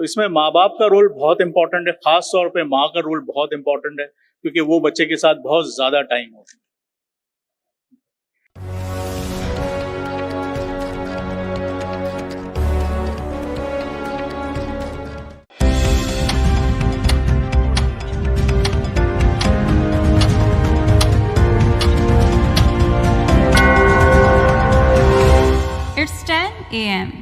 तो इसमें माँ बाप का रोल बहुत इंपॉर्टेंट है, खास तौर पे माँ का रोल बहुत इंपॉर्टेंट है, क्योंकि वो बच्चे के साथ बहुत ज्यादा टाइम होता है। It's 10 a.m.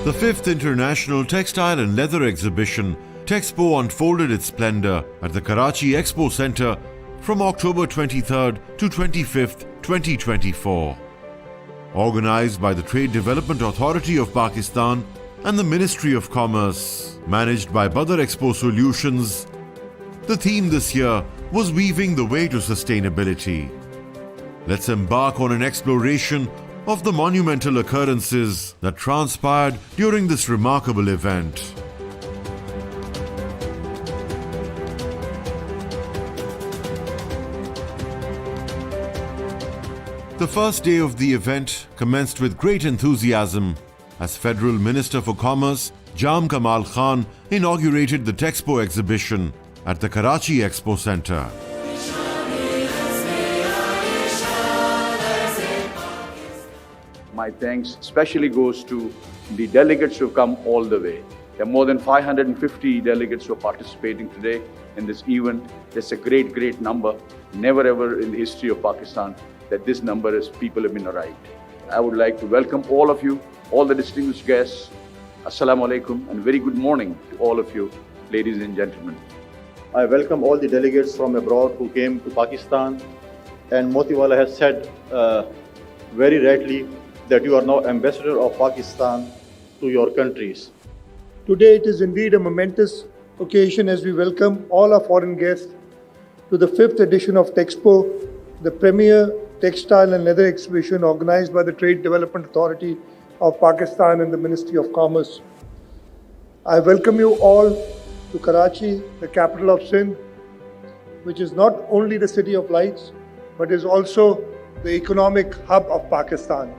The 5th International Textile and Leather Exhibition, Texpo, unfolded its splendor at the Karachi Expo Centre from October 23rd to 25th, 2024. Organized by the Trade Development Authority of Pakistan and the Ministry of Commerce, managed by Badar Expo Solutions, the theme this year was Weaving the Way to Sustainability. Let's embark on an exploration of the monumental occurrences that transpired during this remarkable event. The first day of the event commenced with great enthusiasm as Federal Minister for Commerce Jam Kamal Khan inaugurated the Texpo exhibition at the Karachi Expo Centre. My thanks especially goes to the delegates who have come all the way. There are more than 550 delegates who are participating today in this event. It's a great, great number. Never ever in the history of Pakistan that this number is people have been arrived. I would like to welcome all of you, all the distinguished guests. Assalamu alaikum and very good morning to all of you, ladies and gentlemen. I welcome all the delegates from abroad who came to Pakistan, and Motiwala has said very rightly that you are now ambassador of Pakistan to your countries. Today it is indeed a momentous occasion as we welcome all our foreign guests to the 5th edition of Texpo, the premier textile and leather exhibition organized by the Trade Development Authority of Pakistan and the Ministry of Commerce. I welcome you all to Karachi, the capital of Sindh, which is not only the city of lights, but is also the economic hub of Pakistan.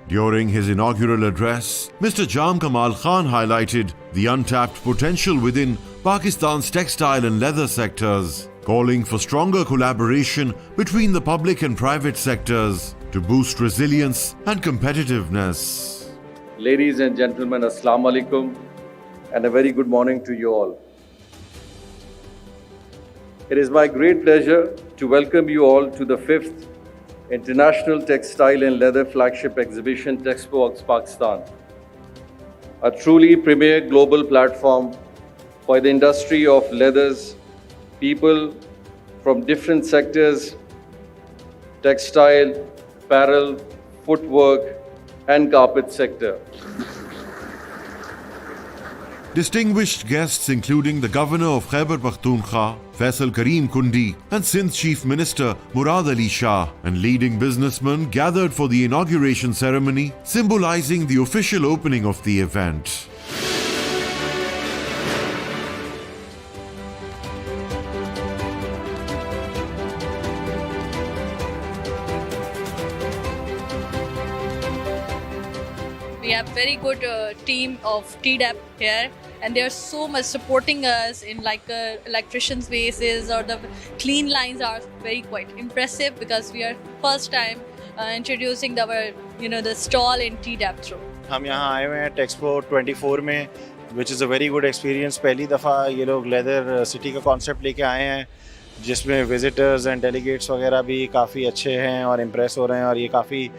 During his inaugural address, Mr. Jam Kamal Khan highlighted the untapped potential within Pakistan's textile and leather sectors, calling for stronger collaboration between the public and private sectors to boost resilience and competitiveness. Ladies and gentlemen, Assalamu alaikum and a very good morning to you all. It is my great pleasure to welcome you all to the 5th International Textile and Leather Flagship Exhibition, Texpo Pakistan, a truly premier global platform for the industry of leathers, people from different sectors, textile, apparel, footwork, and carpet sector. Distinguished guests including the Governor of Khyber Pakhtunkhwa, Faisal Karim Kundi, and Sindh Chief Minister Murad Ali Shah, and leading businessmen gathered for the inauguration ceremony, symbolizing the official opening of the event. We have very good team of TDAP here, and they are so much supporting us in like electrician spaces, or the clean lines are very quite impressive because we are first time introducing our the stall in TDAP through. हम यहाँ आए हुए हैं टेक्सपो 24 में, which is a very good experience. पहली दफ़ा ये लोग लेदर सिटी का कॉन्सेप्ट लेके आए हैं. जिसमें विजिटर्स एंड डेलीगेट्स वगैरह भी काफ़ी अच्छे हैं और इम्प्रेस हो रहे हैं और ये काफ़ी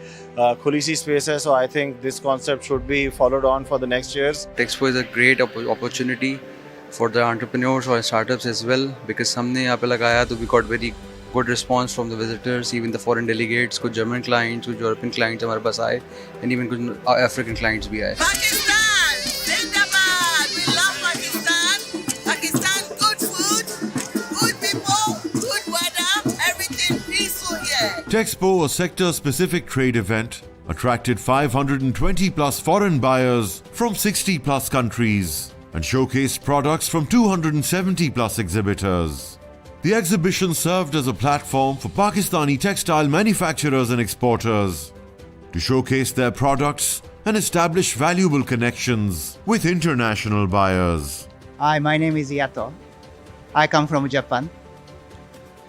खुली सी स्पेस है. So I think this concept should be followed on for the next years. Texpo is a great opportunity for the entrepreneurs or startups as well, because हमने यहाँ पे लगाया तो we got very good response from the visitors, even the foreign delegates, कुछ German clients, कुछ European clients हमारे पास आए, and even कुछ African clients भी आए. Pakistan, Zindabad! We love Pakistan. Pakistan, good food, good people, good weather, everything peaceful here. Texpo, a sector-specific trade event, attracted 520 plus foreign buyers from 60 plus countries and showcased products from 270 plus exhibitors. The exhibition served as a platform for Pakistani textile manufacturers and exporters to showcase their products and establish valuable connections with international buyers. Hi, my name is Yato. I come from Japan.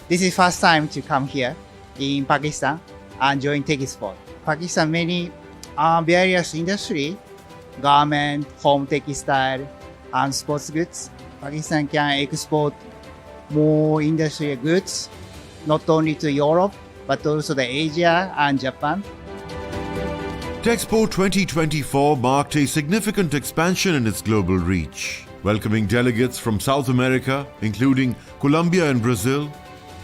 This is first time to come here in Pakistan and join Texpo. Pakistan many various industry, garment, home textile, and sports goods. Pakistan can export more industry goods, not only to Europe, but also the Asia and Japan. Texpo 2024 marked a significant expansion in its global reach, welcoming delegates from South America, including Colombia and Brazil,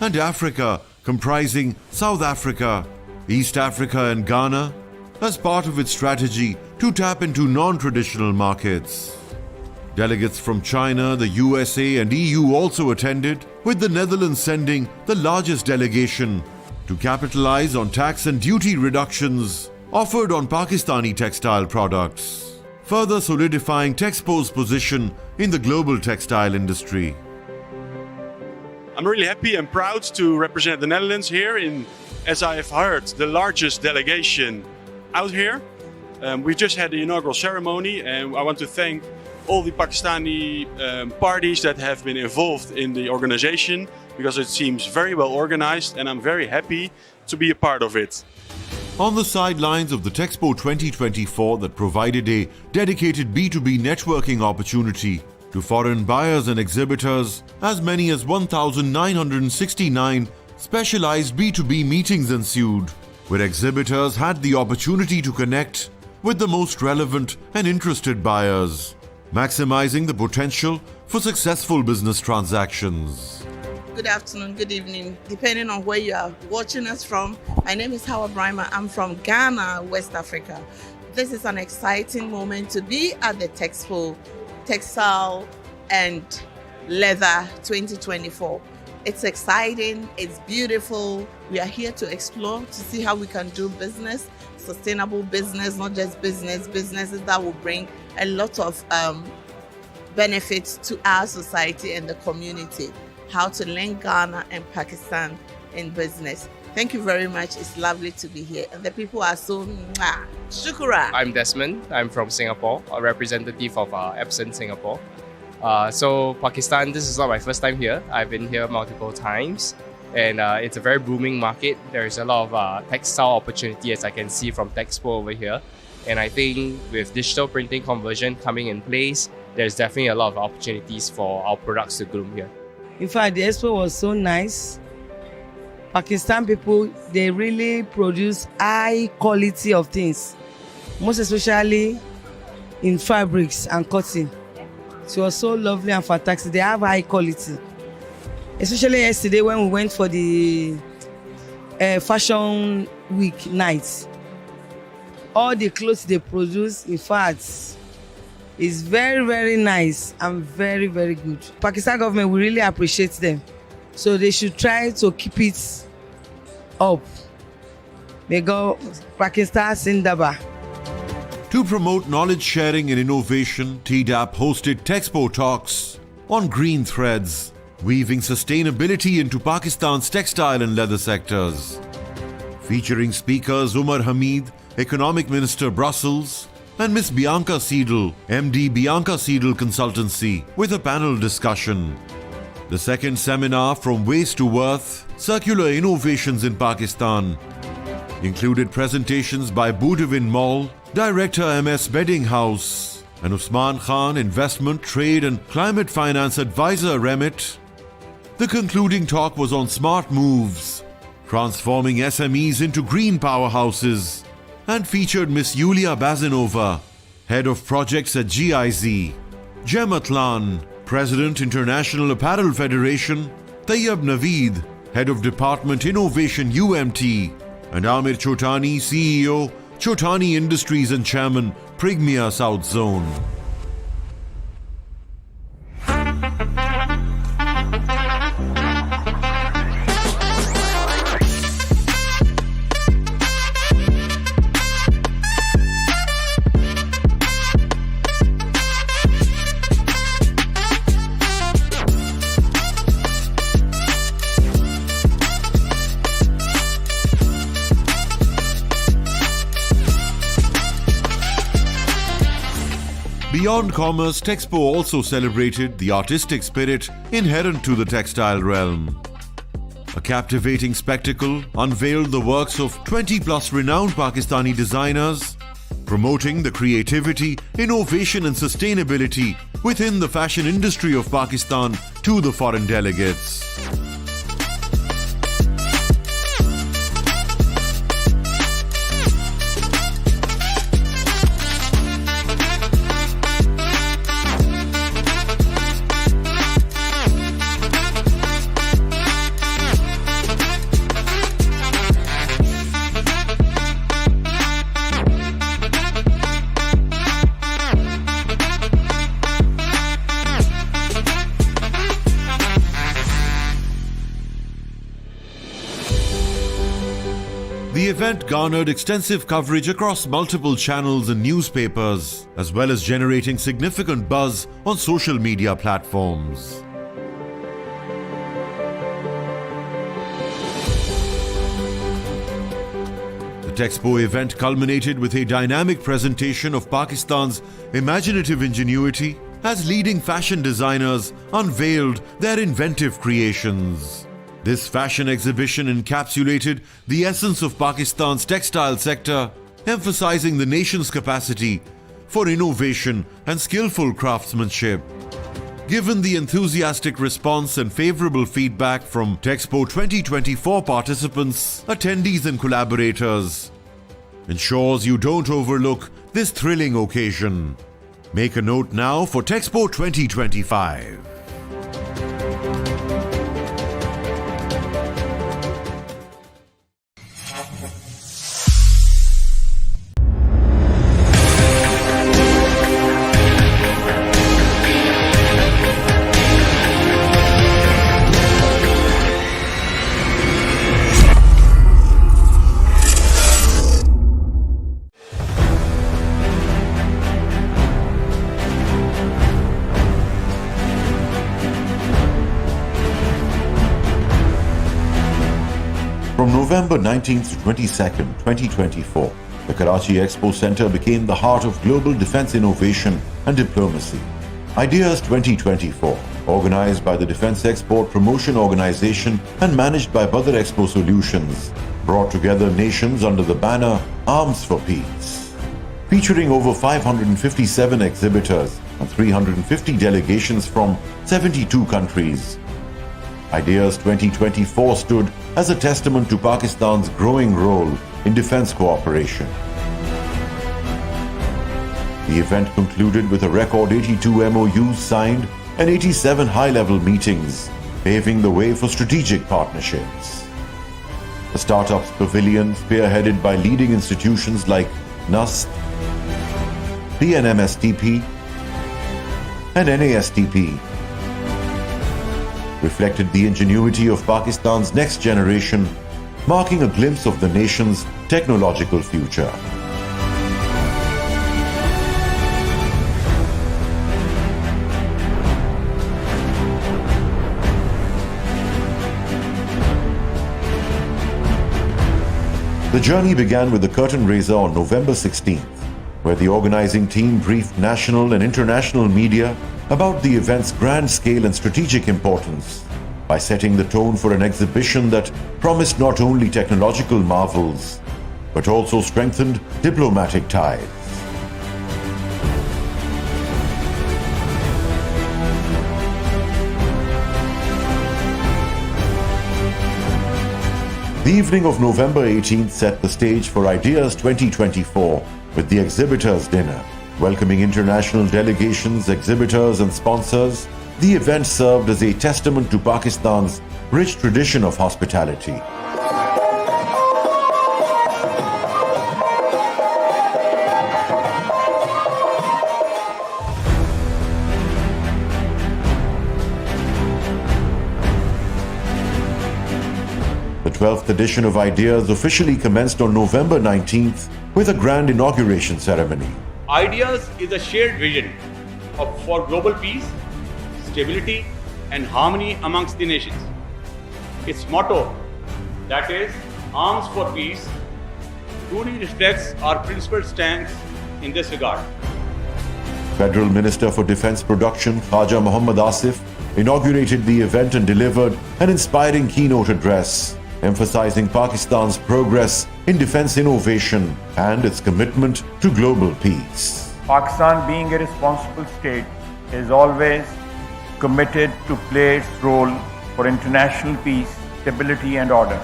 and Africa, comprising South Africa, East Africa and Ghana, as part of its strategy to tap into non-traditional markets. Delegates from China, the USA and EU also attended, with the Netherlands sending the largest delegation to capitalize on tax and duty reductions offered on Pakistani textile products, further solidifying Texpo's position in the global textile industry. I'm really happy and proud to represent the Netherlands here in, as I have heard, the largest delegation out here. We just had the inaugural ceremony, and I want to thank all the Pakistani parties that have been involved in the organization, because it seems very well organized, and I'm very happy to be a part of it. On the sidelines of the Texpo 2024 that provided a dedicated B2B networking opportunity to foreign buyers and exhibitors, as many as 1,969 specialized B2B meetings ensued, where exhibitors had the opportunity to connect with the most relevant and interested buyers, maximizing the potential for successful business transactions. Good afternoon, good evening, depending on where you are watching us from. My name is Howard Brymer. I'm from Ghana, West Africa. This is an exciting moment to be at the Texpo Textile and Leather 2024. It's exciting, it's beautiful. We are here to explore, to see how we can do business, sustainable business, not just businesses that will bring a lot of benefits to our society and the community. How to link Ghana and Pakistan in business. Thank you very much. It's lovely to be here. And the people are so shukra. I'm Desmond. I'm from Singapore, a representative of Epson Singapore. So Pakistan, this is not my first time here. I've been here multiple times, and it's a very booming market. There is a lot of textile opportunity, as I can see from Texpo over here. And I think with digital printing conversion coming in place, there's definitely a lot of opportunities for our products to bloom here. In fact, the expo was so nice. Pakistan people, they really produce high quality of things, most especially in fabrics and cotton. It was so lovely and fantastic. They have high quality. Especially yesterday when we went for the fashion week night. All the clothes they produce, in fact, is very, very nice and very, very good. Pakistan government, we really appreciate them. So they should try to keep it up. May God, Pakistan Zindabad. To promote knowledge sharing and innovation, TDAP hosted Texpo Talks on green threads, weaving sustainability into Pakistan's textile and leather sectors. Featuring speakers Umar Hamid, Economic Minister Brussels, and Miss Bianca Seidel, MD Bianca Seidel Consultancy, with a panel discussion. The second seminar, From Waste to Worth, Circular Innovations in Pakistan, included presentations by Budivin Mall, Director MS Bedding House, and Usman Khan, Investment, Trade and Climate Finance Advisor Remit, The concluding talk was on smart moves, transforming SMEs into green powerhouses, and featured Miss Yulia Bazinova, Head of Projects at GIZ, Jem Atlan, President International Apparel Federation, Tayyab Naveed, Head of Department Innovation UMT, and Amir Chotani, CEO, Chotani Industries and Chairman, Prigmia South Zone. Beyond commerce, Texpo also celebrated the artistic spirit inherent to the textile realm. A captivating spectacle unveiled the works of 20+ renowned Pakistani designers, promoting the creativity, innovation and sustainability within the fashion industry of Pakistan to the foreign delegates. The event garnered extensive coverage across multiple channels and newspapers, as well as generating significant buzz on social media platforms. The Texpo event culminated with a dynamic presentation of Pakistan's imaginative ingenuity as leading fashion designers unveiled their inventive creations. This fashion exhibition encapsulated the essence of Pakistan's textile sector, emphasizing the nation's capacity for innovation and skillful craftsmanship. Given the enthusiastic response and favorable feedback from Texpo 2024 participants, attendees and collaborators, ensures you don't overlook this thrilling occasion. Make a note now for Texpo 2025. From November 19th to 22nd, 2024, the Karachi Expo Centre became the heart of global defence innovation and diplomacy. Ideas 2024, organised by the Defence Export Promotion Organisation and managed by Badar Expo Solutions, brought together nations under the banner Arms for Peace. Featuring over 557 exhibitors and 350 delegations from 72 countries, Ideas 2024 stood as a testament to Pakistan's growing role in defence cooperation. The event concluded with a record 82 MOUs signed and 87 high-level meetings, paving the way for strategic partnerships. The Startups Pavilion, spearheaded by leading institutions like NUST, PNMSTP, and NASTP, reflected the ingenuity of Pakistan's next generation, marking a glimpse of the nation's technological future. The journey began with the curtain raiser on November 16th, where the organizing team briefed national and international media about the event's grand scale and strategic importance by setting the tone for an exhibition that promised not only technological marvels, but also strengthened diplomatic ties. The evening of November 18th set the stage for Ideas 2024 with the Exhibitors Dinner. Welcoming international delegations, exhibitors and sponsors, the event served as a testament to Pakistan's rich tradition of hospitality. The 12th edition of Ideas officially commenced on November 19th with a grand inauguration ceremony. Ideas is a shared vision for global peace, stability and harmony amongst the nations. Its motto, that is, Arms for Peace, truly reflects our principled stance in this regard. Federal Minister for Defence Production Khaja Muhammad Asif inaugurated the event and delivered an inspiring keynote address, emphasizing Pakistan's progress in defense innovation and its commitment to global peace. Pakistan, being a responsible state, is always committed to play its role for international peace, stability and order.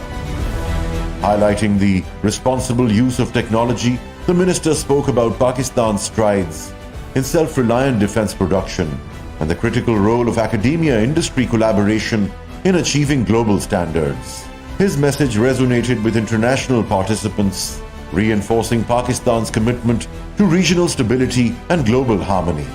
Highlighting the responsible use of technology, the minister spoke about Pakistan's strides in self-reliant defense production and the critical role of academia-industry collaboration in achieving global standards. His message resonated with international participants, reinforcing Pakistan's commitment to regional stability and global harmony.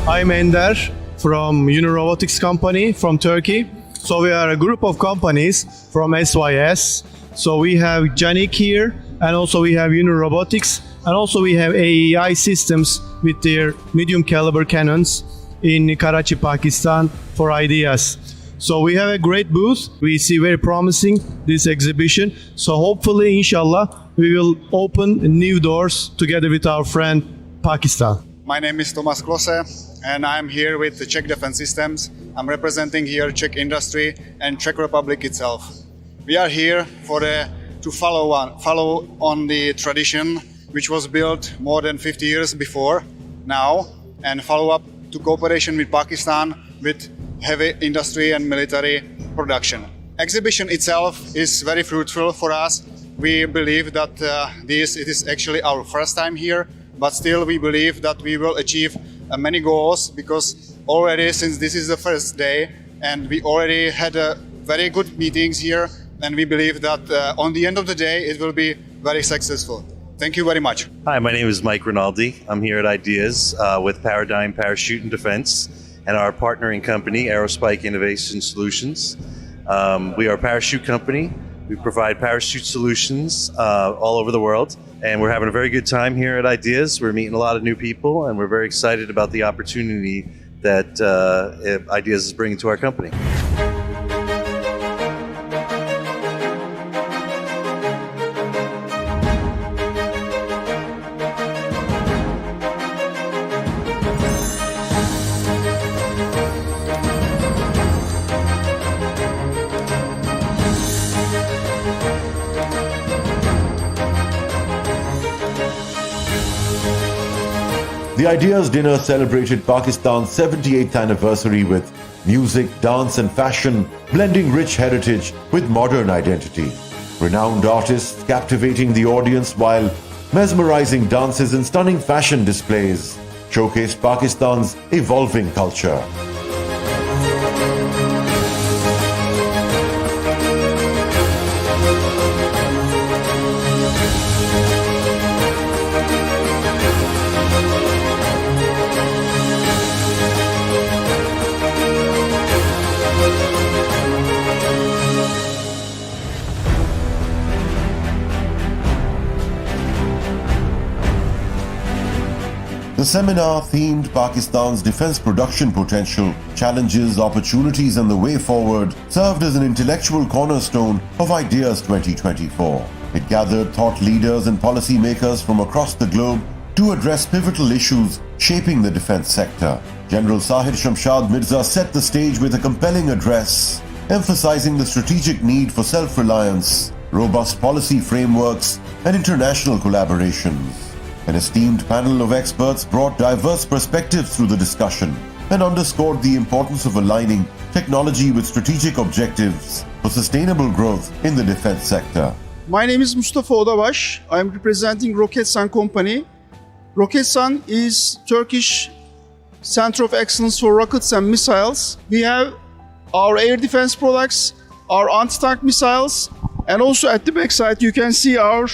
I'm Ender from Unirobotics company from Turkey. So we are a group of companies from SYS. So we have Janik here, and also we have Unirobotics, and also we have AEI Systems with their medium caliber cannons in Karachi, Pakistan for Ideas. So we have a great booth. We see very promising this exhibition. So hopefully, inshallah, we will open new doors together with our friend Pakistan. My name is Tomas Klose, and I'm here with the Czech Defense Systems. I'm representing here Czech industry and Czech Republic itself. We are here to follow on the tradition which was built more than 50 years before now, and follow up to cooperation with Pakistan with heavy industry and military production. Exhibition itself is very fruitful for us. We believe that it is actually our first time here, but still we believe that we will achieve many goals, because already since this is the first day and we already had very good meetings here, and we believe that on the end of the day it will be very successful. Thank you very much. Hi, my name is Mike Rinaldi. I'm here at Ideas with Paradigm Parachute and Defense and our partnering company, Aerospike Innovation Solutions. We are a parachute company. We provide parachute solutions all over the world, and we're having a very good time here at Ideas. We're meeting a lot of new people, and we're very excited about the opportunity that Ideas is bringing to our company. The Ideas Dinner celebrated Pakistan's 78th anniversary with music, dance and fashion, blending rich heritage with modern identity. Renowned artists captivating the audience, while mesmerizing dances and stunning fashion displays showcased Pakistan's evolving culture. The seminar themed Pakistan's defense production potential, challenges, opportunities and the way forward served as an intellectual cornerstone of Ideas 2024. It gathered thought leaders and policy makers from across the globe to address pivotal issues shaping the defense sector. General Sahir Shamshad Mirza set the stage with a compelling address, emphasizing the strategic need for self-reliance robust policy frameworks, and international collaborations. An esteemed panel of experts brought diverse perspectives through the discussion and underscored the importance of aligning technology with strategic objectives for sustainable growth in the defense sector. My name is Mustafa Odabaş. I am representing Roketsan company. Roketsan is Turkish Center of Excellence for Rockets and Missiles. We have our air defense products, our anti-tank missiles, and also at the back side you can see our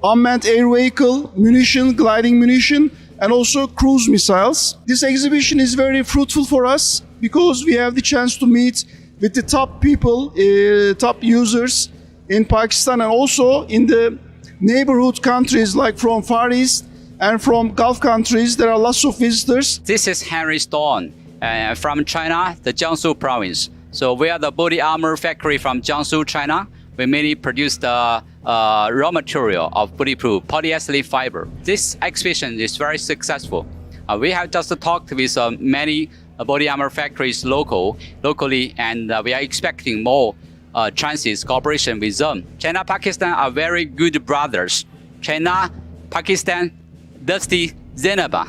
unmanned air vehicle, munition, gliding munition, and also cruise missiles. This exhibition is very fruitful for us because we have the chance to meet with the top people, top users in Pakistan and also in the neighborhood countries like from Far East and from Gulf countries. There are lots of visitors. This is Henry Stone from China, the Jiangsu province. So we are the body armor factory from Jiangsu, China. We mainly produce the raw material of bulletproof polyethylene fiber. This exhibition is very successful. We have just talked with many body armor factories locally, and we are expecting more chances cooperation with them. China, Pakistan are very good brothers. China, Pakistan, Dusty, Zainaba.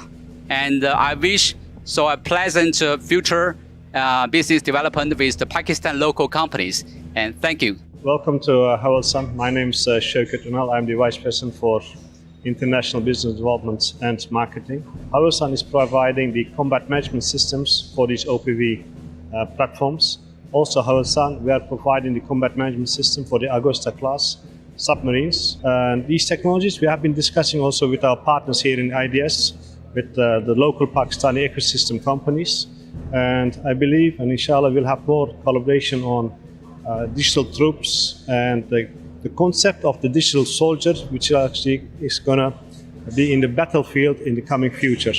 And I wish so a pleasant future business development with the Pakistan local companies. And thank you. Welcome to Havelsan. My name is Şevket Ünal. I'm the Vice President for International Business Development and Marketing. Havelsan is providing the combat management systems for these OPV platforms. Also, Havelsan, we are providing the combat management system for the Augusta class submarines. And these technologies we have been discussing also with our partners here in IDS, with the local Pakistani ecosystem companies. And I believe, and inshallah, we'll have more collaboration on digital troops and the concept of the digital soldier, which actually is going to be in the battlefield in the coming future.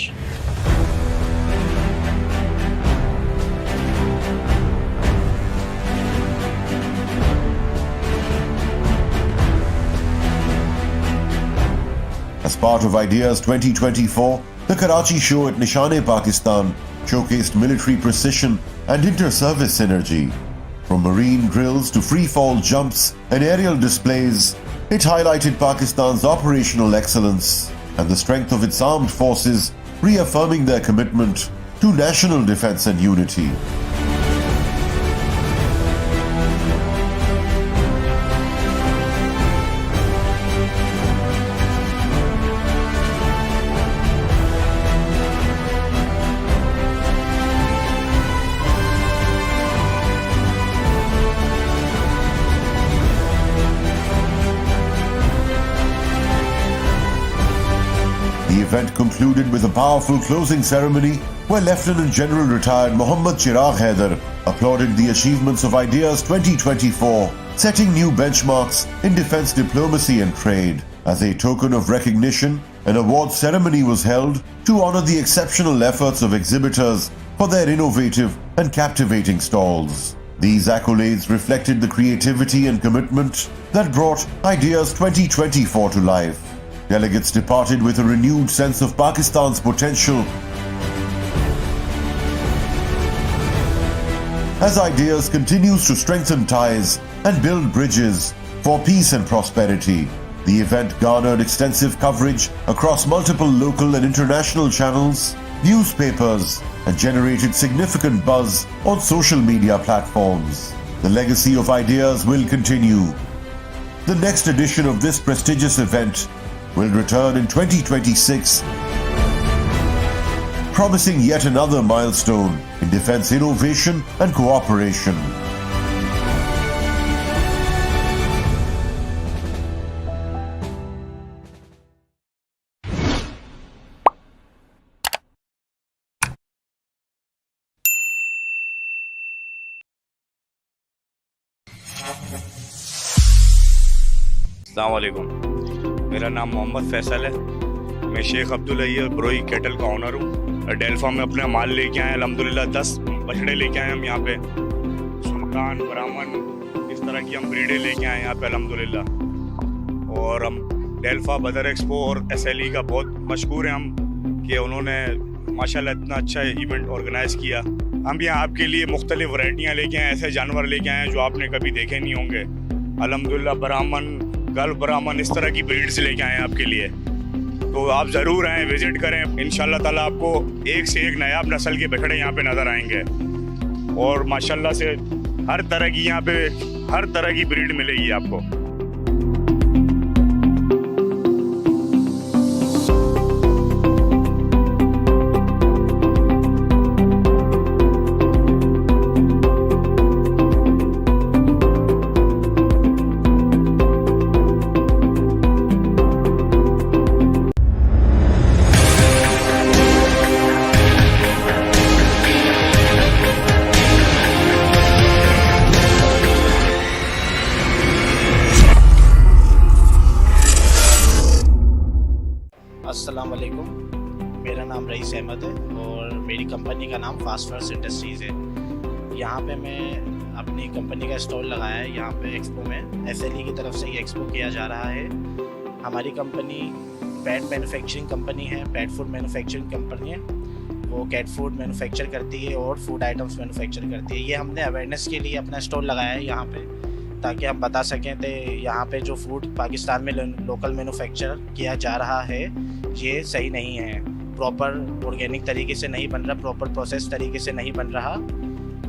As part of Ideas 2024, the Karachi show at Nishan-e-Pakistan showcased military precision and inter-service synergy. From marine drills to free-fall jumps and aerial displays, it highlighted Pakistan's operational excellence and the strength of its armed forces, reaffirming their commitment to national defense and unity. The event concluded with a powerful closing ceremony where Lieutenant General retired Mohammad Chirag Haider applauded the achievements of Ideas 2024, setting new benchmarks in defense diplomacy and trade. As a token of recognition, an award ceremony was held to honor the exceptional efforts of exhibitors for their innovative and captivating stalls. These accolades reflected the creativity and commitment that brought Ideas 2024 to life. Delegates departed with a renewed sense of Pakistan's potential as Ideas continues to strengthen ties and build bridges for peace and prosperity. The event garnered extensive coverage across multiple local and international channels, newspapers, and generated significant buzz on social media platforms. The legacy of Ideas will continue. The next edition of this prestigious event will return in 2026, promising yet another milestone in defense innovation and cooperation. अस्सलाम वालेकुम, मेरा नाम मोहम्मद फैसल है। मैं Sheikh Abdul Iyer Brohi kettle का honour हूँ। डेल्फा में अपना माल लेके आए अल्हम्दुलिल्लाह 10 बछड़े लेके आए हम यहाँ पे। सुल्तान, ब्राह्मण, इस तरह की हम ब्रीडें लेके आए यहाँ पे अल्हम्दुलिल्लाह। और हम डेल्फा, बदर एक्सपो और SLE का बहुत मशहूर हैं हम कि उन्होंने माशाल्लाह इतना अच्छा इवेंट ऑर्गेनाइज़ किया। हम यहाँ आपके लिए मुख्तलिफ वैरायटियाँ लेके आए, ऐसे जानवर लेके आए हैं जो आपने कभी देखे नहीं होंगे। अल्हम्दुलिल्लाह ब्राह्मण, गल ब्राह्मण, इस तरह की ब्रीड्स लेके आए हैं आपके लिए। तो आप ज़रूर आएँ, विज़िट करें। इंशाल्लाह ताला आपको एक से एक नायाब नस्ल के बछड़े यहाँ पे नज़र आएंगे और माशाल्लाह से हर तरह की यहाँ पे हर तरह की ब्रीड मिलेगी आपको। अस्सलाम वालेकुम, मेरा नाम रईस अहमद है और मेरी कंपनी का नाम फास्ट फर्स्ट इंडस्ट्रीज़ है। यहाँ पे मैं अपनी कंपनी का स्टॉल लगाया है। यहाँ पे एक्सपो में SLE की तरफ से ये एक्सपो किया जा रहा है। हमारी कंपनी पेट मैन्युफैक्चरिंग कंपनी है, पेट फूड मैन्युफैक्चरिंग कंपनी है। वो कैट फूड मैन्युफैक्चर करती है और फूड आइटम्स मैन्युफैक्चर करती है। ये हमने अवेयरनेस के लिए अपना स्टॉल लगाया है यहाँ पे, ताकि हम बता सकें तो यहाँ पे जो फूड पाकिस्तान में लोकल मैन्युफैक्चर किया जा रहा है ये सही नहीं है, प्रॉपर ऑर्गेनिक तरीके से नहीं बन रहा, प्रॉपर प्रोसेस तरीके से नहीं बन रहा।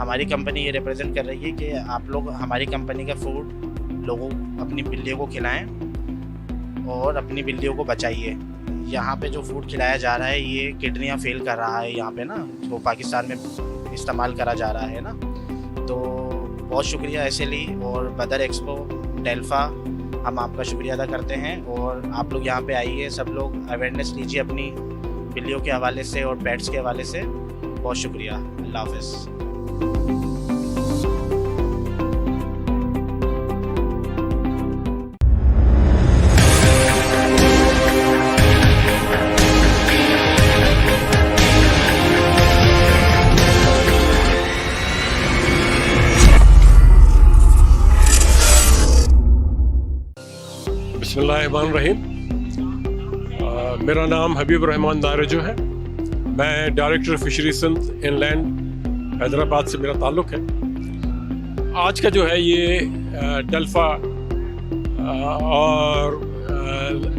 हमारी कंपनी ये रिप्रेजेंट कर रही है कि आप लोग हमारी कंपनी का फूड लोगों अपनी बिल्लियों को खिलाएं और अपनी बिल्लियों को बचाइए। यहाँ पे जो फूड खिलाया जा रहा है ये किडनियाँ फेल कर रहा है यहाँ पे ना, जो पाकिस्तान में इस्तेमाल करा जा रहा है ना। तो बहुत शुक्रिया SLE और बदर एक्सपो डेल्फा, हम आपका शुक्रिया अदा करते हैं। और आप लोग यहाँ पे आइए, सब लोग अवेयरनेस लीजिए अपनी बिल्लियों के हवाले से और पेट्स के हवाले से। बहुत शुक्रिया, अल्लाह हाफ़िज़। बिस्मिल्लाहिर्रहमानिर्रहीम। मेरा नाम हबीब रहमान दारजो है। मैं director fishery Sindh inland Hyderabad से मेरा ताल्लुक़ है। आज का जो है ये डेल्फा और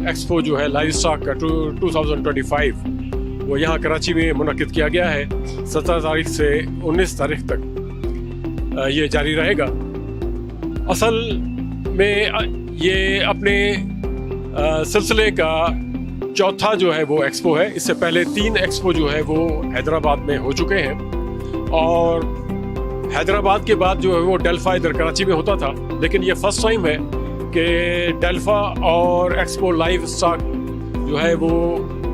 एक्सपो जो है लाइव स्टॉक का 2025 वो यहाँ कराची में मुनक़िद किया गया है। 17 तारीख से 19 तारीख तक ये जारी रहेगा। असल में ये अपने सिलसिले का चौथा जो है वो एक्सपो है। इससे पहले 3 एक्सपो जो है वो हैदराबाद में हो चुके हैं और हैदराबाद के बाद जो है वो डेल्फा इधर कराची में होता था। लेकिन ये फर्स्ट टाइम है कि डेल्फा और एक्सपो लाइव स्टॉक जो है वो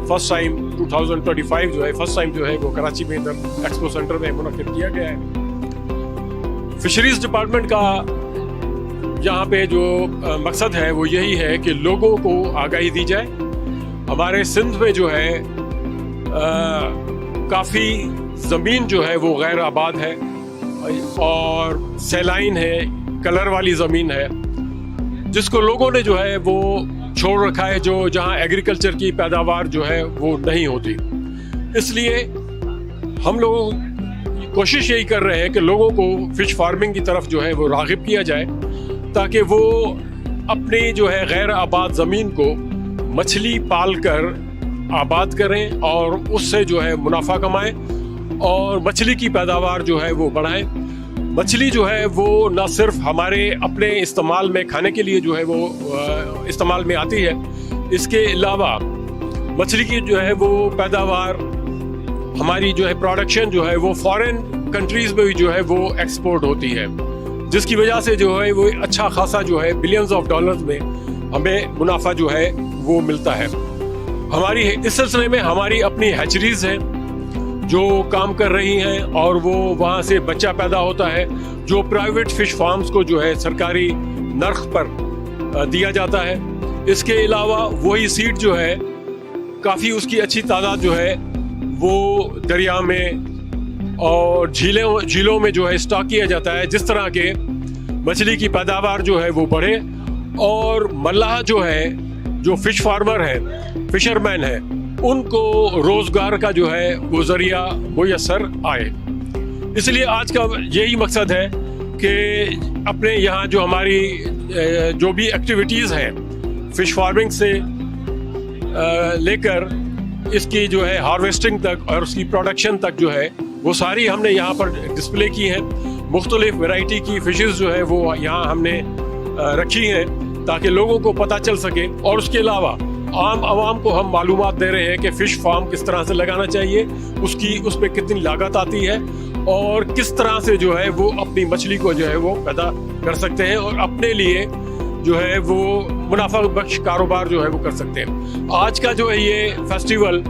फर्स्ट टाइम 2025 जो है फर्स्ट टाइम जो है वो कराची में इधर एक्सपो सेंटर में मुनक़िद किया गया है। फिशरीज़ डिपार्टमेंट का यहाँ पे जो मकसद है वो यही है कि लोगों को आगाही दी जाए। हमारे सिंध में जो है काफ़ी ज़मीन जो है वो गैर आबाद है और सैलाइन है, कलर वाली ज़मीन है, जिसको लोगों ने जो है वो छोड़ रखा है, जो जहाँ एग्रीकल्चर की पैदावार जो है वो नहीं होती। इसलिए हम लोग कोशिश यही कर रहे हैं कि लोगों को फ़िश फार्मिंग की तरफ जो है वो राग़िब किया जाए, ताकि वो अपनी जो है गैर आबाद ज़मीन को मछली पाल कर आबाद करें और उससे जो है मुनाफा कमाएं और मछली की पैदावार जो है वो बढ़ाएं। मछली जो है वो न सिर्फ हमारे अपने इस्तेमाल में खाने के लिए जो है वो इस्तेमाल में आती है, इसके अलावा मछली की जो है वो पैदावार हमारी जो है प्रोडक्शन जो है वो फॉरेन कंट्रीज़ में भी जो है वो एक्सपोर्ट होती है, जिसकी वजह से जो है वो अच्छा खासा जो है बिलियंस ऑफ डॉलर्स में हमें मुनाफा जो है वो मिलता है। हमारी इस सिलसिले में हमारी अपनी हैचरीज हैं जो काम कर रही हैं और वो वहाँ से बच्चा पैदा होता है जो प्राइवेट फिश फार्म्स को जो है सरकारी नर्ख पर दिया जाता है। इसके अलावा वही सीड जो है काफ़ी उसकी अच्छी तादाद जो है वो दरिया में और झीलों में जो है स्टॉक किया जाता है, जिस तरह के मछली की पैदावार जो है वो बढ़े और मल्लाह जो है, जो फिश फार्मर है, फिशरमैन है, उनको रोज़गार का जो है वो ज़रिया मुयस्सर आए। इसलिए आज का यही मकसद है कि अपने यहाँ जो हमारी जो भी एक्टिविटीज़ हैं, फिश फार्मिंग से लेकर इसकी जो है हार्वेस्टिंग तक और उसकी प्रोडक्शन तक जो है वो सारी हमने यहाँ पर डिस्प्ले की हैं। मुख्तलिफ वैरायटी की फ़िशेस जो है वो यहाँ हमने रखी हैं ताकि लोगों को पता चल सके। और उसके अलावा आम आवाम को हम मालूमात दे रहे हैं कि फ़िश फार्म किस तरह से लगाना चाहिए, उस पर कितनी लागत आती है और किस तरह से जो है वो अपनी मछली को जो है वो पैदा कर सकते हैं और अपने लिए जो है वो मुनाफा बख्श कारोबार जो है वो कर सकते हैं। आज का जो है ये फेस्टिवल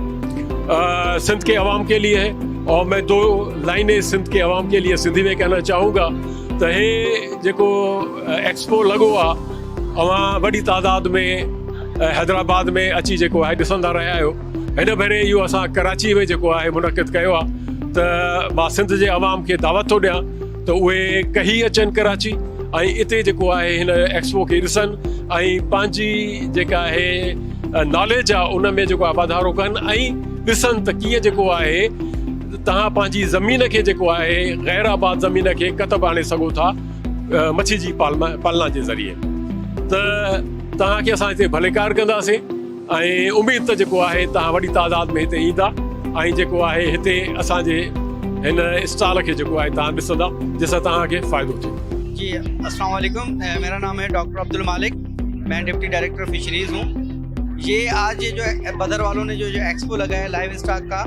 सिंध के अवाम के लिए है और मैं 2 लाइनें सिंध के अवाम के लिए सिंधी में कहना चाहूँगा त हे जेको एक्सपो लगो आहे अवां वॾी तादाद में हैदराबाद में अची जेको आहे ॾिसंदा रहिया आहियो। हिन भेरे इहो असां कराची में जेको आहे मुनक़िद कयो आहे त मां सिंध जे अवाम खे दावत थो ॾियां त उहे कहीं अचनि कराची ऐं इते जेको आहे हिन एक्सपो खे ॾिसनि ऐं पंहिंजी जेका आहे नॉलेज आहे उन में जेको आहे वाधारो कनि ऐं ॾिसनि त कीअं जेको आहे तव्हां पंहिंजी ज़मीन खे जेको आहे गैर आबाद ज़मीन खे कतब आणे सघो था मच्छी जी पालना जे ज़रिए। त तव्हांखे असां हिते भलेकार कंदासीं ऐं उमेद त जेको आहे तव्हां वॾी तादाद में हिते ईंदा ऐं जेको आहे हिते असांजे हिन स्टॉल खे जेको आहे तव्हां ॾिसंदा जंहिंसां तव्हांखे फ़ाइदो थिए। जी अस्सलाम वालेकुम, मेरा नाम है डॉक्टर अब्दुल मालिक, मैं डिप्टी डायरेक्टर फिशरीज़ हूँ। ये आज ये जो बदर वालों ने जो एक्सपो लगाया है लाइव स्टॉक का,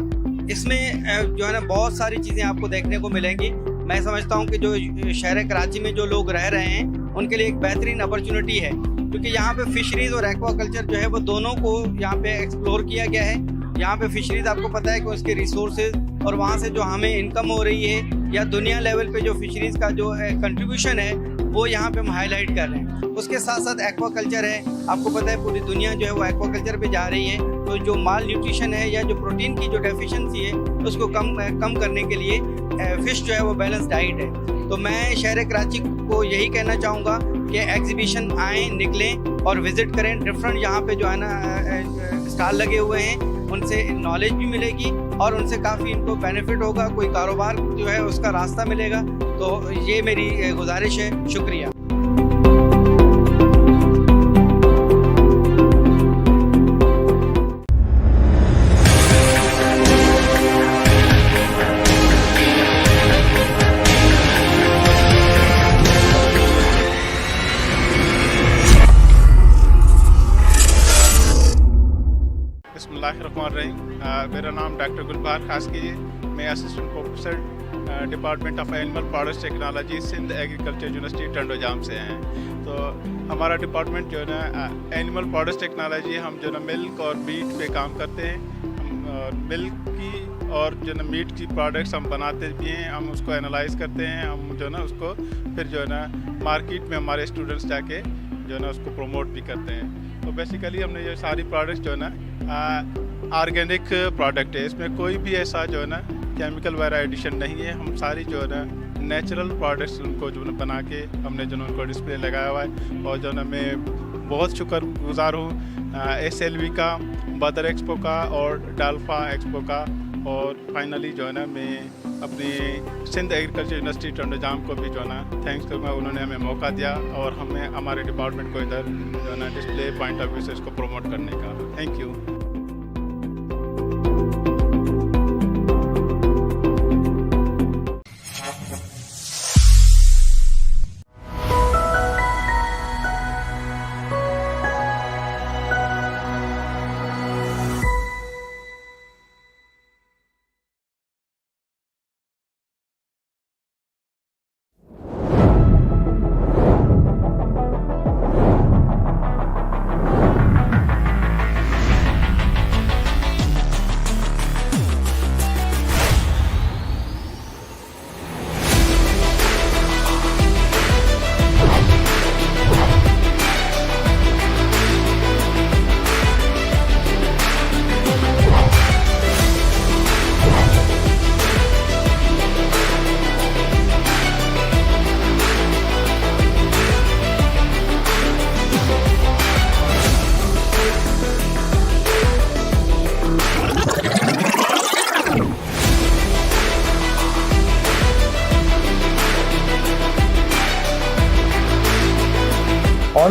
इसमें जो है ना बहुत सारी चीज़ें आपको देखने को मिलेंगी। मैं समझता हूँ कि जो शहर कराची में जो लोग रह रहे हैं उनके लिए एक बेहतरीन अपॉर्चुनिटी है, क्योंकि यहाँ पे फिशरीज़ और एक्वाकल्चर जो है वो दोनों को यहाँ पे एक्सप्लोर किया गया है। यहाँ पे फिशरीज़ आपको पता है कि उसके रिसोर्सेज और वहाँ से जो हमें इनकम हो रही है या दुनिया लेवल पे जो फिशरीज़ का जो कंट्रीब्यूशन है वो यहाँ पे हम हाईलाइट कर रहे हैं। उसके साथ साथ एक्वाकल्चर है, आपको पता है पूरी दुनिया जो है वो एक्वाकल्चर पे जा रही है। तो जो माल न्यूट्रिशन है या जो प्रोटीन की जो डेफिशिएंसी है उसको कम करने के लिए फ़िश जो है वो बैलेंस डाइट है। तो मैं शहर कराची को यही कहना चाहूँगा कि एग्जीबिशन आएँ, निकलें और विज़िट करें। डिफरेंट यहाँ पे जो है ना स्टॉल लगे हुए हैं, उनसे नॉलेज भी मिलेगी और उनसे काफ़ी इनको बेनिफिट होगा, कोई कारोबार जो है उसका रास्ता मिलेगा। तो ये मेरी गुजारिश है। शुक्रिया। मेरा नाम डॉक्टर गुलबार खास कीजिए, मैं assistant professor department of animal products technology Sindh agriculture university Tandojam से हैं। तो हमारा डिपार्टमेंट जो है ना एनिमल प्रोडक्ट्स टेक्नोलॉजी, हम जो है ना मिल्क और मीट पे काम करते हैं। मिल्क की और जो है ना मीट की प्रोडक्ट्स हम बनाते भी हैं, हम उसको एनालाइज करते हैं, हम जो है ना उसको फिर जो है ना मार्केट में हमारे स्टूडेंट्स जाके जो है ना उसको प्रमोट भी करते हैं। तो बेसिकली हमने ये सारी प्रोडक्ट्स जो है ना ऑर्गेनिक प्रोडक्ट है, इसमें कोई भी ऐसा जो है ना केमिकल वगैरह एडिशन नहीं है। हम सारी जो है ना नेचुरल प्रोडक्ट्स उनको जो है बना के हमने जो है उनको डिस्प्ले लगाया हुआ है। और जो है ना मैं बहुत शुक्रगुजार हूँ SLV का, बदर एक्सपो का और डाल्फा एक्सपो का। और फाइनली जो है ना मैं अपनी सिंध एग्रीकल्चर यूनिवर्सिटी टंडोजाम को भी जो है ना थैंक्स करूँगा, उन्होंने हमें मौका दिया और हमें हमारे डिपार्टमेंट को इधर जो है ना डिस्प्ले पॉइंट ऑफ व्यू से इसको प्रमोट करने का। Thank you.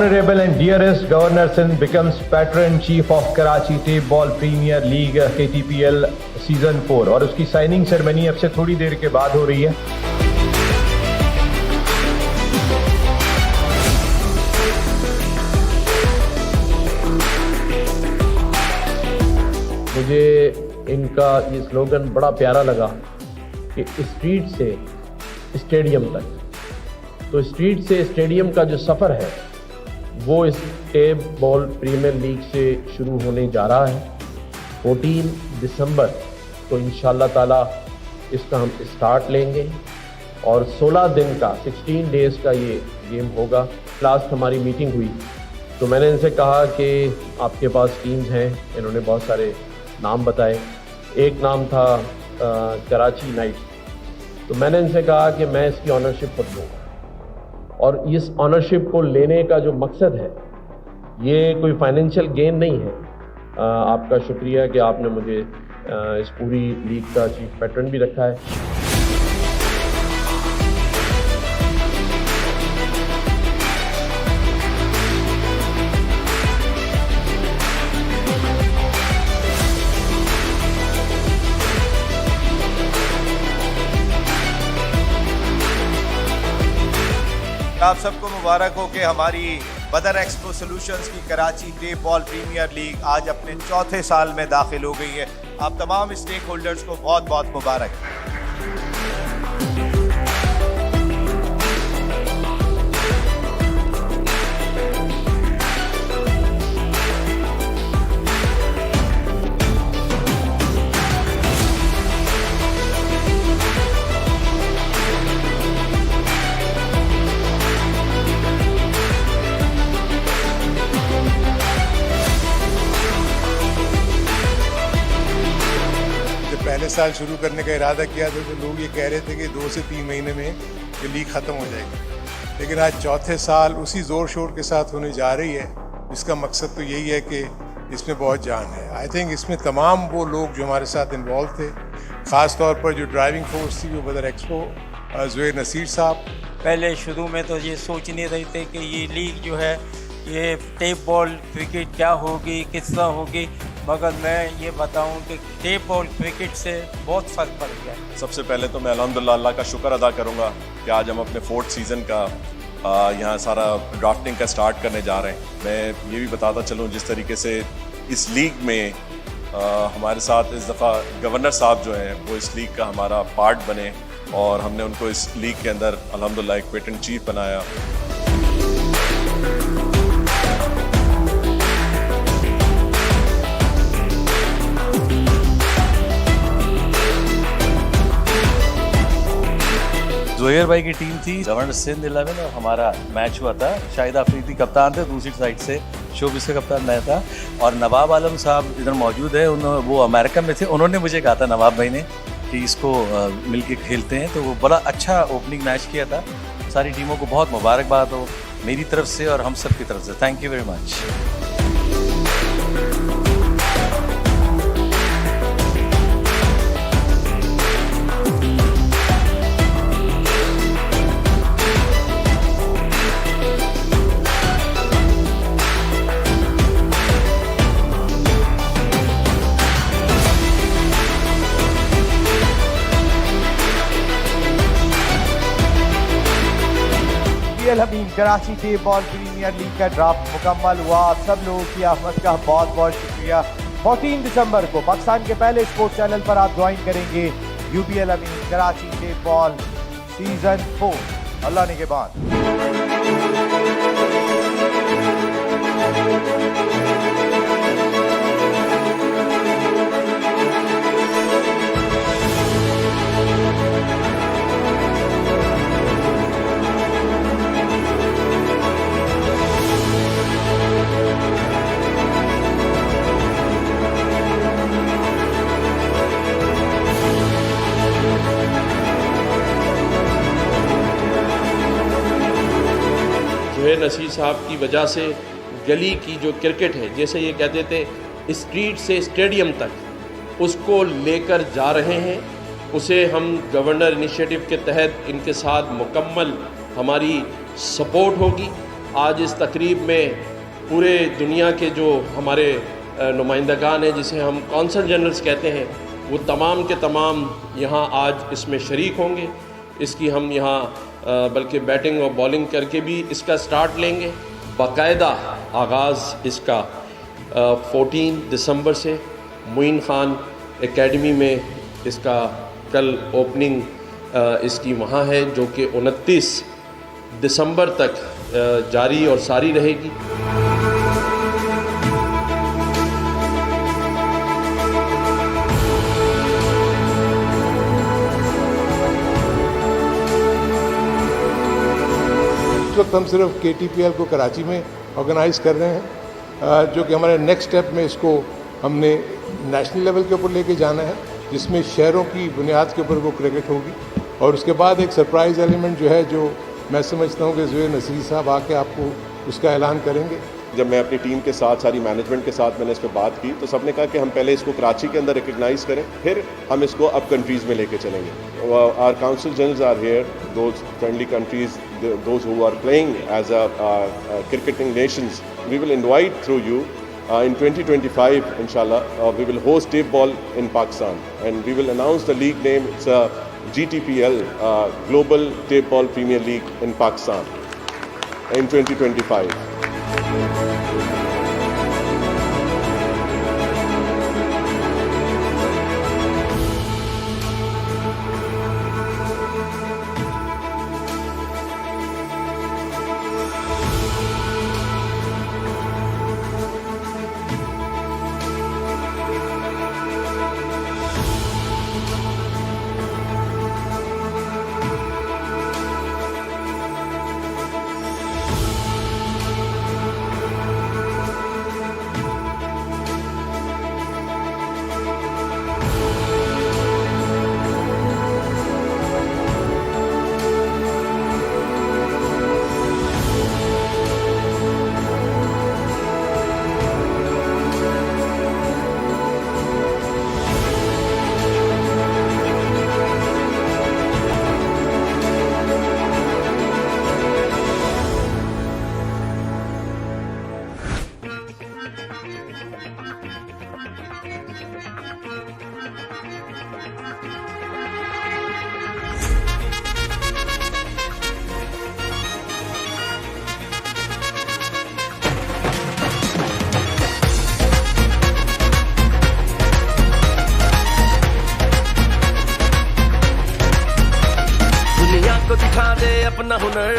Honorable and dearest Governor Sindh becomes Patron-Chief of Karachi Tape Ball Premier League KTPL Season 4 और उसकी साइनिंग सेरेमनी अब से थोड़ी देर के बाद हो रही है। मुझे इनका ये स्लोगन बड़ा प्यारा लगा कि स्ट्रीट से स्टेडियम तक। तो स्ट्रीट से स्टेडियम का जो सफ़र है वो इस टेप बॉल प्रीमियर लीग से शुरू होने जा रहा है 14 दिसंबर को इंशाल्लाह ताला इसका हम स्टार्ट लेंगे और 16 दिन का 16 डेज़ का ये गेम होगा। लास्ट हमारी मीटिंग हुई तो मैंने इनसे कहा कि आपके पास टीम्स हैं, इन्होंने बहुत सारे नाम बताए। एक नाम था कराची नाइट्स। तो मैंने इनसे कहा कि मैं इसकी ऑनरशिप खुद लूँगा और इस ऑनरशिप को लेने का जो मकसद है ये कोई फाइनेंशियल गेन नहीं है। आपका शुक्रिया कि आपने मुझे इस पूरी लीग का चीफ पैट्रन भी रखा है। आप सबको मुबारक हो कि हमारी बदर एक्सपो सॉल्यूशंस की Karachi tape ball premier league आज अपने चौथे साल में दाखिल हो गई है। आप तमाम स्टेक होल्डर्स को बहुत बहुत मुबारक। पहले साल शुरू करने का इरादा किया था तो लोग ये कह रहे थे कि 2 से 3 महीने में ये लीग ख़त्म हो जाएगी, लेकिन आज चौथे साल उसी ज़ोर शोर के साथ होने जा रही है। इसका मकसद तो यही है कि इसमें बहुत जान है। आई थिंक इसमें तमाम वो लोग जो हमारे साथ इन्वॉल्व थे, ख़ास तौर पर जो ड्राइविंग फोर्स थी वो बदर एक्सपो ज़ुहैर नसीर साहब। पहले शुरू में तो ये सोच नहीं रहे थे कि ये लीग जो है ये टेप बॉल क्रिकेट क्या होगी, किस तरह होगी, मगर मैं ये बताऊं कि टेप बॉल क्रिकेट से बहुत फ़र्क पड़ गया। सबसे पहले तो मैं अल्हम्दुलिल्लाह अल्लाह का शुक्र अदा करूंगा कि आज हम अपने 4th सीज़न का यहाँ सारा ड्राफ्टिंग का स्टार्ट करने जा रहे हैं। मैं ये भी बताता चलूँ जिस तरीके से इस लीग में हमारे साथ इस दफ़ा गवर्नर साहब जो हैं वो इस लीग का हमारा पार्ट बने और हमने उनको इस लीग के अंदर अल्हम्दुलिल्लाह एक पेटेंट चीफ बनाया। ज़ुहैर भाई की टीम थी, गवर्नर सिंध 11 और हमारा मैच हुआ था। शाहिद अफरीदी कप्तान थे, दूसरी साइड से शोबिस का कप्तान मैं था और नवाब आलम साहब इधर मौजूद है। वो अमेरिका में थे, उन्होंने मुझे कहा था नवाब भाई ने कि इसको मिलके खेलते हैं, तो वो बड़ा अच्छा ओपनिंग मैच किया था। सारी टीमों को बहुत मुबारकबाद हो मेरी तरफ से और हम सब की तरफ से। Thank you very much. Karachi tape ball premier league का ड्राफ्ट मुकम्मल हुआ। आप सब लोगों की आमद का बहुत बहुत शुक्रिया। 14 दिसंबर को पाकिस्तान के पहले स्पोर्ट्स चैनल पर आप ज्वाइन करेंगे UBL अमीन कराची टेप बॉल सीजन 4। अल्लाह ने के बाद ज़ुहैर नसीर साहब की वजह से गली की जो क्रिकेट है, जैसे ये कहते थे स्ट्रीट से स्टेडियम तक, उसको लेकर जा रहे हैं। उसे हम गवर्नर इनिशिएटिव के तहत इनके साथ मुकम्मल हमारी सपोर्ट होगी आज इस तकरीब में पूरे दुनिया के जो हमारे नुमाइंदगान हैं, जिसे हम कौंसल जनरल्स कहते हैं, वो तमाम के तमाम यहाँ आज इसमें शरीक होंगे। इसकी हम यहाँ बल्कि बैटिंग और बॉलिंग करके भी इसका स्टार्ट लेंगे। बाकायदा आगाज़ इसका 14 दिसंबर से मुइन ख़ान एकेडमी में इसका कल ओपनिंग इसकी वहाँ है, जो कि 29 दिसंबर तक जारी और सारी रहेगी। इस वक्त हम सिर्फ KTPL को कराची में ऑर्गेनाइज कर रहे हैं, जो कि हमारे नेक्स्ट स्टेप में इसको हमने नेशनल लेवल के ऊपर लेके जाना है, जिसमें शहरों की बुनियाद के ऊपर वो क्रिकेट होगी। और उसके बाद एक सरप्राइज़ एलिमेंट जो है, जो मैं समझता हूँ कि ज़ुहैर नसीर साहब आके आपको उसका ऐलान करेंगे। जब मैं अपनी टीम के साथ, सारी मैनेजमेंट के साथ मैंने इस पर बात की, तो सबने कहा कि हम पहले इसको कराची के अंदर रिकग्नाइज़ करें, फिर हम इसको अब कंट्रीज़ में लेके चलेंगे। Our council generals are here, those friendly countries, those who are playing as a cricketing nations, we will invite through you in 2025 inshallah we will host tape ball in Pakistan, and we will announce the league name. It's a GTPL, Global Tape Ball Premier League in Pakistan in 2025. अपना हुनर,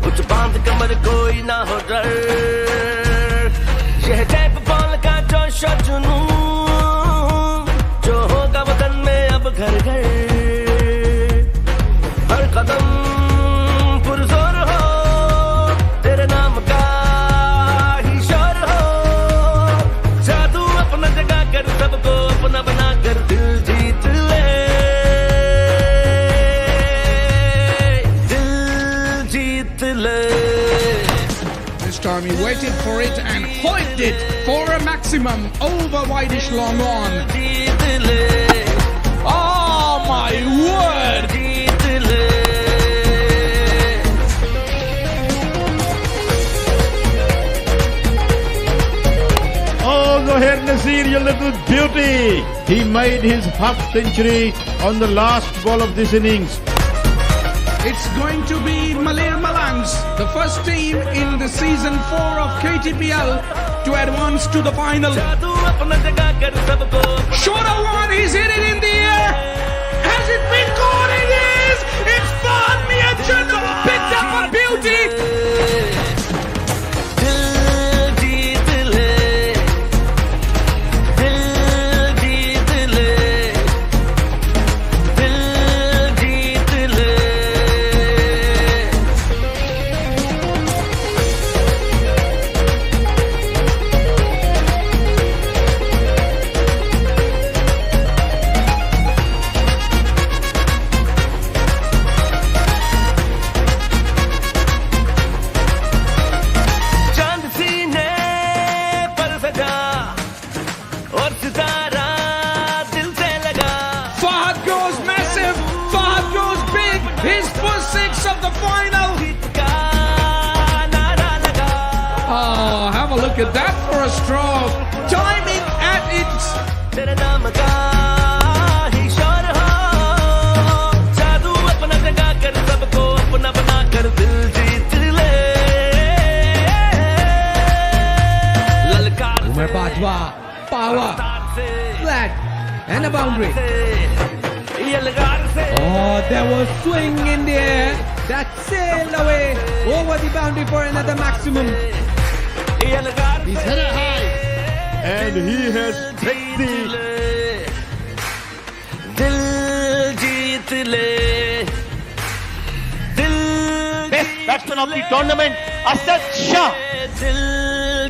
कुछ बांध कमर कोई ना हो डर। यह tap ball का जोश और जुनून, जो होगा वतन में अब घर घर। हर कदम पुरजोर हो, तेरे नाम का ही शोर हो। जादू अपना जगा कर सबको अपना बना कर दिल जीत ले। This time he waited for it and hoiked it for a maximum over wideish long on. Oh my word! Oh, Zohair Nasir, you little beauty! He made his half century on the last ball of this innings. It's going to be Malaya Malangs, the first team in the season 4 of KTPL to advance to the final. Short of one, he's hit it in the air. Has it been caught? It is! It's Fahad Mianchan picked up a beauty. that for a stroke. Timing at its तेरे नाम का ही शोर हो, जादू अपना जगा कर सबको अपना बना कर दिल जीत ले। ललकार Umar Patwa, power, flat, and a boundary. Oh, there was swing in the air that sailed away over the boundary for another maximum. He's hit it high, and he has picked the दिल जीत ले, best batsman of the tournament, Asad Shah. दिल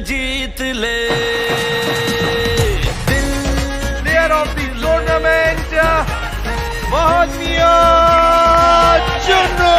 जीत ले, Player of the tournament, Mahania Chunno.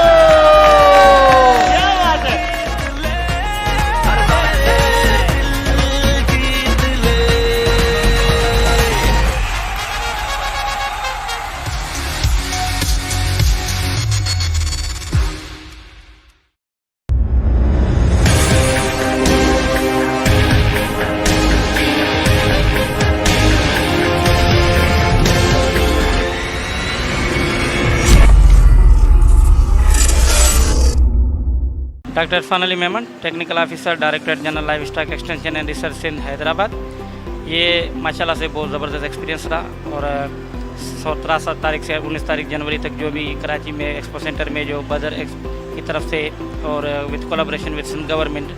Doctor Irfan Ali Memon, technical officer, director general live stock extension and research Sindh Hyderabad. ये माशाल्लाह से बहुत ज़बरदस्त experience रहा और 17 तारीख से 19 तारीख जनवरी तक जो भी कराची में एक्सपो सेंटर में जो बदर की तरफ से और with collaboration with Sindh government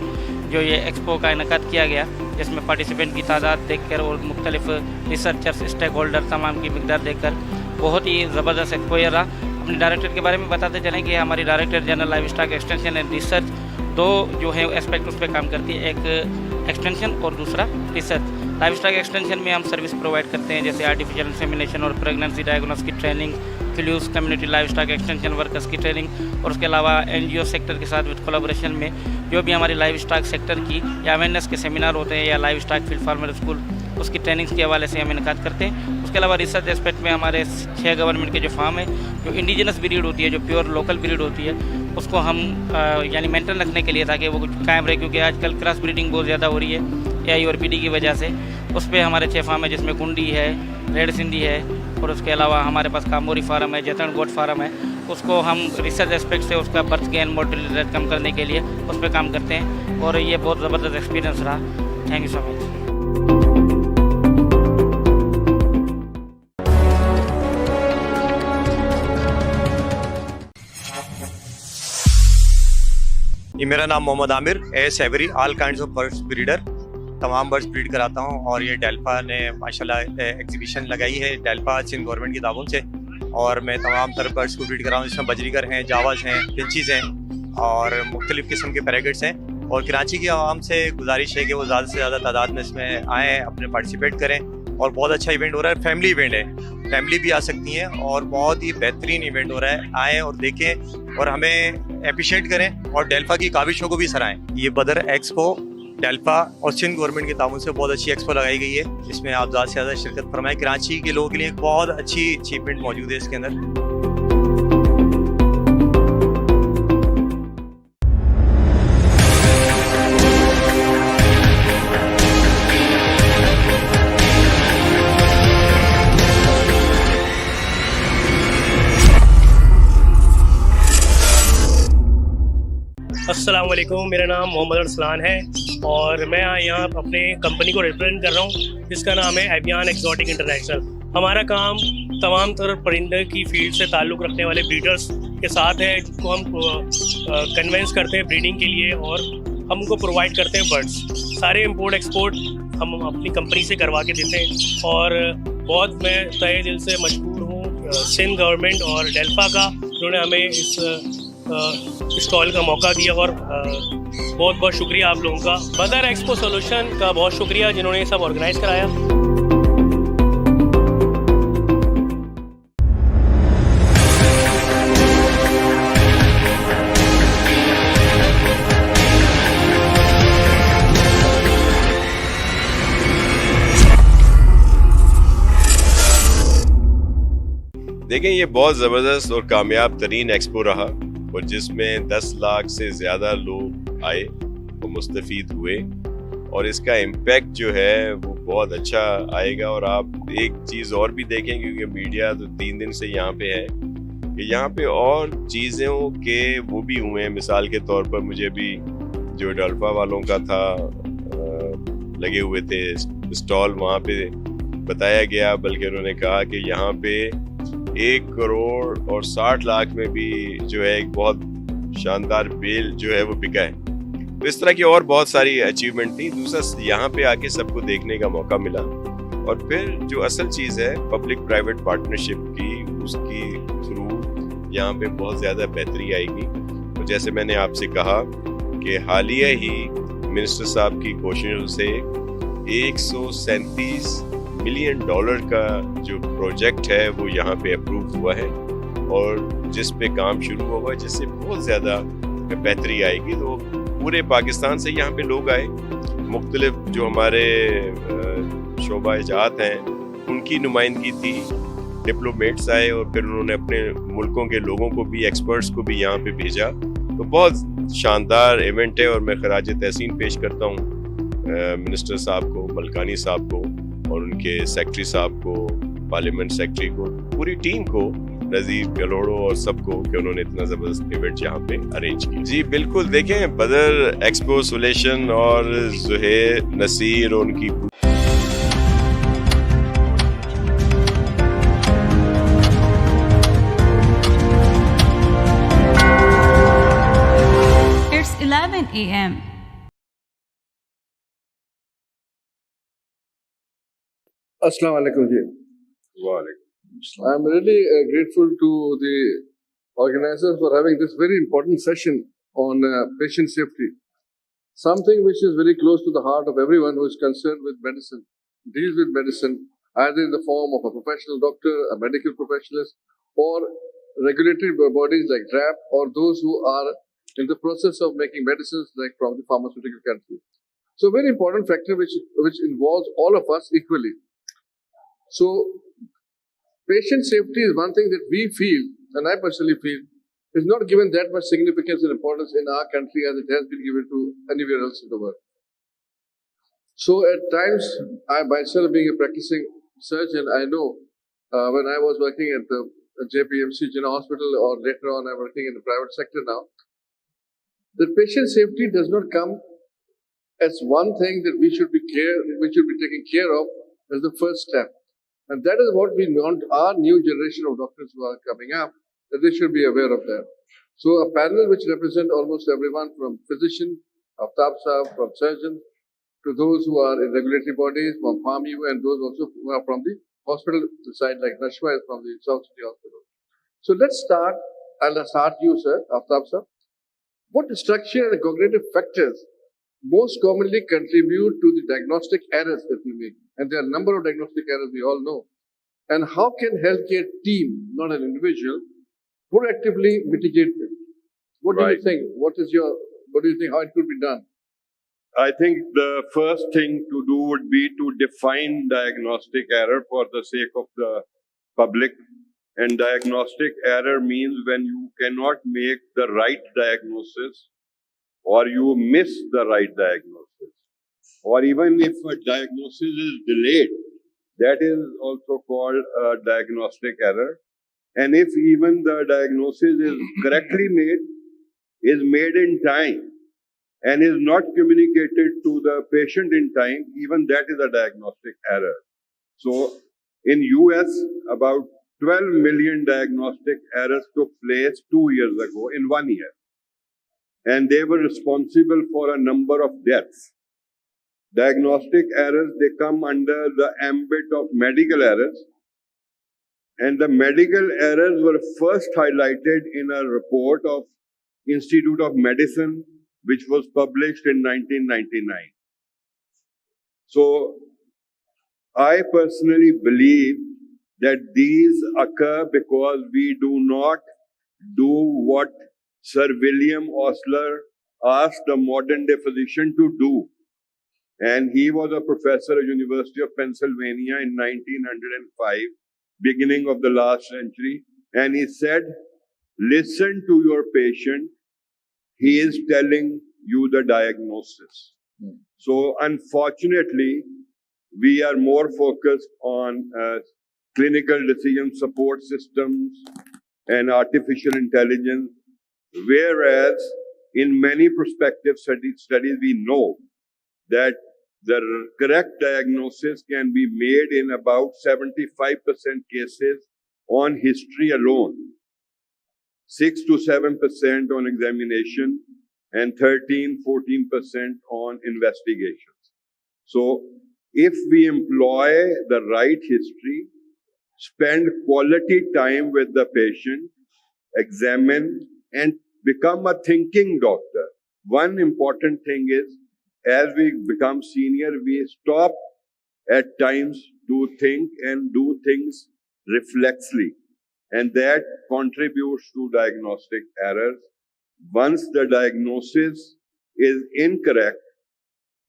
जो ये एक्सपो का इनकाद किया गया, जिसमें पार्टिसिपेंट की तादाद देखकर और मुख्तलिफ रिसर्चर्स, स्टेक होल्डर तमाम की मिकदार देखकर बहुत ही ज़बरदस्त एक्सपो रहा। अपने डायरेक्टर के बारे में बताते चलें कि हमारी director general live stock extension and research दो जो है एस्पेक्ट उस पर काम करती है, एक एक्सटेंशन और दूसरा रिसर्च। लाइव स्टॉक एक्सटेंशन में हम सर्विस प्रोवाइड करते हैं जैसे आर्टिफिशियल इंसेमिनेशन और प्रेगनेंसी डायग्नोस की ट्रेनिंग, फ्लूस community live stock extension workers की ट्रेनिंग और उसके अलावा NGO सेक्टर के साथ विद कोलैबोरेशन में जो भी हमारी लाइव स्टॉक सेक्टर की या अवेयरनेस के सेमिनार होते हैं या live stock field farmer school उसकी ट्रेनिंग्स के हवाले से हम इनकाद करते हैं। उसके अलावा रिसर्च एस्पेक्ट में हमारे 6 गवर्नमेंट के जो फार्म है, जो इंडिजिनस ब्रीड होती है, जो प्योर लोकल ब्रीड होती है, उसको हम यानी मेंटेन रखने के लिए ताकि वो कायम रहे, क्योंकि आजकल क्रॉस ब्रीडिंग बहुत ज़्यादा हो रही है AI और PD की वजह से। उस पर हमारे 6 फार्म है जिसमें कुंडी है, रेड सिंधी है और उसके अलावा हमारे पास कामोरी फार्म है, जैतन गोट फार्म है। उसको हम रिसर्च एस्पेक्ट से उसका बर्थ गेन मोर्टेलिटी रेट कम करने के लिए उस पर काम करते हैं और ये बहुत ज़बरदस्त एक्सपीरियंस रहा। Thank you so much. मेरा नाम Mohammad Aamir as every all kinds of birds breeder, तमाम बर्ड्स ब्रीड कराता हूँ और ये डेल्फा ने माशाल्लाह एग्जीबिशन लगाई है डेल्फा सिंध गवर्नमेंट की ताबून से और मैं तमाम तरह बर्ड्स को ब्रीड कराऊँ, जिसमें बजरीगर हैं, जावाज हैं, फिंचीज़ हैं और मुख्तलिफ़ किस्म के पैरागेट्स हैं। और कराची की आवाम से गुजारिश है कि वो ज़्यादा से ज़्यादा तादाद में इसमें आएँ, अपने पार्टिसिपेट करें और बहुत अच्छा इवेंट हो रहा है, फैमिली इवेंट है, फैमिली भी आ सकती हैं और बहुत ही बेहतरीन इवेंट हो रहा है। आएँ और देखें और हमें अप्रिशिएट करें और डेल्फा की काविशों को भी सराहें। ये बदर एक्सपो डेल्फा और सिंध गवर्नमेंट के ताउन से बहुत अच्छी एक्सपो लगाई गई है, इसमें आप ज़्यादा से ज़्यादा शिरकत फरमाएं। कराची के लोगों के लिए एक बहुत अच्छी अचीवमेंट मौजूद है इसके अंदर। अस्सलाम वालेकुम, मेरा नाम मोहम्मद अरसलान है और मैं यहाँ अपने कंपनी को रिप्रेजेंट कर रहा हूँ जिसका नाम है एवियान एक्सोटिक इंटरनेशनल। हमारा काम तमाम तरह परिंदे की फील्ड से ताल्लुक़ रखने वाले ब्रीडर्स के साथ है, जिनको हम कन्वेंस करते हैं ब्रीडिंग के लिए और हम उनको प्रोवाइड करते हैं बर्ड्स। सारे इम्पोर्ट एक्सपोर्ट हम अपनी कंपनी से करवा के देते हैं और बहुत मैं तहे दिल से मशहूर हूँ सिंध गवर्नमेंट और डेल्फा का, जिन्होंने हमें इस स्टॉल का मौका दिया और बहुत बहुत शुक्रिया आप लोगों का। बदर एक्सपो सोल्यूशन का बहुत शुक्रिया जिन्होंने ये सब ऑर्गेनाइज कराया। देखें, ये बहुत ज़बरदस्त और कामयाब तरीन एक्सपो रहा और जिसमें 10 लाख से ज़्यादा लोग आए और मुस्तफ़ीद हुए और इसका इम्पैक्ट जो है वो बहुत अच्छा आएगा। और आप एक चीज़ और भी देखें, क्योंकि मीडिया तो 3 दिन से यहाँ पे है, कि यहाँ पे और चीज़ों के वो भी हुए हैं। मिसाल के तौर पर मुझे भी जो डल्फा वालों का था लगे हुए थे स्टॉल, वहाँ पे बताया गया, बल्कि उन्होंने कहा कि यहाँ पे 1 करोड़ और 60 लाख में भी जो है एक बहुत शानदार बेल जो है वो बिका है। तो इस तरह की और बहुत सारी अचीवमेंट थी। दूसरा, यहाँ पे आके सबको देखने का मौका मिला। और फिर जो असल चीज़ है पब्लिक प्राइवेट पार्टनरशिप की, उसकी थ्रू यहाँ पे बहुत ज़्यादा बेहतरी आएगी। तो जैसे मैंने आपसे कहा कि हालिया ही मिनिस्टर साहब की कोशिशों से $137 मिलियन का जो प्रोजेक्ट है वो यहाँ पे अप्रूव हुआ है, और जिस पे काम शुरू होगा, जिससे बहुत ज़्यादा बेहतरी आएगी। तो पूरे पाकिस्तान से यहाँ पे लोग आए, मुख्तलिफ जो हमारे शोबा-ए-जात हैं उनकी नुमाइंदगी थी, डिप्लोमेट्स आए, और फिर उन्होंने अपने मुल्कों के लोगों को भी, एक्सपर्ट्स को भी यहाँ पे भेजा। तो बहुत शानदार इवेंट है, और मैं खराज तहसीन पेश करता हूँ मिनिस्टर साहब को, मलकानी साहब को, और उनके सेक्रेटरी साहब को, पार्लियामेंट सेक्रेटरी को, पूरी टीम को, नज़ीर गलोड़ो और सबको, कि उन्होंने इतना ज़बरदस्त इवेंट यहाँ पे अरेंज किया। जी बिल्कुल, देखें बदर एक्सपो सोल्यूशन और ज़ुहैर नसीर और उनकी It's 11 a.m. Assalamu alaikum ji. I'm really grateful to the organizers for having this very important session on patient safety. Something which is very close to the heart of everyone who is concerned with medicine, deals with medicine, either in the form of a professional doctor, a medical professionalist, or regulatory bodies like DRAP, or those who are in the process of making medicines like from the pharmaceutical country. So a very important factor which involves all of us equally. So patient safety is one thing that we feel, and I personally feel, is not given that much significance and importance in our country as it has been given to anywhere else in the world. So at times, I myself being a practicing surgeon, I know when I was working at the JPMC Jinnah Hospital, or later on I'm working in the private sector now, that patient safety does not come as one thing that we should be taking care of as the first step. And that is what we want our new generation of doctors who are coming up, that they should be aware of that. So a panel which represents almost everyone, from physician, Aftab Sahab, from surgeons, to those who are in regulatory bodies, from PharmU, and those also who are from the hospital side, like Nashwa is from the South City Hospital. So let's start. I'll start you, sir, Aftab Sahab. What structure and cognitive factors most commonly contribute to the diagnostic errors that we make? And there are a number of diagnostic errors we all know. And how can healthcare team, not an individual, proactively mitigate them? What do you think? What do you think how it could be done? I think the first thing to do would be to define diagnostic error for the sake of the public. And diagnostic error means when you cannot make the right diagnosis, or you miss the right diagnosis, or even if a diagnosis is delayed, that is also called a diagnostic error. And if even the diagnosis is correctly made, is made in time, and is not communicated to the patient in time, even that is a diagnostic error. So in US, about 12 million diagnostic errors took place 2 years ago in 1 year. And they were responsible for a number of deaths. Diagnostic errors, they come under the ambit of medical errors. And the medical errors were first highlighted in a report of Institute of Medicine, which was published in 1999. So I personally believe that these occur because we do not do what Sir William Osler asked the modern day physician to do. And he was a professor at University of Pennsylvania in 1905, beginning of the last century. And he said, listen to your patient. He is telling you the diagnosis. So unfortunately, we are more focused on clinical decision support systems and artificial intelligence, whereas in many prospective studies we know that the correct diagnosis can be made in about 75% cases on history alone, 6 to 7% on examination, and 13-14% on investigations. So if we employ the right history, spend quality time with the patient, examine, and become a thinking doctor. One important thing is, as we become senior, we stop at times to think and do things reflexly, and that contributes to diagnostic errors. Once the diagnosis is incorrect,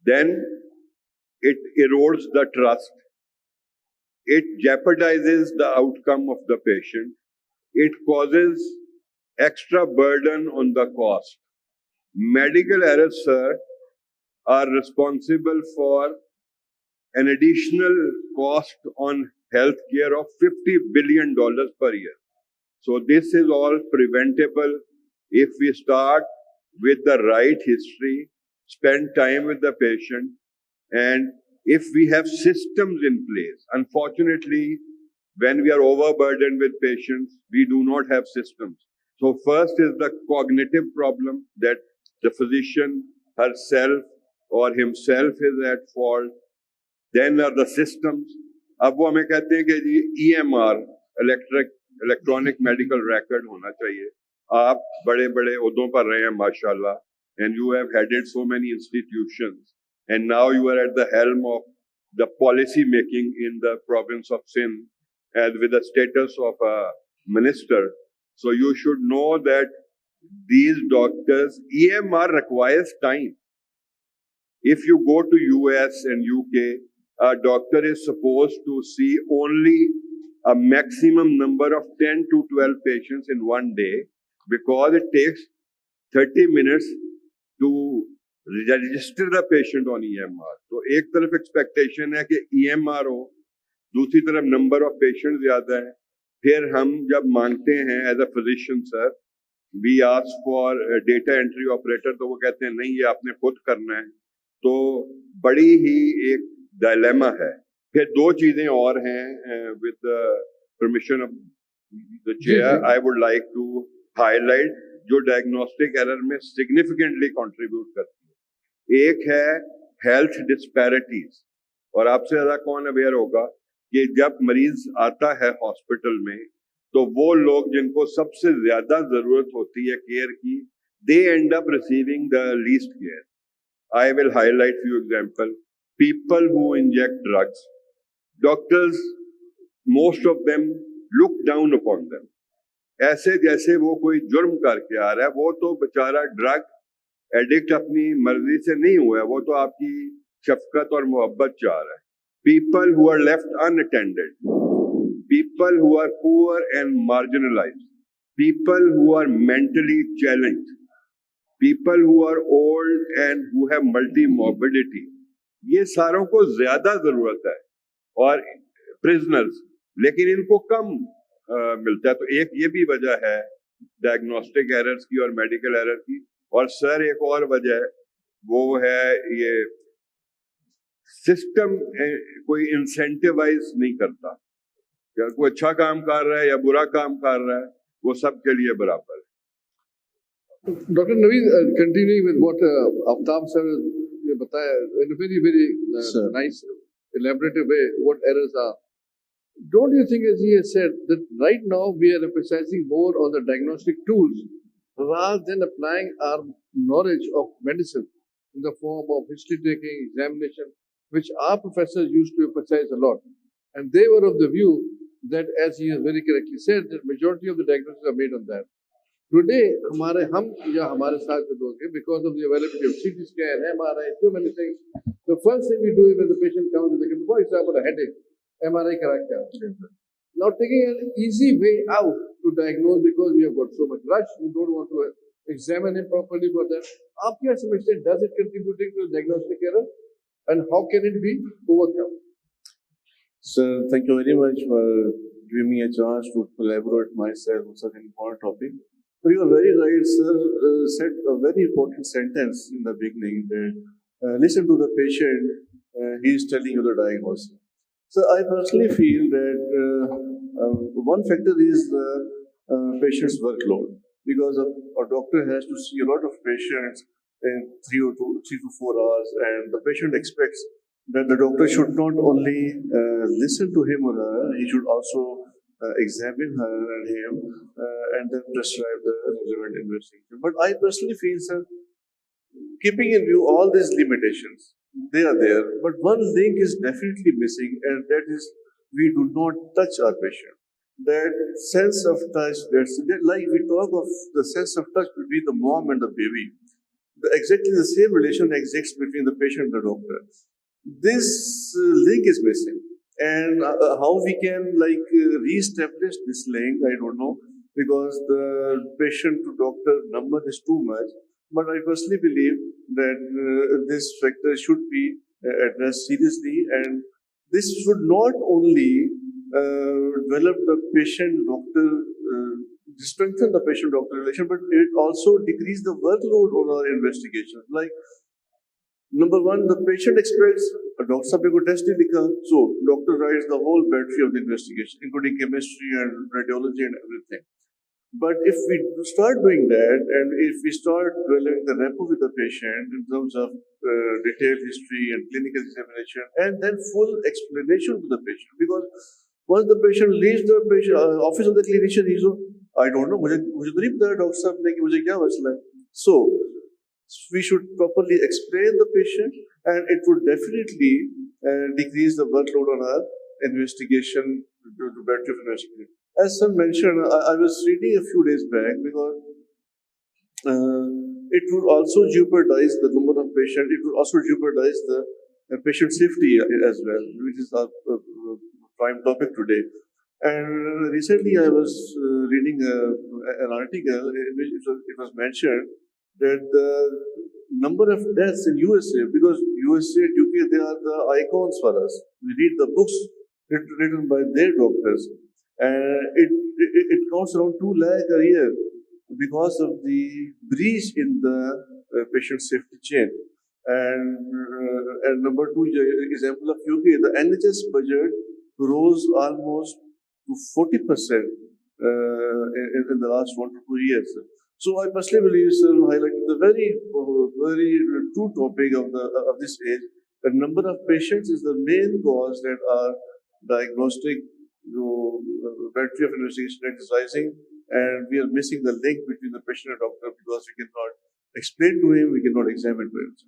then it erodes the trust. It jeopardizes the outcome of the patient. It causes extra burden on the cost. Medical errors, sir, are responsible for an additional cost on healthcare of $50 billion per year. So this is all preventable if we start with the right history, spend time with the patient, and if we have systems in place. Unfortunately, when we are overburdened with patients, we do not have systems. So first is the cognitive problem, that the physician herself or himself is at fault. Then are the systems. अब वो हमें कहते हैं कि जी EMR, electronic medical record होना चाहिए. आप बड़े-बड़े ओहदों पर रहे हैं माशाल्लाह, and you have headed so many institutions, and now you are at the helm of the policy making in the province of Sindh, and with the status of a minister. So you should know that these doctors, EMR requires time. If you go to US and UK, a doctor is supposed to see only a maximum number of 10 to 12 patients in one day, because it takes 30 minutes to register the patient on EMR. तो एक तरफ expectation है कि EMR हो, दूसरी तरफ number of patients ज़्यादा है. फिर हम जब मांगते हैं as a physician sir, we ask for a data entry operator, तो वो कहते हैं नहीं, ये आपने खुद करना है. तो बड़ी ही एक dilemma है. फिर दो चीजें और हैं, with the permission of the chair, I would like to highlight जो diagnostic error में significantly contribute करती है. एक है health disparities, और आपसे ज़्यादा कौन aware होगा कि जब मरीज आता है हॉस्पिटल में, तो वो लोग जिनको सबसे ज्यादा जरूरत होती है केयर की, they end up receiving the least care. I will highlight few examples. People who inject drugs, doctors, most of them look down upon them. ऐसे जैसे वो कोई जुर्म करके आ रहा है, वो तो बेचारा ड्रग एडिक्ट अपनी मर्जी से नहीं हुआ है, वो तो आपकी शफकत और मोहब्बत चाह रहा है. People who are left unattended, people who are poor and marginalized, people who are mentally challenged, people who are old and who have multi-morbidity, ये सारों को ज्यादा जरूरत है, और प्रिजनर्स, लेकिन इनको कम मिलता है. तो एक ये भी वजह है डायग्नोस्टिक एरर्स की और मेडिकल एरर की. और सर एक और वजह है, वो है ये सिस्टम कोई इंसेंटिवाइज नहीं करता. या कोई अच्छा काम कर रहा है या बुरा काम कर रहा है, वो सबके लिए बराबर है. Dr. Naveed, continuing with what Aftab sir ने बताया in a very, very nice, elaborative way, what errors are. Don't you think, as he has said, that right now we are emphasizing more on the diagnostic tools rather than applying our knowledge of medicine in the form of history taking, examination, which our professors used to emphasize a lot. And they were of the view that, as he has very correctly said, that majority of the diagnoses are made on that. Today, हम या हमारे साथ जो लोग हैं, because of the availability of CT scan, MRI, so many things, the first thing we do is when the patient comes, is for example, a headache, MRI करा के आते हैं. Now taking an easy way out to diagnose, because we have got so much rush, we don't want to examine him properly for that. आप क्या समझते हैं? Does it contributing to diagnostic error, and how can it be overcome? Sir, thank you very much for giving me a chance to collaborate myself on such an important topic. So you are very right, sir. Said a very important sentence in the beginning that listen to the patient. He is telling you the diagnosis. So I personally feel that one factor is the patient's workload, because a doctor has to see a lot of patients in 3 to 4 hours, and the patient expects that the doctor should not only listen to him or her, he should also examine her and him and then prescribe the relevant investigation. But I personally feel, sir, keeping in view all these limitations, they are there, but one link is definitely missing, and that is we do not touch our patient. That sense of touch, like we talk of the sense of touch between the mom and the baby, exactly the same relation exists between the patient and the doctor. This link is missing, and how we can re-establish this link, I don't know, because the patient to doctor number is too much. But I personally believe that this factor should be addressed seriously, and this should not only develop the patient-doctor, strengthen the patient-doctor relation, but it also decrease the workload on our investigation. Like, number one, the patient expects a doctor साहब को test ही लिखा, so doctor writes the whole battery of the investigation, including chemistry and radiology and everything. But if we start doing that, and if we start developing the rapport with the patient in terms of detailed history and clinical examination, and then full explanation to the patient, because once the patient leaves the office of the clinician, he's I don't know, मुझे तो नहीं पता doctor साहब ने कि मुझे क्या मसला है. So we should properly explain the patient, and it would definitely decrease the workload on our investigation, to better investigation. As sir mentioned, I was reading a few days back, because it would also jeopardize the number of patients, it would also jeopardize the patient safety as well, which is our prime topic today. And recently I was reading an article in which it was mentioned that the number of deaths in USA, because USA and UK, they are the icons for us. We read the books written by their doctors, and it counts around 2 lakh a year because of the breach in the patient safety chain. And number 2 example of UK, the NHS budget rose almost to 40% in the last 1 to 2 years. So I personally believe, sir, highlighting the very true topic of this age, the number of patients is the main cause that our diagnostic battery of investigation rate is rising, and we are missing the link between the patient and doctor, because we cannot explain to him, we cannot examine to him.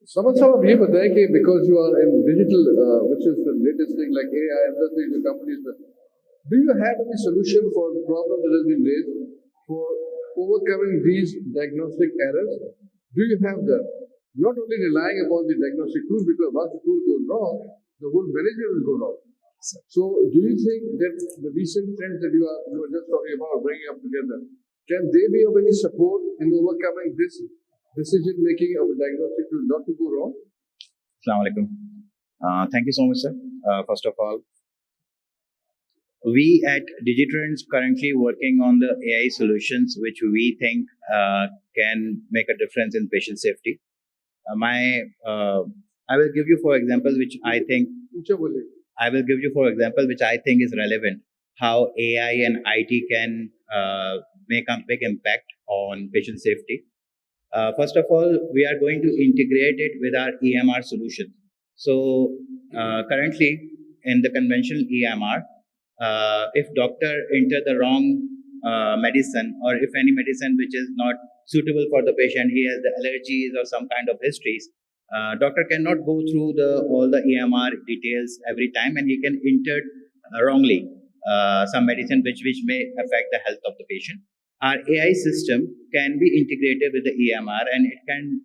Samad साहब ये बताएं कि because you are in digital, which is the latest thing like AI and other things, the companies, do you have any solution for the problem that has been raised for overcoming these diagnostic errors? Do you have that? Not only relying upon the diagnostic tool, because once the tool goes wrong, the whole management will go wrong. So do you think that the recent trends that you are just talking about, bringing up together, can they be of any support in overcoming this decision making of a diagnostic tool not to go wrong? Assalamu alaikum. Thank you so much, sir. First of all, we at Digitrends currently working on the AI solutions which we think can make a difference in patient safety. I will give you, for example, which I think is relevant, how AI and IT can make a big impact on patient safety. First of all, we are going to integrate it with our EMR solution. So currently in the conventional EMR, if doctor enter the wrong medicine, or if any medicine which is not suitable for the patient, he has the allergies or some kind of histories, doctor cannot go through all the EMR details every time, and he can enter wrongly some medicine which may affect the health of the patient. Our AI system can be integrated with the EMR, and it can,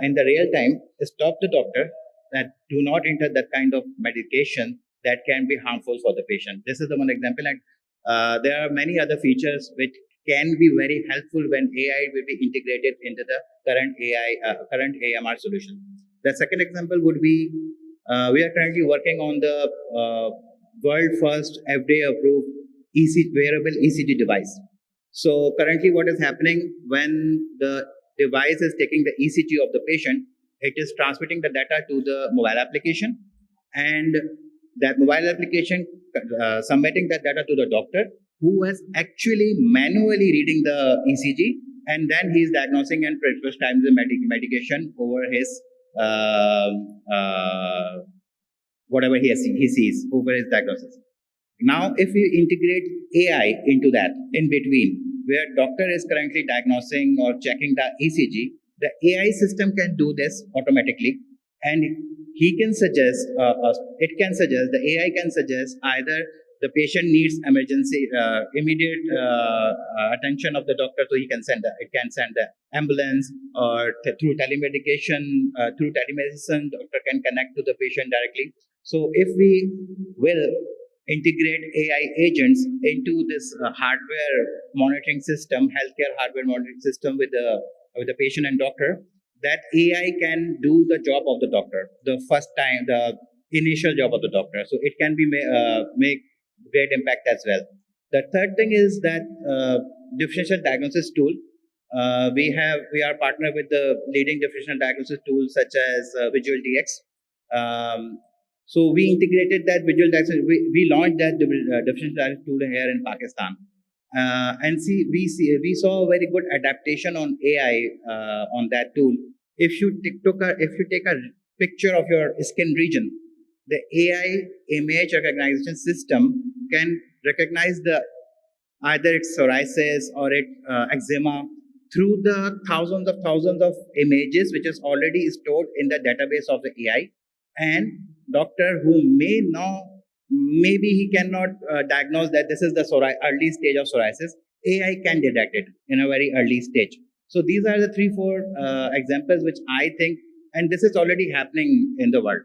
in the real time, stop the doctor that do not enter that kind of medication that can be harmful for the patient. This is the one example, and there are many other features which can be very helpful when AI will be integrated into the current AMR solution. The second example would be we are currently working on the world first FDA approved wearable ECG device. So currently what is happening when the device is taking the ECG of the patient, it is transmitting the data to the mobile application, and that mobile application submitting that data to the doctor, who is actually manually reading the ECG, and then he is diagnosing and prescribing the medication over his whatever he sees over his diagnosis. Now, if we integrate AI into that in between, where doctor is currently diagnosing or checking the ECG, the AI system can do this automatically, and he can suggest, the AI can suggest either the patient needs immediate attention of the doctor, so it can send the ambulance, or through telemedicine, doctor can connect to the patient directly. So if we will integrate AI agents into this hardware monitoring system, healthcare hardware monitoring system with the patient and doctor, that AI can do the job of the doctor, the initial job of the doctor. So it can be make great impact as well. The third thing is that differential diagnosis tool. We are partnered with the leading differential diagnosis tools such as Visual DX. So we integrated that visual diagnosis. We launched that differential diagnosis tool here in Pakistan, and we saw a very good adaptation on AI on that tool. If you take a picture of your skin region, the AI image recognition system can recognize either it's psoriasis or it's eczema through the thousands of images which is already stored in the database of the AI. And doctor who maybe he cannot diagnose that this is the early stage of psoriasis, AI can detect it in a very early stage. So these are the 3-4 examples which I think, and this is already happening in the world.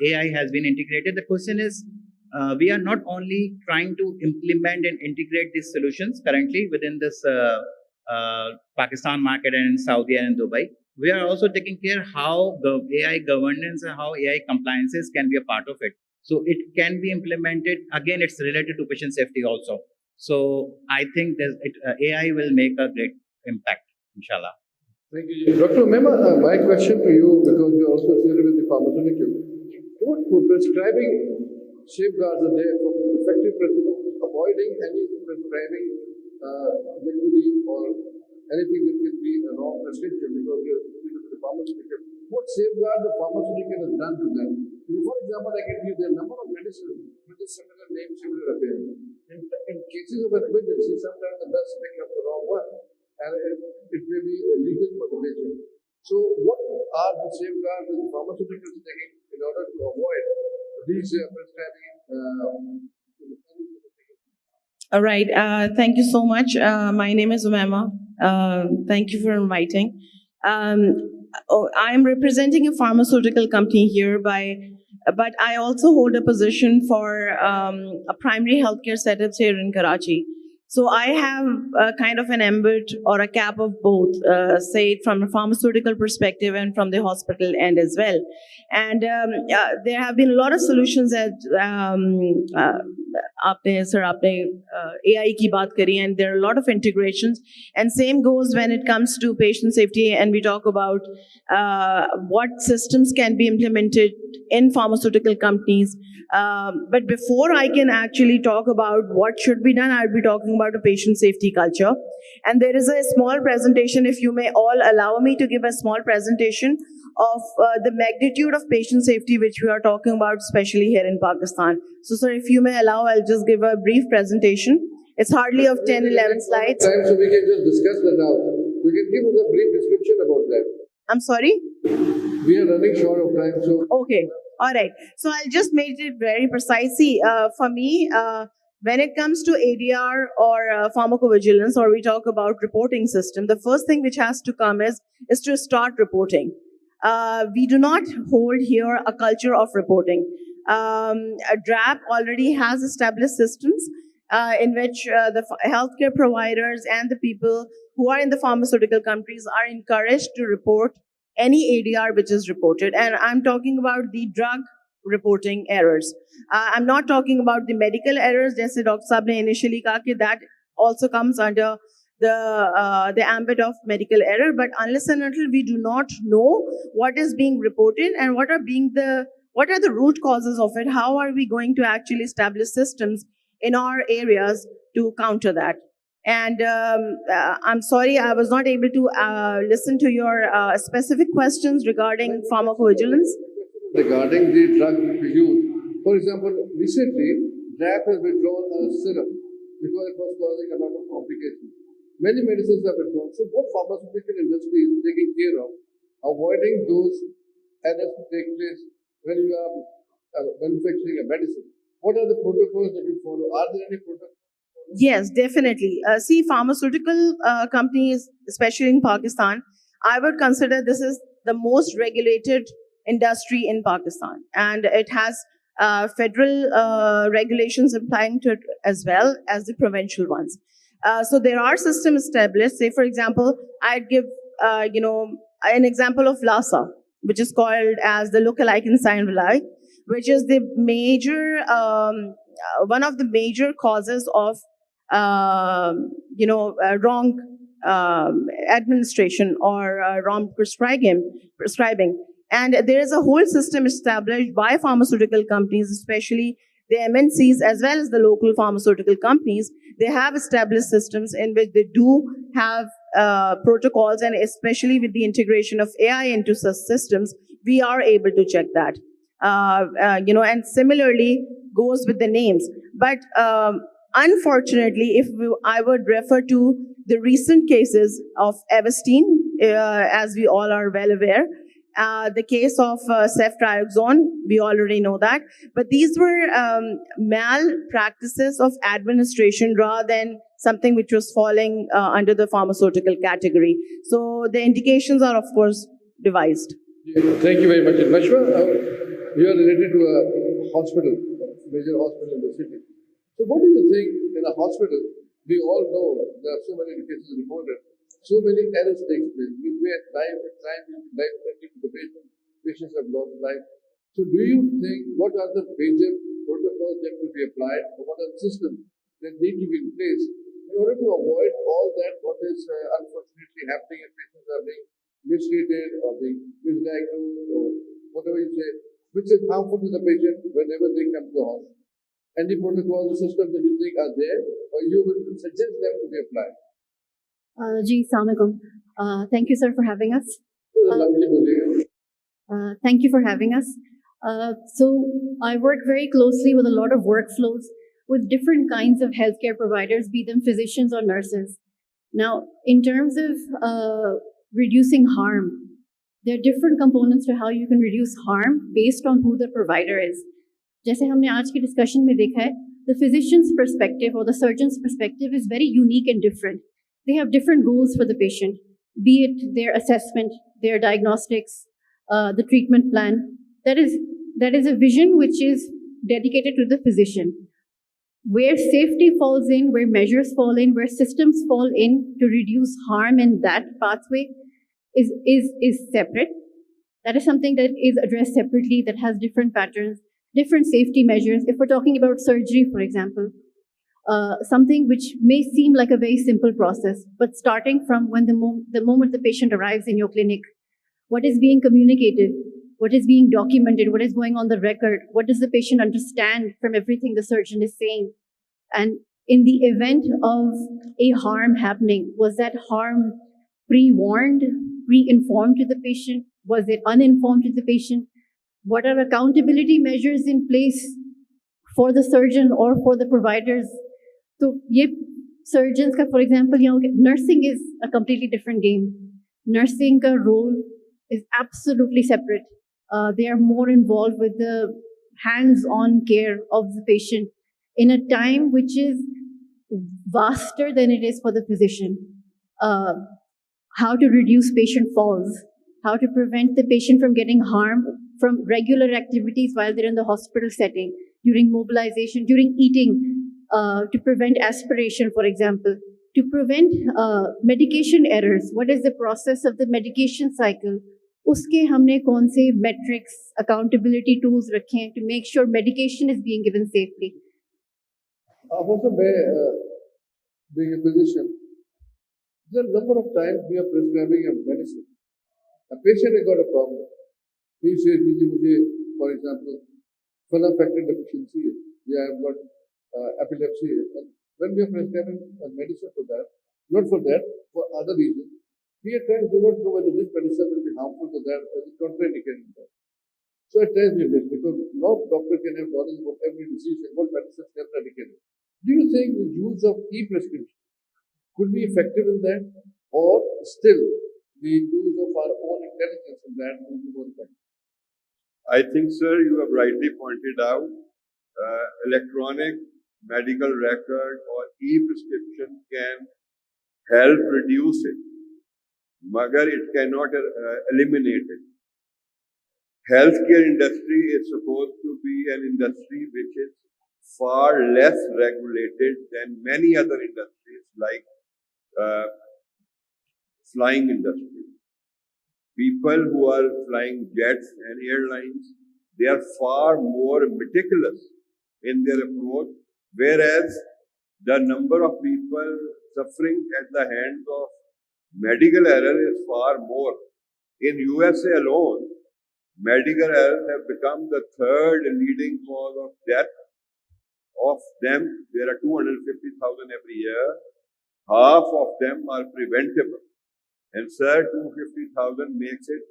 AI has been integrated. The question is, we are not only trying to implement and integrate these solutions currently within this Pakistan market and in Saudi and in Dubai. We are also taking care how the AI governance and how AI compliances can be a part of it. So it can be implemented. Again, it's related to patient safety also. So I think AI will make a great impact, inshallah. Thank you. Dr. Mema, my question to you, because you're also associated with the pharmaceutical, what prescribing safeguards are there for effective avoiding any prescribing liquidity or anything that can be a wrong prescription because you're associated with the pharmaceutical? What safeguard the pharmaceutical has done to them? For example, I can give you a number of medicines with a similar name, similar appearance. In cases of an emergency, sometimes the nurse pick up the wrong one, and it may be illegal for the patient. So, what are the safeguards that the pharmaceuticals taking in order to avoid these prescribing? All right. Thank you so much. My name is Umema. Thank you for inviting. I'm representing a pharmaceutical company here, but I also hold a position for a primary healthcare setup here in Karachi. So I have kind of an ambit or a cap of both, say it from a pharmaceutical perspective and from the hospital end as well. And there have been a lot of solutions that आपने AI की बात करी, and there are a lot of integrations. And same goes when it comes to patient safety, and we talk about what systems can be implemented in pharmaceutical companies. But before I can actually talk about what should be done, I'll be talking about a patient safety culture. And there is a small presentation, if you may all allow me to give a small presentation of the magnitude of patient safety which we are talking about, especially here in Pakistan. So, sir, if you may allow, I'll just give a brief presentation. It's hardly of 10, 11 slides. Time, so we can just discuss that now. We can give us a brief description about that. I'm sorry? We are running short of time, so... Okay. All right. So I'll just make it very precisely. For me, when it comes to ADR or pharmacovigilance, or we talk about reporting system, the first thing which has to come is to start reporting. We do not hold here a culture of reporting. DRAP already has established systems. in which the healthcare providers and the people who are in the pharmaceutical companies are encouraged to report any ADR which is reported. And I'm talking about the drug reporting errors. I'm not talking about the medical errors, जैसे doctor साहब ने initially कहा कि that also comes under the ambit of medical error. But unless and until we do not know what is being reported and what are the root causes of it, how are we going to actually establish systems in our areas to counter that? And I'm sorry, I was not able to listen to your specific questions regarding pharmacovigilance. Regarding the drug that we use, for example, recently, DRAP has withdrawn a serum because it was causing a lot of complications. Many medicines have withdrawn. So what pharmaceutical industry is taking care of avoiding those errors to take place when you are manufacturing a medicine? What are the protocols that you follow? Are there any protocols? Yes, definitely. See, pharmaceutical companies, especially in Pakistan, I would consider this is the most regulated industry in Pakistan. And it has federal regulations applying to it as well as the provincial ones. So there are systems established. Say, for example, I'd give, an example of LASA, which is called as the lookalike enzyme rely, which is the major, one of the major causes of, wrong administration or wrong prescribing. And there is a whole system established by pharmaceutical companies, especially the MNCs as well as the local pharmaceutical companies. They have established systems in which they do have protocols, and especially with the integration of AI into such systems, we are able to check that. And similarly goes with the names. But unfortunately, I would refer to the recent cases of Avastin, as we all are well aware. The case of ceftriaxone, we already know that. But these were malpractices of administration rather than something which was falling under the pharmaceutical category. So the indications are, of course, devised. Thank you very much. Nashwa, you are related to a hospital, a major hospital in the city. So what do you think in a hospital? We all know there are so many cases reported. So many errors take place. We at time life-threatening to the patient. Patients have lost life. So do you think, what are the major protocols that could be applied, or what are the systems that need to be in place in order to avoid all that what is unfortunately happening if patients are being mistreated or being misdiagnosed or whatever you say, which is harmful to the patient whenever they come to the hospital? Any protocols or systems that you think are there, or you would suggest them to be applied? Ji, Assalamualaikum. Thank you, sir, for having us. Thank you for having us. So I work very closely with a lot of workflows with different kinds of healthcare providers, be them physicians or nurses. Now, in terms of reducing harm, there are different components to how you can reduce harm based on who the provider is. जैसे हमने आज की discussion में देखा है, the physician's perspective or the surgeon's perspective is very unique and different. They have different goals for the patient, be it their assessment, their diagnostics, the treatment plan. That is a vision which is dedicated to the physician. Where safety falls in, where measures fall in, where systems fall in to reduce harm in that pathway is separate. That is something that is addressed separately, that has different patterns, different safety measures. If we're talking about surgery, for example, something which may seem like a very simple process, but starting from when the moment the patient arrives in your clinic, what is being communicated, what is being documented, what is going on the record, what does the patient understand from everything the surgeon is saying? And in the event of a harm happening, was that harm pre-warned, pre-informed to the patient? Was it uninformed to the patient? What are accountability measures in place for the surgeon or for the providers? So, surgeons, for example, nursing is a completely different game. Nursing role is absolutely separate. They are more involved with the hands-on care of the patient in a time which is vaster than it is for the physician. How to reduce patient falls, how to prevent the patient from getting harm from regular activities while they're in the hospital setting, during mobilization, during eating. to prevent aspiration, for example, to prevent medication errors. What is the process of the medication cycle? उसके हमने कौन से metrics, accountability tools रखे हैं to make sure medication is being given safely? Also, being a physician, there are a number of times we are prescribing a medicine. A patient has got a problem. He says, for example, fala factor deficiency, yeah, I've got epilepsy. And when we are prescribing a medicine for that, not for that, for other reasons, we at times do not know whether this medicine will be harmful to that or is contraindicated to that. So at times we miss, because no doctor can have knowledge about every disease and what medicines can eradicate it. Do you think the use of e-prescription could be effective in that, or still the use of our own intelligence in that will be more effective? I think, sir, you have rightly pointed out, electronic medical record or e-prescription can help reduce it, magar it cannot eliminate it. Healthcare industry is supposed to be an industry which is far less regulated than many other industries like flying industry. People who are flying jets and airlines, they are far more meticulous in their approach, whereas the number of people suffering at the hands of medical error is far more. In USA alone, medical errors have become the third leading cause of death. Of them, there are 250,000 every year. Half of them are preventable. And sir, 250,000 makes it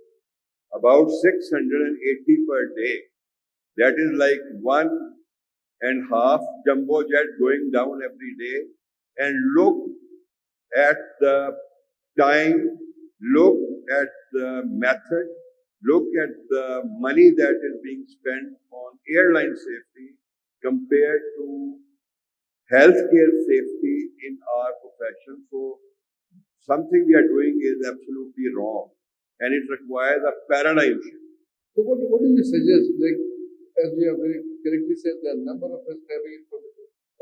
about 680 per day. That is like 1.5 jumbo jet going down every day. And look at the time, look at the method, look at the money that is being spent on airline safety compared to healthcare safety in our profession. So something we are doing is absolutely wrong, and it requires a paradigm shift. So what do you suggest? Like, as we have very correctly said, there are a number of prescribing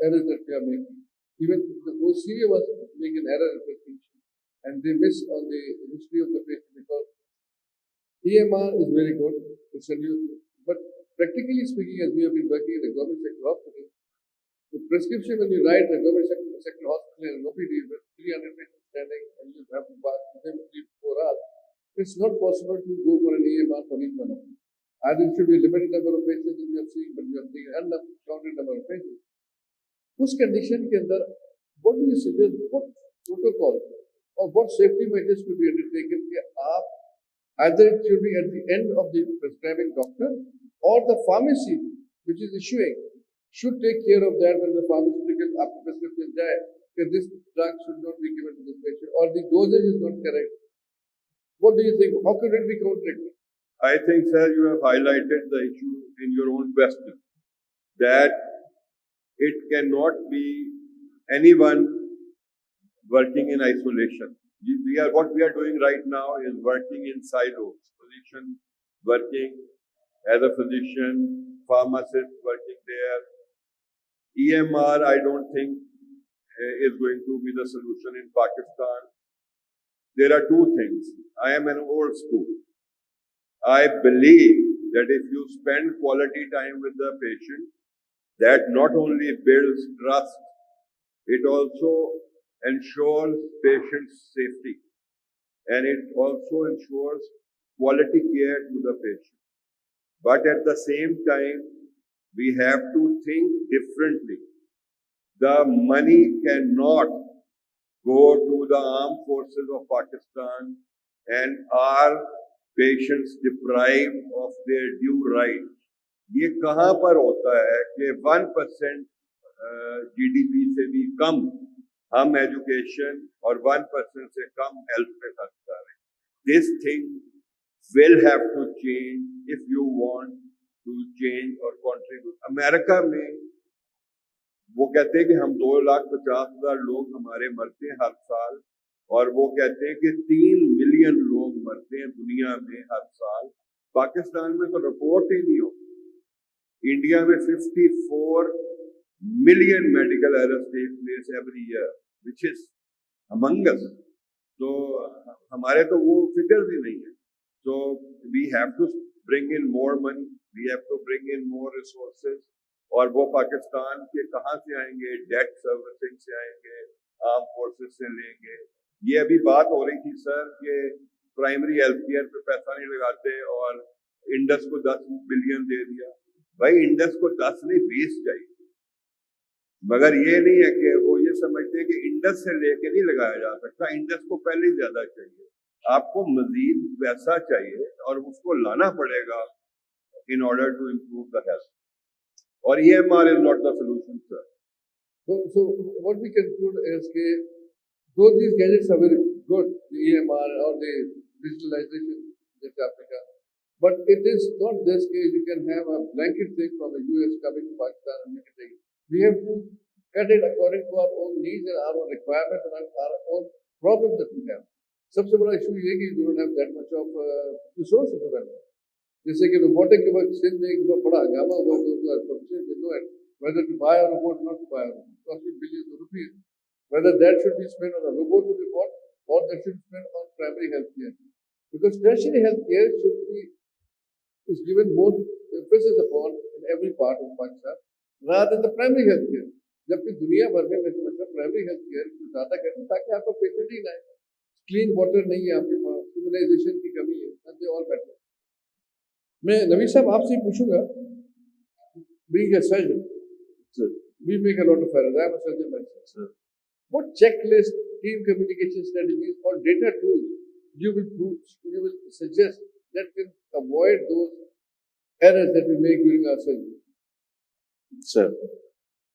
errors that we are making. Even the most senior ones make an error in prescription, and they miss on the history of the patient, because EMR is very good, it's a new thing. But practically speaking, as we have been working in the government sector hospital, the prescription when you write the government sector hospital in an OPD with 300 patients standing and you have to pass within 3-4 hours, it's not possible to go for an EMR for each one of them. Either it should be a limited number of patients that you are seeing, but you are seeing an uncounted number of patients. उस condition के अंदर, what do you suggest? What protocol or what safety measures could be undertaken कि आप either it should be at the end of the prescribing doctor or the pharmacy which is issuing should take care of that when the pharmaceutical after prescription जाए that this drug should not be given to this patient or the dosage is not correct. What do you think? How could it be counteracted? I think, sir, you have highlighted the issue in your own question, that it cannot be anyone working in isolation. What we are doing right now is working in silos. Physician working as a physician, pharmacist working there. EMR, I don't think is going to be the solution in Pakistan. There are two things. I am an old school. I believe that if you spend quality time with the patient, that not only builds trust, it also ensures patient safety, and it also ensures quality care to the patient. But at the same time, we have to think differently. The money cannot go to the armed forces of Pakistan and our patients deprived of their due rights. ये कहाँ पर होता है कि 1% GDP से भी कम हम education और 1% से कम हेल्थ पे खर्च कर रहे हैं. This thing will have to change if you want to change or contribute. America में वो कहते हैं कि हम 2,50,000 लोग हमारे मरते हैं हर साल, और वो कहते हैं कि 3 मिलियन लोग मरते हैं दुनिया में हर साल. पाकिस्तान में तो रिपोर्ट ही नहीं होती. इंडिया में 54 million medical errors take place every year, which is among us. So हमारे तो वो figures ही नहीं है. So we have to bring in more money, we have to bring in more resources. और वो पाकिस्तान के कहाँ से आएंगे? डेट सर्विसिंग से आएंगे, आर्म फोर्सेस से लेंगे. ये अभी बात हो रही थी सर कि प्राइमरी हेल्थ केयर पे पैसा नहीं लगाते और इंडस को 10 बिलियन दे दिया. भाई इंडस को 10 नहीं 20 चाहिए, मगर ये नहीं है कि वो ये समझते हैं कि इंडस से लेके नहीं लगाया जा सकता. इंडस को पहले ही ज्यादा चाहिए, आपको मजीद पैसा चाहिए और उसको लाना पड़ेगा in order to improve the health. Or EMR is not the solution, sir. So what we conclude is that though these gadgets are very good, the EMR or the digitalization in Africa, but it is not this case you can have a blanket thing from the US coming to Pakistan and make it. We have to cut it according to our own needs and our own requirements and our own problems that we have. सबसे बड़ा issue ये कि you don't have that much of resources available. जैसे कि robotic के वक्त सिंध में एक बड़ा हंगामा हुआ 2015 whether to buy a robot or not to buy a robot, costing billions of rupees. Whether that should be spent on a robot to be bought or that should be spent on primary health care. Because tertiary health care is given more emphasis upon in every part of Pakistan rather than the primary health care. जबकि दुनिया भर में मैं समझता हूँ primary health care ज़्यादा करें ताकि आपका पेशेंट ही ना है. क्लीन वाटर नहीं है आपके पास, सिविलाइजेशन की कमी है, दे ऑल बेटर. मैं नवीद साहब आपसे पूछूंगा, being a surgeon, sir, we make a lot of errors. I am a surgeon myself. Sir, what checklist, team communication strategies, or data tools you will suggest that can avoid those errors that we make during our surgery? Sir,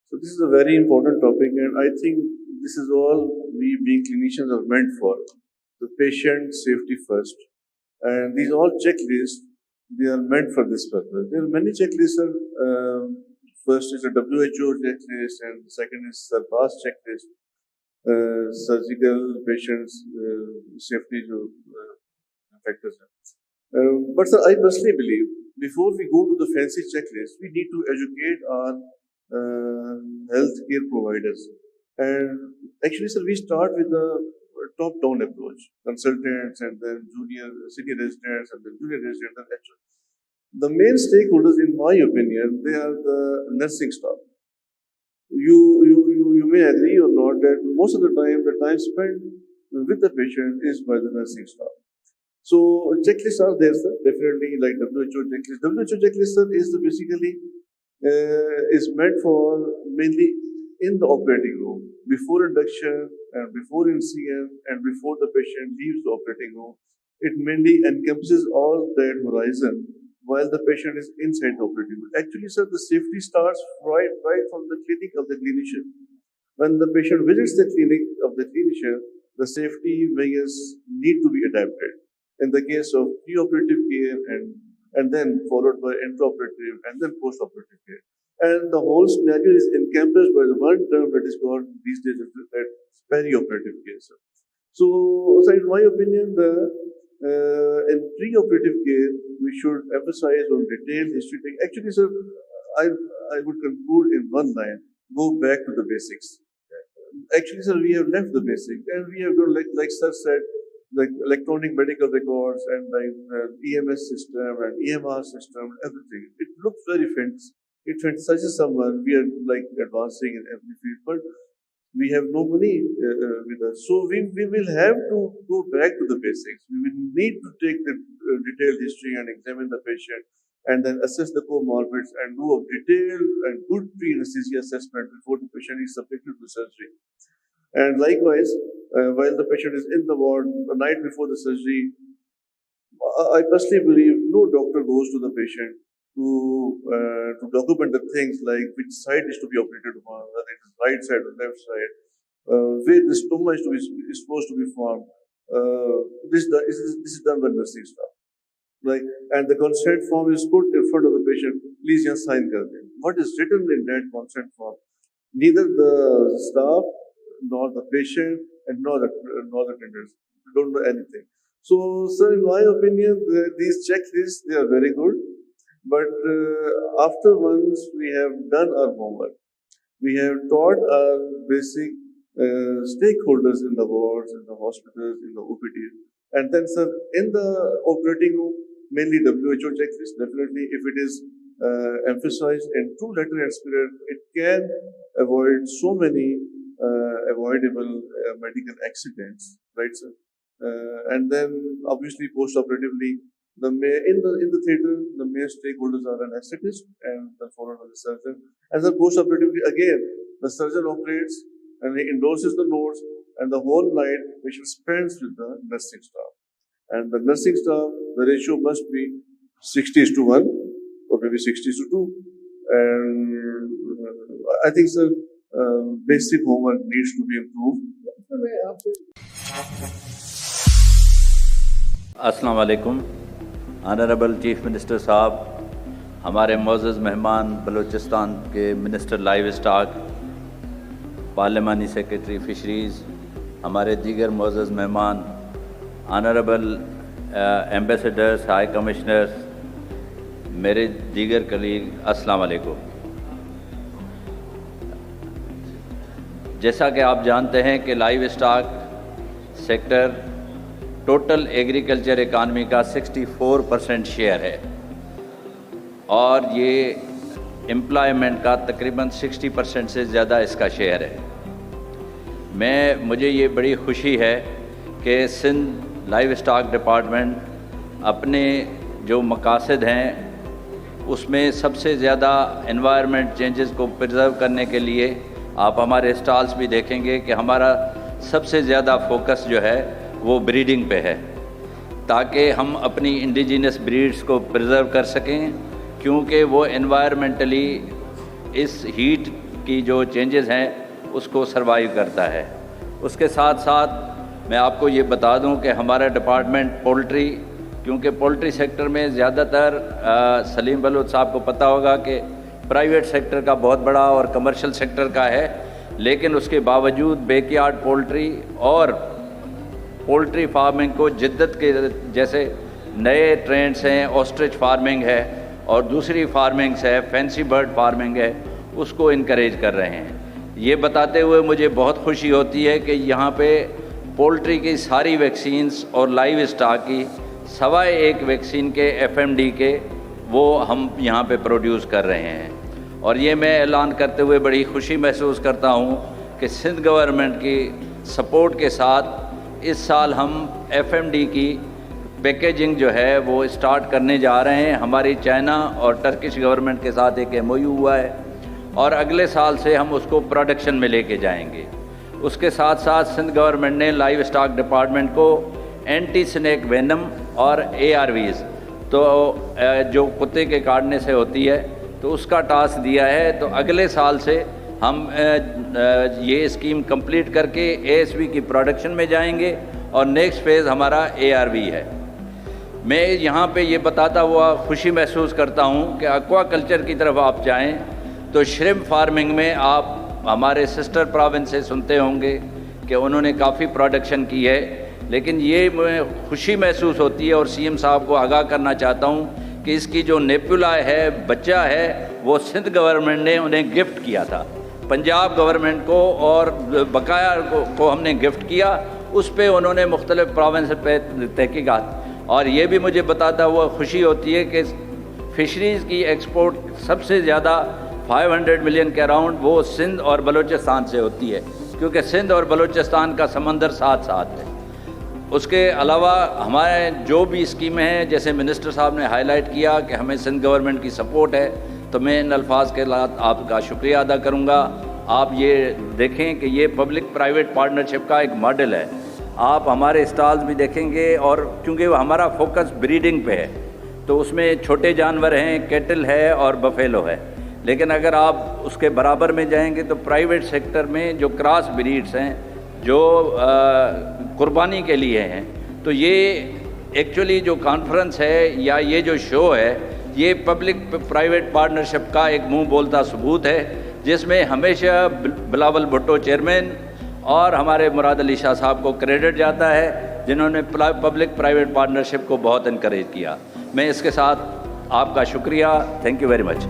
so this is a very important topic, and I think this is all we being clinicians are meant for. The patient safety first, and these all checklists, they are meant for this purpose. There are many checklists. First is a WHO checklist, and the second is SURPASS checklist, surgical patients safety factors. But sir, I personally believe before we go to the fancy checklist, we need to educate our healthcare providers. And actually, sir, we start with the top-down approach, consultants and then senior residents and then junior residents and actually. The main stakeholders, in my opinion, they are the nursing staff. You may agree or not that most of the time spent with the patient is by the nursing staff. So checklists are there, sir, definitely like WHO checklist. WHO checklist, sir, is basically is meant for mainly in the operating room, before induction and before NCM and before the patient leaves the operating room. It mainly encompasses all that horizon while the patient is inside the operating room. Actually, sir, the safety starts right from the clinic of the clinician. When the patient visits the clinic of the clinician, the safety measures need to be adapted. In the case of preoperative care and then followed by intraoperative and then postoperative care. And the whole scenario is encompassed by the one term that is called these days as perioperative care. So in my opinion, in preoperative care, we should emphasize on detailed history. Actually, sir, I would conclude in one line: go back to the basics. Actually, sir, we have left the basics, and we have done like sir said, like electronic medical records and like EMS system and EMR system, everything. It looks very fancy. It fantasizes someone. We are like advancing in every field, but we have no money with us. So we will have to go back to the basics. We will need to take the detailed history and examine the patient and then assess the comorbids and do a detailed and good pre-anesthesia assessment before the patient is subjected to surgery. And likewise, while the patient is in the ward the night before the surgery, I personally believe no doctor goes to the patient to document the things like which side is to be operated upon, whether it is right side or left side, where the stoma is supposed to be formed. This is done by nursing staff. Right? And the consent form is put in front of the patient. Please यहाँ sign कर दें. What is written in that consent form? Neither the staff nor the patient and nor the tenders don't know anything. So, sir, in my opinion, these checklists, they are very good. But after once we have done our homework, We have taught our basic stakeholders in the wards, in the hospitals, in the OPD. And then, sir, in the operating room, mainly WHO checklist, definitely if it is emphasized in 2 letter and spirit, it can avoid so many avoidable medical accidents, right, sir? And then, obviously, post-operatively, in the theater, the main stakeholders are an anesthetist and then followed by the surgeon. And then post-operatively, again, the surgeon operates and he endorses the notes, and the whole night patient spends with the nursing staff. And the nursing staff, the ratio must be 60:1 or maybe 60:2. And I think, sir, basic homework needs to be improved. अस्सलाम वालेकुम। Honourable chief minister साहब, हमारे मोअज़्ज़ज़ मेहमान बलूचिस्तान के minister livestock, पार्लिमानी secretary fisheries, हमारे दीगर मोअज़्ज़ज़ मेहमान, ऑनरेबल एम्बेसडर्स, हाई कमिश्नर्स, मेरे दीगर कलीग, अस्सलाम वालेकुम। जैसा कि आप जानते हैं कि live stock sector total agriculture economy का 64% शेयर है और ये एम्प्लॉयमेंट का तकरीबन 60% से ज़्यादा इसका शेयर है। मुझे ये बड़ी खुशी है कि सिंध लाइव स्टॉक डिपार्टमेंट अपने जो मकासद हैं उसमें सबसे ज़्यादा एनवायरनमेंट चेंजेस को प्रिजर्व करने के लिए आप हमारे स्टॉल्स भी देखेंगे कि हमारा सबसे ज़्यादा फोकस जो है वो ब्रीडिंग पे है, ताकि हम अपनी इंडिजिनस ब्रीड्स को प्रिजर्व कर सकें, क्योंकि वो एनवायरमेंटली इस हीट की जो चेंजेस हैं उसको सर्वाइव करता है। उसके साथ साथ मैं आपको ये बता दूं कि हमारा डिपार्टमेंट पोल्ट्री, क्योंकि पोल्ट्री सेक्टर में ज़्यादातर सलीम बलोच साहब को पता होगा कि प्राइवेट सेक्टर का बहुत बड़ा और कमर्शियल सेक्टर का है, लेकिन उसके बावजूद बैकयार्ड पोल्ट्री और पोल्ट्री फार्मिंग को जिद्दत के जैसे नए ट्रेंड्स हैं, ऑस्ट्रिच फार्मिंग है और दूसरी फार्मिंग्स है, फैंसी बर्ड फार्मिंग है, उसको इनकरेज कर रहे हैं। ये बताते हुए मुझे बहुत खुशी होती है कि यहाँ पे पोल्ट्री की सारी वैक्सीन्स और लाइव स्टॉक की सवाए एक वैक्सीन के FMD के वो हम यहाँ पे प्रोड्यूस कर रहे हैं। और ये मैं ऐलान करते हुए बड़ी खुशी महसूस करता हूँ कि सिंध गवर्नमेंट की सपोर्ट के साथ इस साल हम FMD की पैकेजिंग जो है वो स्टार्ट करने जा रहे हैं। हमारी चाइना और टर्किश गवर्नमेंट के साथ एक MOU हुआ है और अगले साल से हम उसको प्रोडक्शन में लेके जाएंगे। उसके साथ साथ सिंध गवर्नमेंट ने लाइव स्टॉक डिपार्टमेंट को एंटी स्नेक वेनम और ARVs, तो जो कुत्ते के काटने से होती है, तो उसका टास्क दिया है। तो अगले साल से हम ये स्कीम कंप्लीट करके ASV की प्रोडक्शन में जाएंगे और नेक्स्ट फेज़ हमारा ARV है। मैं यहाँ पे ये बताता हुआ खुशी महसूस करता हूँ कि एक्वा कल्चर की तरफ आप जाएँ तो श्रिम्प फार्मिंग में आप हमारे सिस्टर प्रोविंस से सुनते होंगे कि उन्होंने काफ़ी प्रोडक्शन की है, लेकिन ये मुझे खुशी महसूस होती है और CM साहब को आगाह करना चाहता हूँ कि इसकी जो नेपुला है, बच्चा है, वो सिंध गवर्नमेंट ने उन्हें गिफ्ट किया था, पंजाब गवर्नमेंट को और बकाया को हमने गिफ्ट किया। उस पे उन्होंने मुख्तलिफ प्रोविंस पे तहकीकात, और ये भी मुझे बताता हुआ खुशी होती है कि फ़िशरीज़ की एक्सपोर्ट सबसे ज़्यादा 500 मिलियन के अराउंड वो सिंध और बलूचिस्तान से होती है, क्योंकि सिंध और बलूचिस्तान का समंदर साथ साथ है। उसके अलावा हमारे जो भी स्कीमें हैं, जैसे मिनिस्टर साहब ने हाईलाइट किया कि हमें सिंध गवर्नमेंट की सपोर्ट है, तो मैं इन अल्फाज के साथ आपका शुक्रिया अदा करूँगा। आप ये देखें कि ये पब्लिक प्राइवेट पार्टनरशिप का एक मॉडल है। आप हमारे स्टॉल्स भी देखेंगे, और क्योंकि हमारा फोकस ब्रीडिंग पे है, तो उसमें छोटे जानवर हैं, कैटल है और बफेलो है, लेकिन अगर आप उसके बराबर में जाएंगे तो प्राइवेट सेक्टर में जो क्रॉस ब्रीड्स हैं, जो कुर्बानी के लिए हैं, तो ये एक्चुअली जो कॉन्फ्रेंस है या ये जो शो है, ये पब्लिक प्राइवेट पार्टनरशिप का एक मुंह बोलता सबूत है, जिसमें हमेशा बिलावल भुट्टो चेयरमैन और हमारे मुराद अली शाह साहब को क्रेडिट जाता है, जिन्होंने पब्लिक प्राइवेट पार्टनरशिप को बहुत इनकरेज किया। मैं इसके साथ आपका शुक्रिया, thank you very much.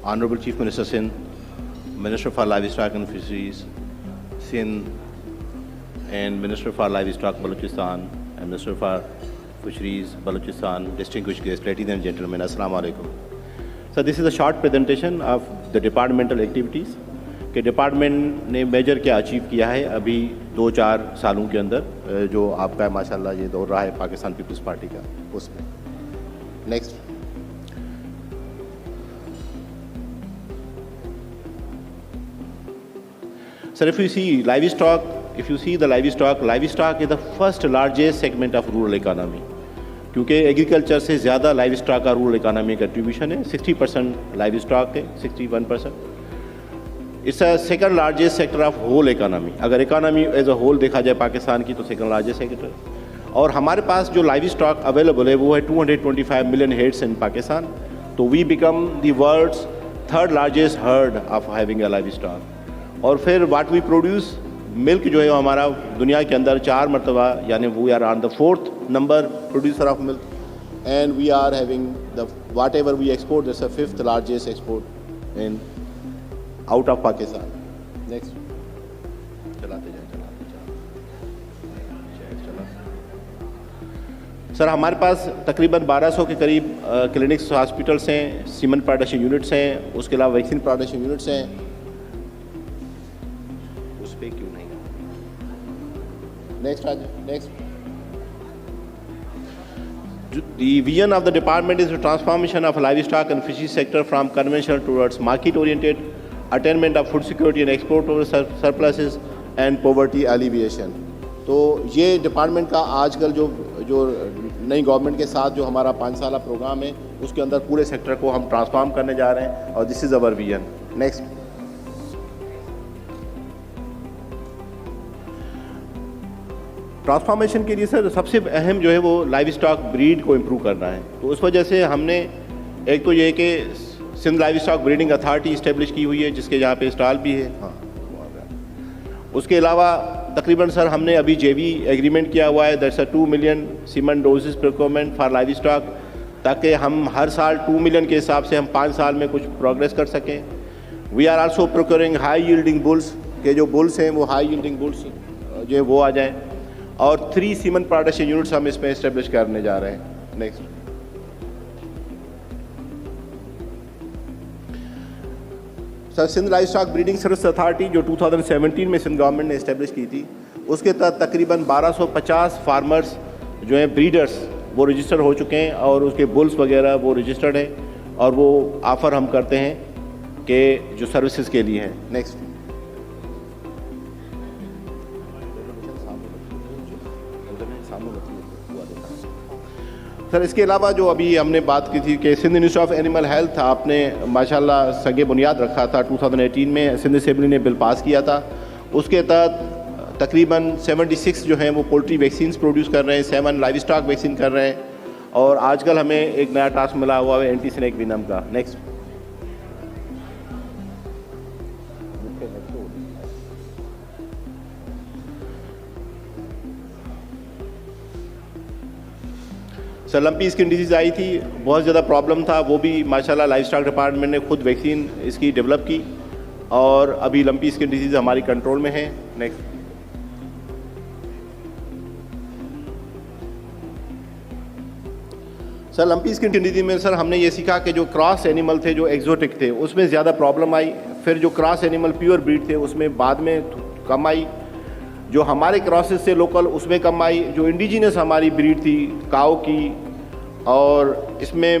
Honorable Chief Minister Sindh, Minister for Livestock and Fisheries, Sindh, and Minister for Livestock, Balochistan, and Minister for Fisheries, Balochistan, distinguished guests, ladies and gentlemen, Assalamu alaikum. So this is a short presentation of the departmental activities कि department ने major क्या achieve किया है अभी 2-4 सालों के अंदर जो आपका माशाल्लाह ये दौर रहा है पाकिस्तान पीपल्स पार्टी का उसमें. Next. Sir, if you see the livestock is the first largest segment of rural economy. क्योंकि एग्रीकल्चर से ज़्यादा लाइवस्टॉक का रूरल इकोनॉमी कंट्रीब्यूशन है, 60% लाइवस्टॉक है, 61%. It's a second largest sector of whole economy. अगर economy as a whole देखा जाए पाकिस्तान की तो सेकंड लार्जेस्ट सेक्टर. और हमारे पास जो लाइवस्टॉक अवेलेबल है वो है 225 मिलियन हेड्स इन पाकिस्तान. तो we become the world's third largest herd of having a livestock. और फिर व्हाट वी प्रोड्यूस मिल्क जो है हमारा दुनिया के अंदर 4 मरतबा यानी we are on the 4th number producer of milk and we are having the whatever we export that's the 5th largest export in out of Pakistan. Next. चलाते जाए. सर हमारे पास तकरीबन 1200 के करीब क्लिनिक्स हॉस्पिटल्स हैं, सीमेंट प्रोडक्शन यूनिट्स हैं, उसके अलावा वैक्सीन प्रोडक्शन यूनिट्स हैं. Next. The vision of the department is the transformation of livestock and fisheries sector from conventional towards market-oriented, attainment of food security and export over surpluses and poverty alleviation. तो ये department का आजकल जो नई government के साथ जो हमारा 5 साला प्रोग्राम है उसके अंदर पूरे सेक्टर को हम ट्रांसफॉर्म करने जा रहे हैं और this is our vision. Next. Transformation के लिए सर सबसे अहम जो है वो लाइव स्टॉक ब्रीड को इम्प्रूव करना है. तो उस वजह से हमने एक तो ये कि Sindh livestock breeding authority establish की हुई है जिसके यहाँ पे स्टॉल भी है. हाँ. उसके अलावा तकरीबन सर हमने अभी जेवी एग्रीमेंट किया हुआ है that's a 2 million cement doses procurement for live stock ताकि हम हर साल 2 मिलियन के हिसाब से हम 5 साल में कुछ प्रोग्रेस कर सकें. We are also procuring high yielding bulls के जो बुल्स हैं वो हाई यील्डिंग बुल्स जो है वो आ जाएँ. और 3 सीमेंट प्रोडक्शन यूनिट्स हम इसमें एस्टेब्लिश करने जा रहे हैं. Next. Sir Sindh livestock breeding service authority जो 2017 में सिंध गवर्नमेंट ने एस्टेब्लिश की थी उसके तहत तकरीबन 1250 फार्मर्स जो हैं ब्रीडर्स वो रजिस्टर हो चुके हैं और उसके बुल्स वगैरह वो रजिस्टर्ड हैं और वो ऑफ़र हम करते हैं कि जो सर्विसेज के लिए हैं. नेक्स्ट. सर इसके अलावा जो अभी हमने बात की थी कि Sindh institute of animal health आपने माशाल्लाह संगे बुनियाद रखा था. 2018 में सिंध असेंबली ने बिल पास किया था. उसके तहत तकरीबन 76 जो हैं वो पोल्ट्री वैक्सीन्स प्रोड्यूस कर रहे हैं, 7 लाइव स्टॉक वैक्सीन कर रहे हैं और आजकल हमें एक नया टास्क मिला हुआ है एंटी स्नेक विनम का. Next. Sir lumpy skin disease आई थी, बहुत ज़्यादा प्रॉब्लम था, वो भी माशाल्लाह लाइव स्टॉक डिपार्टमेंट ने खुद वैक्सीन इसकी डेवलप की और अभी लंपी स्किन डिजीज़ हमारी कंट्रोल में है. Next. Sir lumpy skin disease में सर हमने ये सीखा कि जो क्रॉस एनिमल थे जो एक्जोटिक थे उसमें ज़्यादा प्रॉब्लम आई. फिर जो क्रॉस एनिमल प्योर ब्रीड थे उसमें बाद में कम आई. जो हमारे क्रॉसेस से लोकल उसमें कम आई. जो इंडिजिनस हमारी ब्रीड थी काऊ की और इसमें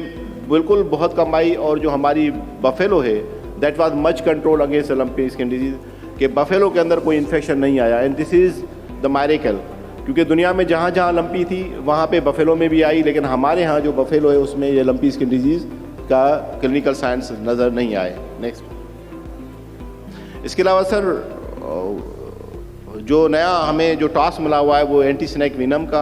बिल्कुल बहुत कम आई. और जो हमारी बफेलो है that was much control against lumpy skin disease कि बफेलो के अंदर कोई इन्फेक्शन नहीं आया. एंड दिस इज़ द मायरेकल क्योंकि दुनिया में जहाँ जहाँ लंपी थी वहाँ पे बफेलो में भी आई लेकिन हमारे यहाँ जो बफेलो है उसमें ये लंपी स्किन डिजीज़ का क्लिनिकल साइंस नज़र नहीं आए. नेक्स्ट. इसके अलावा सर जो नया हमें जो टास्क मिला हुआ है वो एंटी स्नेक विनम का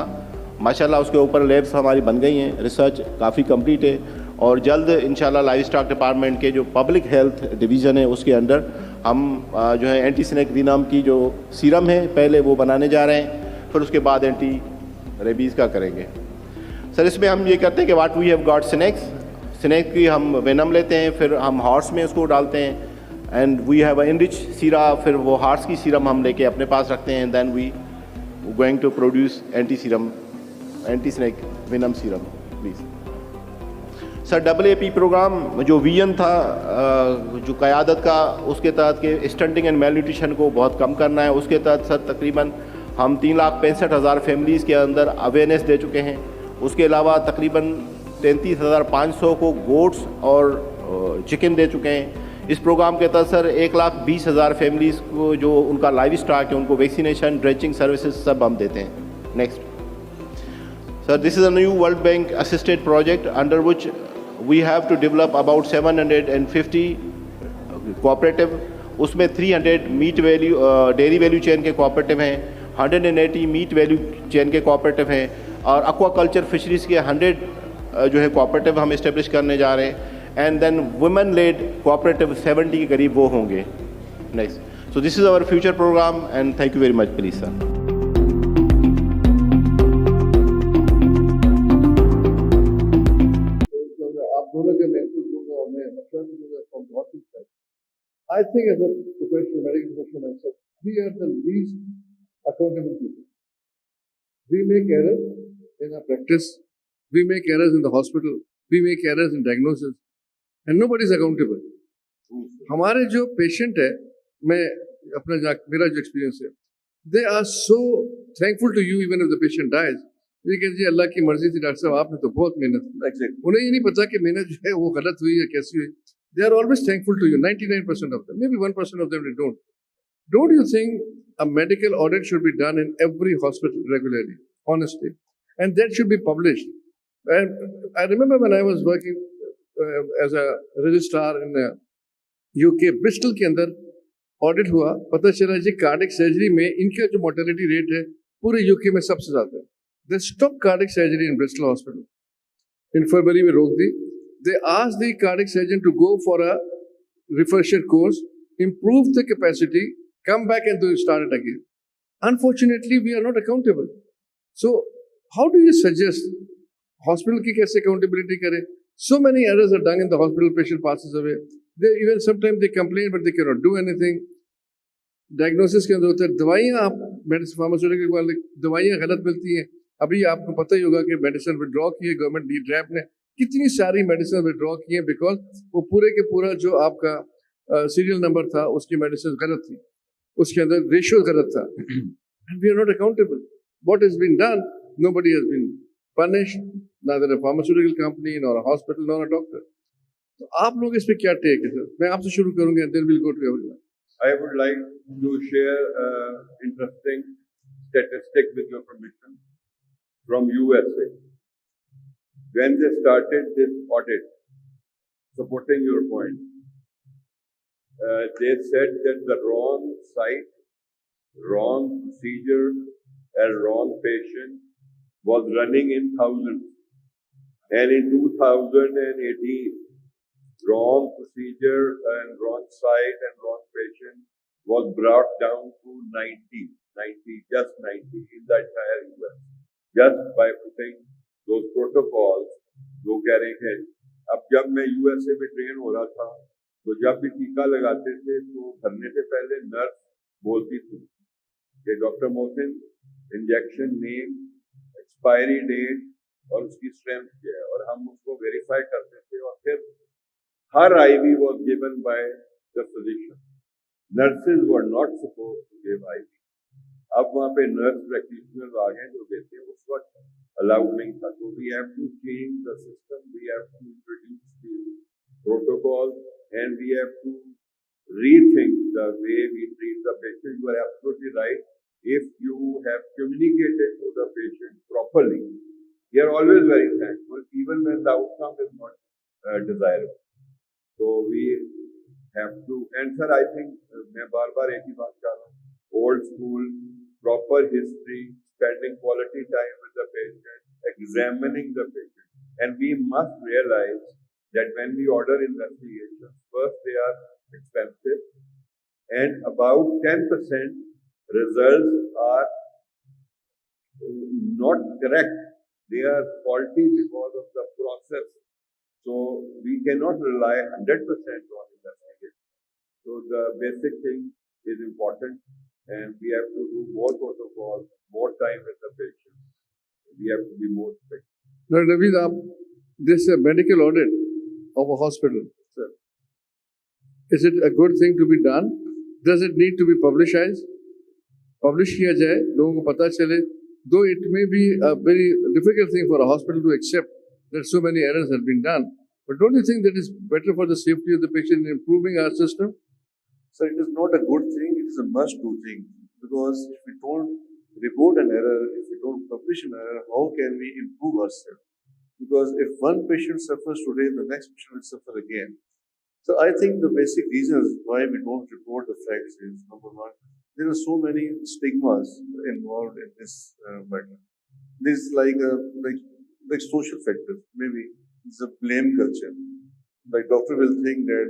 माशाल्लाह उसके ऊपर लैब्स हमारी बन गई हैं. रिसर्च काफ़ी कंप्लीट है और जल्द इंशाल्लाह लाइव स्टॉक डिपार्टमेंट के जो पब्लिक हेल्थ डिवीज़न है उसके अंदर हम जो है एंटी स्नेक विनम की जो सीरम है पहले वो बनाने जा रहे हैं. फिर उसके बाद एंटी रेबीज़ का करेंगे. सर इसमें हम ये करते हैं कि what we have got snakes snake की हम वेनम लेते हैं, फिर हम हॉर्स में उसको डालते हैं, एंड वी हैव इनरिच सीरा, फिर वो हॉर्स की सीरम हम लेके अपने पास रखते हैं, then we going to produce anti snake venom serum please. Sir AAP program जो विजन था जो क़यादत का, उसके तहत के स्टंटिंग एंड मेल न्यूट्रिशन को बहुत कम करना है, उसके तहत सर तकरीबन हम 3,65,000 फैमिलीज़ के अंदर अवेयरनेस दे चुके हैं। उसके अलावा तकरीबन 33,500 को गोट्स और चिकन दे चुके हैं। इस प्रोग्राम के तहत सर 1,20,000 फैमिलीज़ को जो उनका लाइव स्टॉक है उनको वैक्सीनेशन, ड्रेचिंग सर्विसेज सब हम देते हैं। Next sir, this is a new world bank assisted project under which we have to develop about 750 cooperative, उसमें 300 meat value dairy value chain के कोऑपरेटिव हैं, 180 मीट वैल्यू चेन के कोऑपरेटिव हैं, और एक्वाकल्चर फिशरीज़ के 100 जो है कोऑपरेटिव हम इस्टेब्लिश करने जा रहे हैं, and then women led cooperative 70 के करीब वो होंगे। Next, so this is our future program and thank you very much please sir. I think as a professional, medical professional myself, we are the least accountable people. We make errors in our practice, we make errors in the hospital, we make errors in diagnosis, and nobody is accountable. हमारे जो patient है, मेरा जो experience है, they are so thankful to you even if the patient dies. ये कहते हैं अल्लाह की मर्जी थी डॉक्टर साहब, आपने तो बहुत मेहनत की। उन्हें ये नहीं पता कि मेहनत जो है वो गलत हुई है कैसी हुई। They are always thankful to you, 99% of them. Maybe 1% of them they don't. Don't you think a medical audit should be done in every hospital regularly, honestly? And that should be published. And I remember when I was working as a registrar in UK, Bristol के अंदर audit हुआ, पता चला जी cardiac surgery में इनका जो mortality rate है पूरे UK में सबसे ज़्यादा है। They stopped cardiac surgery in Bristol Hospital. In February में रोक दी। They asked the cardiac surgeon to go for a refresher course, improve the capacity, come back and start it again. Unfortunately, we are not accountable. So, how do you suggest hospital ki kaise accountability kare? So many errors are done in the hospital, patient passes away. They even sometimes they complain, but they cannot do anything. Diagnosis के अंदर होता है दवाइयाँ, आप medicine pharmaceutical वाले दवाइयाँ गलत मिलती हैं। अभी आपको पता ही होगा कि मेडिसिन विड्रॉ की है गवर्नमेंट, डी ड्रैप ने कितनी सारी मेडिसिन विड्रॉ की है बिकॉज वो पूरे के पूरा जो आपका सीरियल नंबर था उसकी मेडिसिन गलत थी, उसके अंदर रेशियो गलत था। And we are not accountable. What has been done, nobody has been punished, neither a pharmaceutical company nor a hospital nor a doctor. तो आप लोग इस पे क्या टेक है सर? मैं आपसे शुरू करूंगा and then we'll go to everyone. I would like to share an interesting statistic with your permission from USA. When they started this audit, supporting your point, they said that the wrong site, wrong procedure, and wrong patient was running in thousands. And in 2018, wrong procedure and wrong site and wrong patient was brought down to 90, just 90 in the entire US, just by putting those protocols जो कह रहे हैं। अब जब मैं USA में train हो रहा था तो जब भी टीका लगाते थे तो भरने से पहले नर्स बोलती थी कि doctor Mohsin injection name, expiry date और उसकी स्ट्रेंथ क्या है, और हम उसको वेरीफाई करते थे और फिर हर IV was given by the physician. Nurses were not supposed to give IV. अब वहाँ पे नर्स प्रैक्टिशनर आ गए जो देते हैं, उस वक्त अलाउड नहीं था। तो we have to change the system, we have to introduce the protocol and we have to rethink the way we treat the patient. You are absolutely right. If you have communicated to the patient properly, we are always very thankful, even when the outcome is not desirable. So we have to, and sir, I think मैं बार-बार एक ही बात कर रहा हूँ, old school, proper history, spending quality time with the patient, examining the patient, and we must realize that when we order investigations, first they are expensive, and about 10% results are not correct. They are faulty because of the process. So we cannot rely 100% on investigation. So the basic thing is important, and we have to do more protocols, more time with the patient. We have to be more strict. Now, Naveed, this medical audit of a hospital, sir, is it a good thing to be done? Does it need to be publicized? Publish किया जाए, लोगों को पता चले. Though it may be a very difficult thing for a hospital to accept that so many errors have been done, but don't you think that is better for the safety of the patient in improving our system? So it is not a good thing, it is a must-do thing. Because if we don't report an error, if we don't publish an error, how can we improve ourselves? Because if one patient suffers today, the next patient will suffer again. So I think the basic reasons why we don't report the facts is, number one, there are so many stigmas involved in this matter. This is like social factors. Maybe it's a blame culture. Like doctor will think that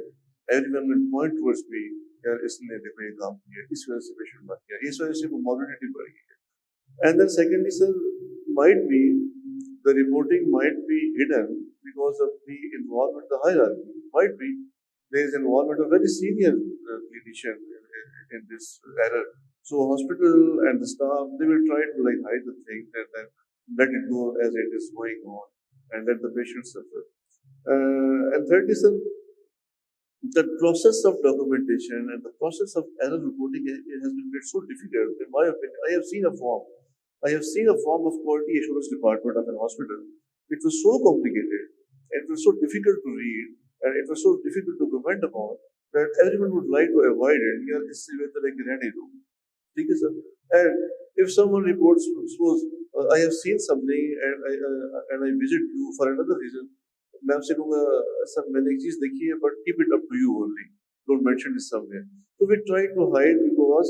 everyone will point towards me. यार इसने देखो ये काम किया, इस वजह से patient मर गया, इस वजह से मोर्बिडिटी बढ़ गई है. And then secondly, sir, might be the reporting might be hidden because of the involvement, the hierarchy. Might be there is involvement of very senior clinician in this error. So hospital and the staff, they will try to like hide the thing and then let it go as it is going on and let the patient suffer. And thirdly, sir, the process of documentation and the process of error reporting it has been made so difficult. In my opinion, I have seen a form of quality assurance department of an hospital. It was so complicated, it was so difficult to read, and it was so difficult to comment upon that everyone would like to avoid it. Yeah, this is where I can do. And if someone reports, suppose I have seen something and I visit you for another reason, मैं आपसे कहूँगा sir मैंने एक चीज देखी है but keep it up to you only, don't mention it somewhere. So we try to hide because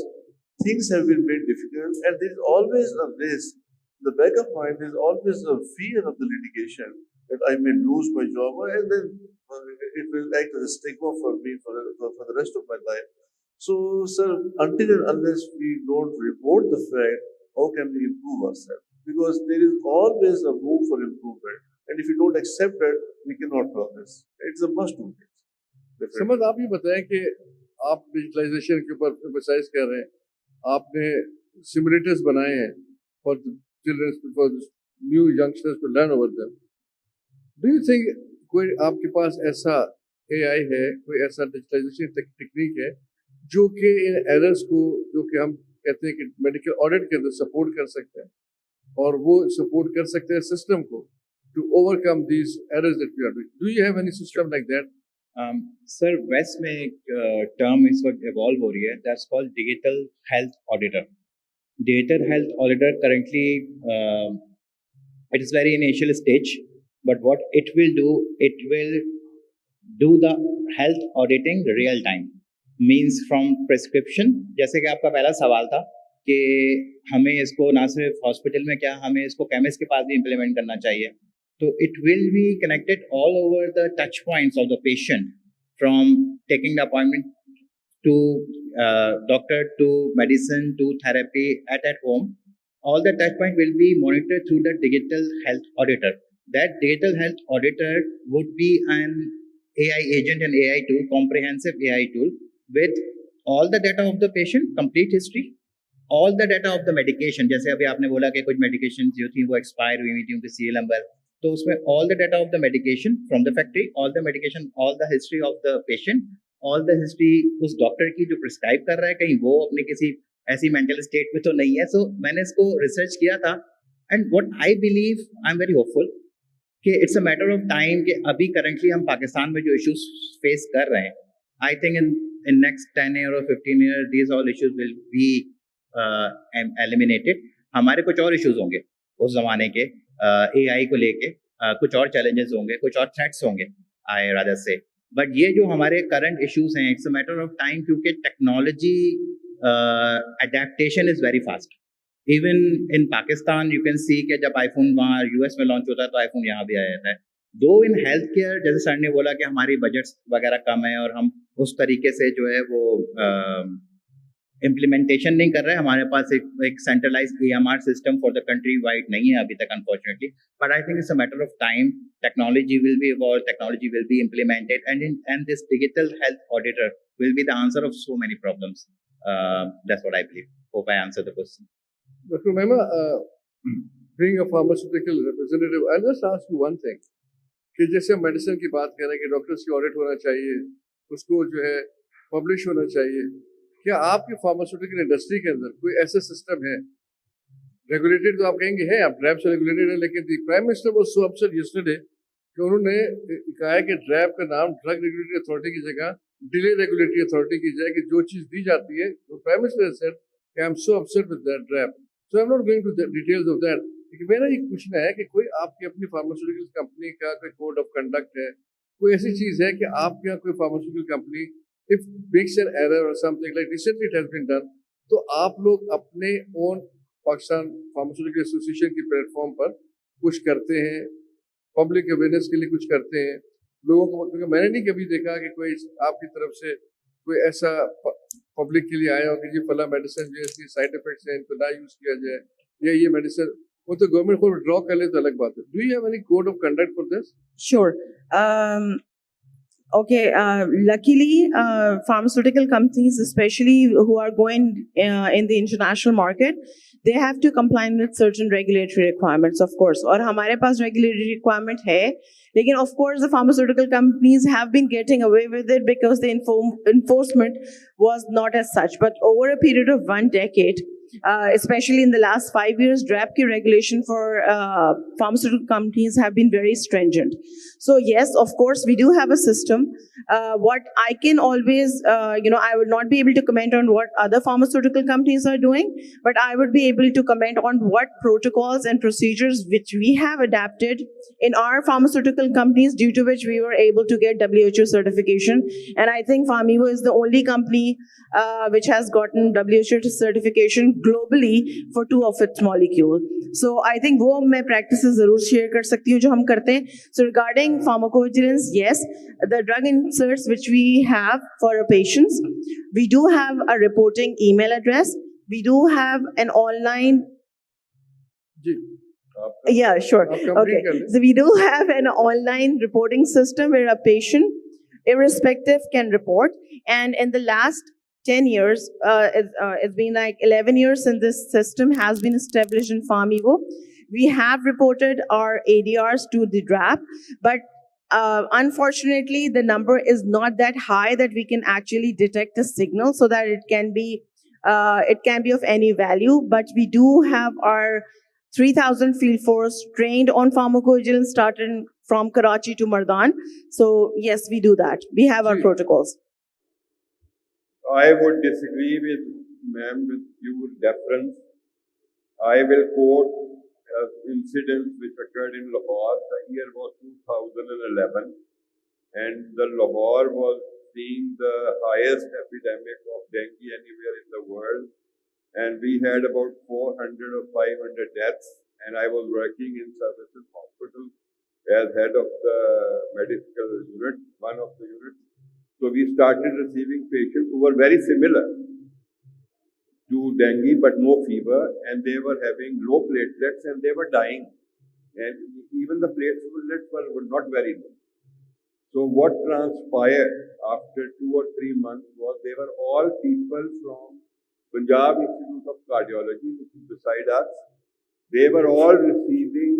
things have been made difficult and there is always a risk. In the back of mind there is always a fear of the litigation that I may lose my job and then it will act as a stigma for me for the rest of my life. So sir, until and unless we don't report the fact, how can we improve ourselves? Because there is always a room for improvement. And if you don't accept it, we cannot progress. It's a must do. समझ आप ये बताएं कि आप digitalisation के ऊपर emphasise कर रहे हैं, आपने सिमुलेटर्स बनाए हैं for childrens, for new youngsters to learn over them. Do you think कोई आपके पास ऐसा एआई है, कोई ऐसा डिजिटलाइजेशन टेक्निक है जो कि इन एरर्स को, जो कि हम कहते हैं कि मेडिकल ऑडिट के अंदर सपोर्ट कर सकते हैं और वो सपोर्ट कर सकते हैं सिस्टम को to overcome these errors that we are doing? Do you have any system like that? Sir, West में एक term इस वक्त evolve हो रही है, that's called digital health auditor. Digital health auditor currently it is very initial stage, but what it will do the health auditing real time, means from prescription. जैसे कि आपका पहला सवाल था कि हमें इसको ना सिर्फ हॉस्पिटल में, क्या हमें इसको केमिस्ट के पास भी इम्प्लीमेंट करना चाहिए. So it will be connected all over the touch points of the patient, from taking the appointment to doctor, to medicine, to therapy at home. All the touch point will be monitored through the digital health auditor. That digital health auditor would be an AI agent, an AI tool, comprehensive AI tool with all the data of the patient, complete history, all the data of the medication. जैसे अभी आपने बोला कि कुछ medications जो थी वो expire हुई थी, उनकी serial number, तो उसमें all the data of the medication from the factory, all the medication, all the history of the patient, all the history उस डॉक्टर की जो प्रिस्क्राइब कर रहा है, कहीं वो अपने किसी ऐसी मेंटल स्टेट में तो नहीं है. सो मैंने इसको रिसर्च किया था and what I believe, I am very hopeful कि it's a matter of time कि अभी करंटली हम पाकिस्तान में जो इश्यूज फेस कर रहे हैं, I think in next 10 year और 15 year these all issues will be eliminated. हमारे कुछ और इश्यूज होंगे उस जमाने के AI को लेके, कुछ और चैलेंजेस होंगे, कुछ और थ्रेट्स होंगे, आई रादर से. बट ये जो हमारे करंट इश्यूज हैं, it's a matter of time, क्योंकि technology adaptation is very fast. Even in Pakistan you can see कि जब आईफोन वहाँ यूएस में लॉन्च होता है तो आईफोन यहाँ भी आ जाता है. दो इन हेल्थ केयर, जैसे सर ने बोला कि हमारी बजट्स वगैरह कम है और हम उस तरीके से जो है वो इम्प्लीमेंटेशन नहीं कर रहे हैं. हमारे पास एक centralize EMR system for the countrywide नहीं है अभी तक unfortunately, but I think it's a matter of time. Technology will be evolve, technology will be implemented, and this digital health auditor will be the answer of so many problems. That's what I believe. Hope I answered the question. Dr. Mehma, being a pharmaceutical representative, I'll just ask you one thing. कि जैसे हम medicine की बात कर रहे हैं कि doctors की ऑडिट होना चाहिए, उसको जो है पब्लिश होना चाहिए, क्या आपकी फार्मास्यूटिकल इंडस्ट्री के अंदर कोई ऐसा सिस्टम है? रेगुलेटेड तो आप कहेंगे है, आप ड्रैब से रेगुलेटेड है, लेकिन the prime minister was so upset yesterday कि उन्होंने कहा है कि ड्रैब का नाम ड्रग रेगुलेटरी अथॉरिटी की जगह डिले रेगुलेटरी अथॉरिटी की जाए, कि जो चीज़ दी जाती है, तो प्राइम मिनिस्टर सेड कि I am so upset with that drab. So I am not going to the details of that. लेकिन मेरा ये पूछना है कि कोई आपकी अपनी फार्मास्यूटिकल कंपनी का कोई कोड ऑफ कंडक्ट है, कोई ऐसी चीज़ है कि आपके यहाँ कोई pharmaceutical company if makes an error और something like recently it has been done, तो आप लोग अपने ओन पाकिस्तान फार्मास्यूटिकल एसोसिएशन की प्लेटफॉर्म पर कुछ करते हैं, पब्लिक अवेयरनेस के लिए कुछ करते हैं लोगों को? क्योंकि मैंने नहीं कभी देखा कि कोई आपकी तरफ से कोई ऐसा पब्लिक के लिए आया हो कि जी फला मेडिसिन जो इसकी साइड इफेक्ट्स हैं, इनको ना यूज किया जाए, या ये मेडिसिन, वो तो गवर्नमेंट को ड्रॉ कर ले तो अलग बात है. Do you have any code of conduct for this? Sure. Okay. Luckily, pharmaceutical companies, especially who are going in the international market, they have to comply with certain regulatory requirements, of course. और हमारे पास regulatory requirement है, लेकिन of course the pharmaceutical companies have been getting away with it because the enforcement was not as such. But over a period of 1 decade, especially in the last 5 years, DRAP regulation for pharmaceutical companies have been very stringent. So yes, of course, we do have a system. What I can always, I would not be able to comment on what other pharmaceutical companies are doing, but I would be able to comment on what protocols and procedures which we have adapted in our pharmaceutical companies, due to which we were able to get WHO certification. And I think Pharmivo is the only company which has gotten WHO certification globally for 2 of its molecules. So I think वो मैं practices जरूर share कर सकती हूँ जो हम करते हैं. So regarding pharmacovigilance, yes, the drug inserts which we have for our patients, we do have a reporting email address. We do have an online. Yeah, sure. Okay. So we do have an online reporting system where a patient, irrespective, can report. And in the last 10 years, it's been like 11 years since this system has been established in Pharmivo. We have reported our ADRs to the DRAP, but unfortunately, the number is not that high that we can actually detect a signal so that it can be of any value. But we do have our 3,000 field force trained on pharmacovigilance, starting from Karachi to Mardan. So yes, we do that. We have our protocols. I would disagree with ma'am with due deference. I will quote incidents which occurred in Lahore. The year was 2011, and the Lahore was seeing the highest epidemic of dengue anywhere in the world. And we had about 400 or 500 deaths, and I was working in Services Hospital as head of the medical unit, one of the units. So we started receiving patients who were very similar to dengue but no fever, and they were having low platelets and they were dying. And even the platelets were not very low. So what transpired after 2 or 3 months was they were all people from Punjab Institute of Cardiology, which is beside us. They were all receiving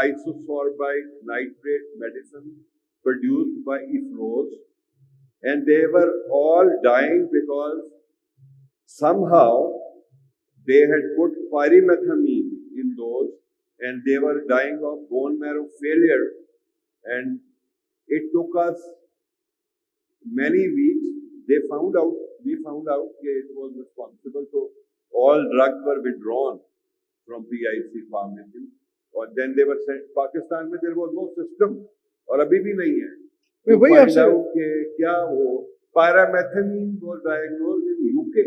isosorbide nitrate medicine produced by IFROZ, and they were all dying because somehow they had put pyrimethamine in those, and they were dying of bone marrow failure. And it took us many weeks. We found out that it was responsible. So all drugs were withdrawn from PIC pharmacy, and then they were sent. Pakistan में there was no system, और अभी भी नहीं है. We find out कि क्या वो pyrimethamine was diagnosed in UK,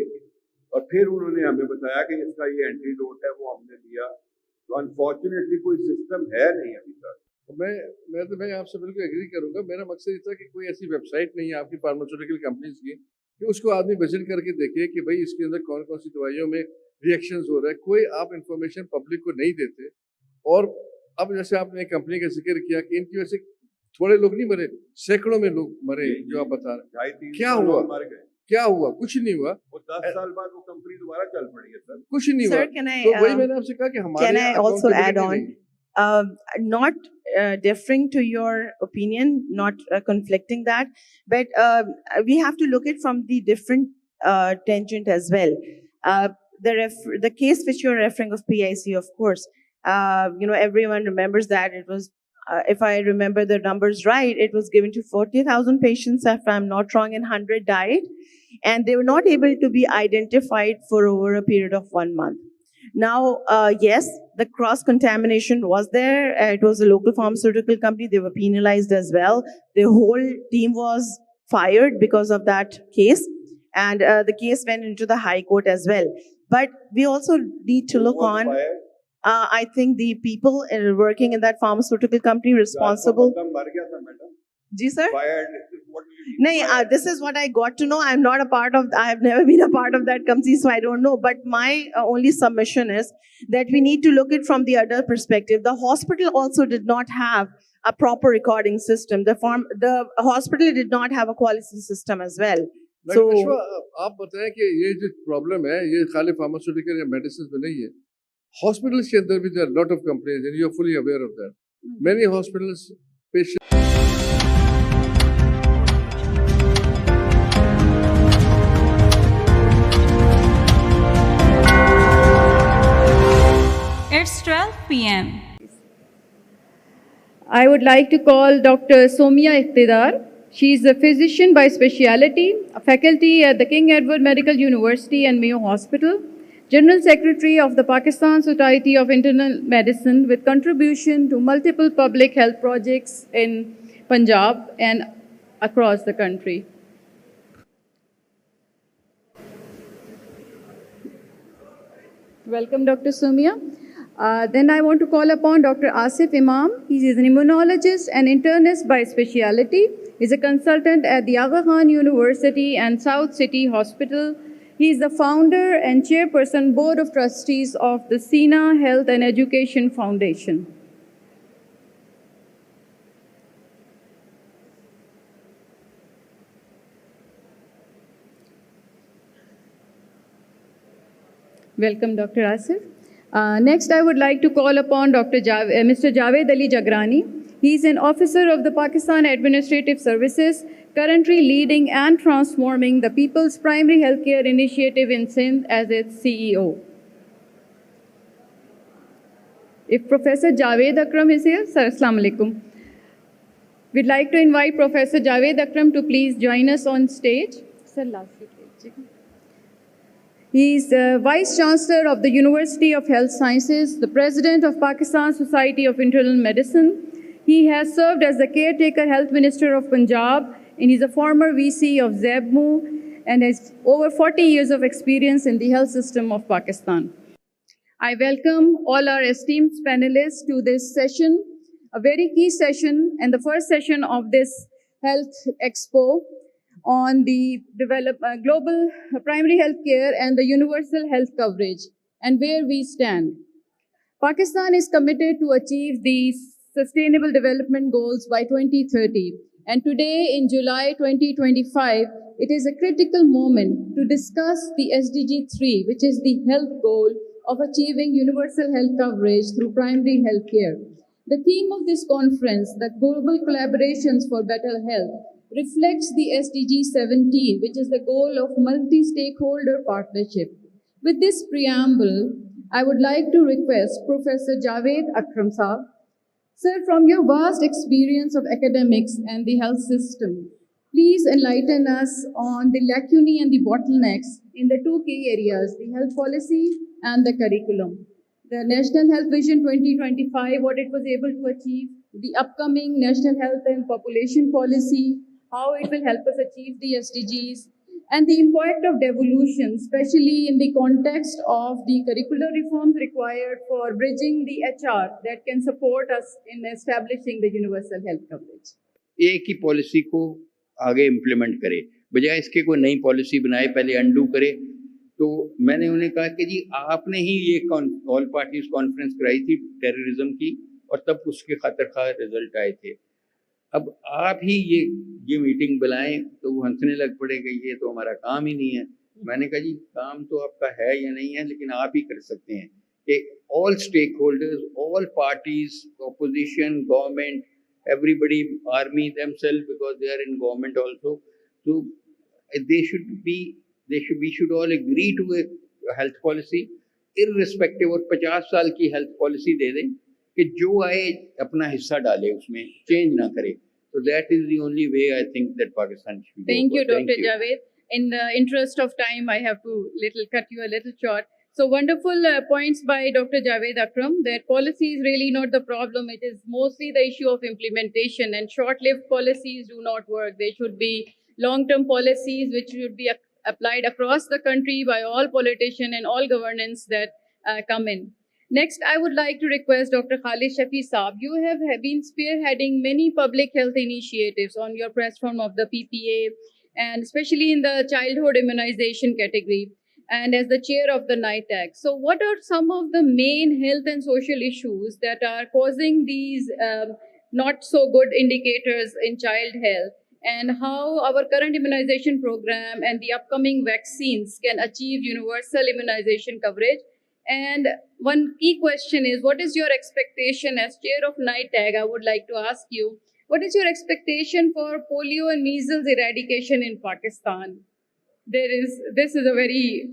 और फिर उन्होंने हमें बताया कि इसका ये एंटीडोट है, वो हमने दिया. तो अनफॉर्चुनेटली कोई सिस्टम है नहीं अभी तक. मैं आपसे बिल्कुल एग्री करूंगा. मेरा मकसद ये था कि कोई ऐसी वेबसाइट नहीं है आपकी फार्मास्यूटिकल कंपनीज की कि उसको आदमी विजिट करके देखे कि भाई इसके अंदर कौन कौन सी दवाइयों में रिएक्शंस हो रहा है। कोई आप इंफॉर्मेशन पब्लिक को नहीं देते। और अब जैसे आपने एक कंपनी का जिक्र किया कि इनकी वजह से थोड़े लोग नहीं मरे, सैकड़ों में लोग मरे, जो आप बता रहे हैं। क्या हुआ? क्या हुआ? कुछ नहीं हुआ। और 10 साल बाद वो कंपनी दोबारा चल पड़ी है सर। कुछ नहीं हुआ। Sir, can I, तो वही मैंने आपसे कहा कि हमारे can I also add on? नहीं। Not differing to your opinion, not conflicting that, but we have to look at from the different tangent as well. The case which you're referring of PIC, of course, everyone remembers that it was, if I remember the numbers right, it was given to 40,000 patients, if I'm not wrong, and 100 died, and they were not able to be identified for over a period of 1 month. Now, yes, the cross-contamination was there. It was a local pharmaceutical company. They were penalized as well. The whole team was fired because of that case. And the case went into the High Court as well. But we also need to look on, I think the people working in that pharmaceutical company responsible. Ji, sir? No, this is what I got to know. I'm not a part of, I have never been a part of that company, so I don't know. But my only submission is that we need to look at from the other perspective. The hospital also did not have a proper recording system. The hospital did not have a quality system as well. So, आप बताएं कि ये जो problem है ये खाली pharmaceutical या medicine में नहीं है, हॉस्पिटल्स के अंदर भी there are lot of complaints and you are fully aware of that. Many hospitals patient It's 12 p.m. I would like to call Dr. Somia Iqtidar. She is a physician by specialty, a faculty at the King Edward Medical University and Mayo Hospital, General Secretary of the Pakistan Society of Internal Medicine with contribution to multiple public health projects in Punjab and across the country. Welcome, Dr. Somia. Then I want to call upon Dr. Asif Imam. He is an immunologist and internist by specialty. He is a consultant at the Aga Khan University and South City Hospital. He is the founder and chairperson Board of Trustees of the Sina Health and Education Foundation. Welcome, Dr. Asif. Next, I would like to call upon Mr. Javed Ali Jagrani. He is an officer of the Pakistan Administrative Services, currently leading and transforming the People's Primary Healthcare Initiative in Sindh as its CEO. If Professor Javed Akram is here, sir, Assalamu Alaikum. We'd like to invite Professor Javed Akram to please join us on stage. Sir, last seat. He is Vice Chancellor of the University of Health Sciences, the President of Pakistan Society of Internal Medicine. He has served as the Caretaker Health Minister of Punjab, and he's a former VC of ZEBMU and has over 40 years of experience in the health system of Pakistan. I welcome all our esteemed panelists to this session, a very key session and the first session of this Health Expo on the global primary health care and the universal health coverage and where we stand. Pakistan is committed to achieve the Sustainable Development Goals by 2030. And today in July 2025, it is a critical moment to discuss the SDG 3, which is the health goal of achieving universal health coverage through primary health care. The theme of this conference, the Global Collaborations for Better Health, reflects the SDG 17, which is the goal of multi-stakeholder partnership. With this preamble, I would like to request Professor Javed Akram Saab. Sir, from your vast experience of academics and the health system, please enlighten us on the lacunae and the bottlenecks in the two key areas, the health policy and the curriculum. The National Health Vision 2025, what it was able to achieve, the upcoming National Health and Population Policy, how it will help us achieve the SDGs, and the impact of devolution, especially in the context of the curricular reforms required for bridging the HR that can support us in establishing the universal health coverage. एक ही policy को आगे implement करे, बजाय इसके कोई नई policy बनाए, पहले अंडू करे। तो मैंने उन्हें कहा कि जी आपने ही ये ऑल पार्टीज कॉन्फ्रेंस कराई थी टेररिज्म की, और तब उसके खातिर खा रिजल्ट आए थे। अब आप ही ये मीटिंग बुलाएं तो वो हंसने लग पड़ेगा, ये तो हमारा काम ही नहीं है। मैंने कहा जी काम तो आपका है या नहीं है, लेकिन आप ही कर सकते हैं कि all stakeholders, all parties, opposition, government, everybody, army themselves, because they are in government also, so we should all agree to a health policy, irrespective, और 50 साल की हेल्थ पॉलिसी दे दें कि जो आए अपना हिस्सा डाले, उसमें चेंज ना करे। So that is the only way I think that Pakistan should go. Thank you, Dr. Javed. In the interest of time, I have to cut you a little short. So wonderful points by Dr. Javed Akram, that policy is really not the problem. It is mostly the issue of implementation, and short-lived policies do not work. They should be long-term policies which should be applied across the country by all politicians and all governance that come in. Next, I would like to request Dr. Khalid Shafi Saab. You have been spearheading many public health initiatives on your platform of the PPA, and especially in the childhood immunization category, and as the chair of the mark-e-haq. So what are some of the main health and social issues that are causing these not so good indicators in child health, and how our current immunization program and the upcoming vaccines can achieve universal immunization coverage? And one key question is, what is your expectation as chair of mark-e-haq? I would like to ask you, what is your expectation for polio and measles eradication in Pakistan? This is a very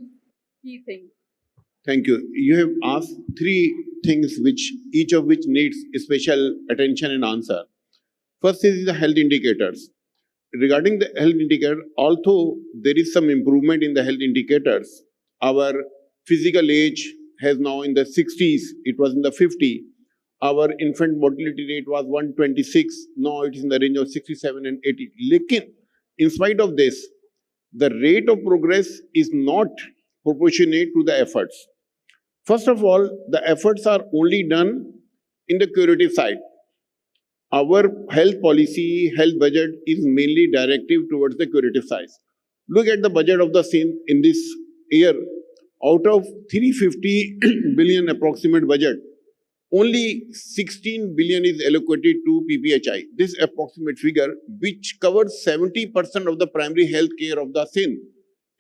key thing. Thank you. You have asked three things each of which needs special attention and answer. First is the health indicators. Regarding the health indicator, although there is some improvement in the health indicators, our physical age has now in the 60s, it was in the 50. Our infant mortality rate was 126, now it is in the range of 67 and 80. Lekin, in spite of this, the rate of progress is not proportionate to the efforts. First of all, the efforts are only done in the curative side. Our health policy, health budget is mainly directive towards the curative side. Look at the budget of the Sindh in this year. Out of 350 billion approximate budget, only 16 billion is allocated to PPHI. This approximate figure, which covers 70% of the primary health care of the Sindh.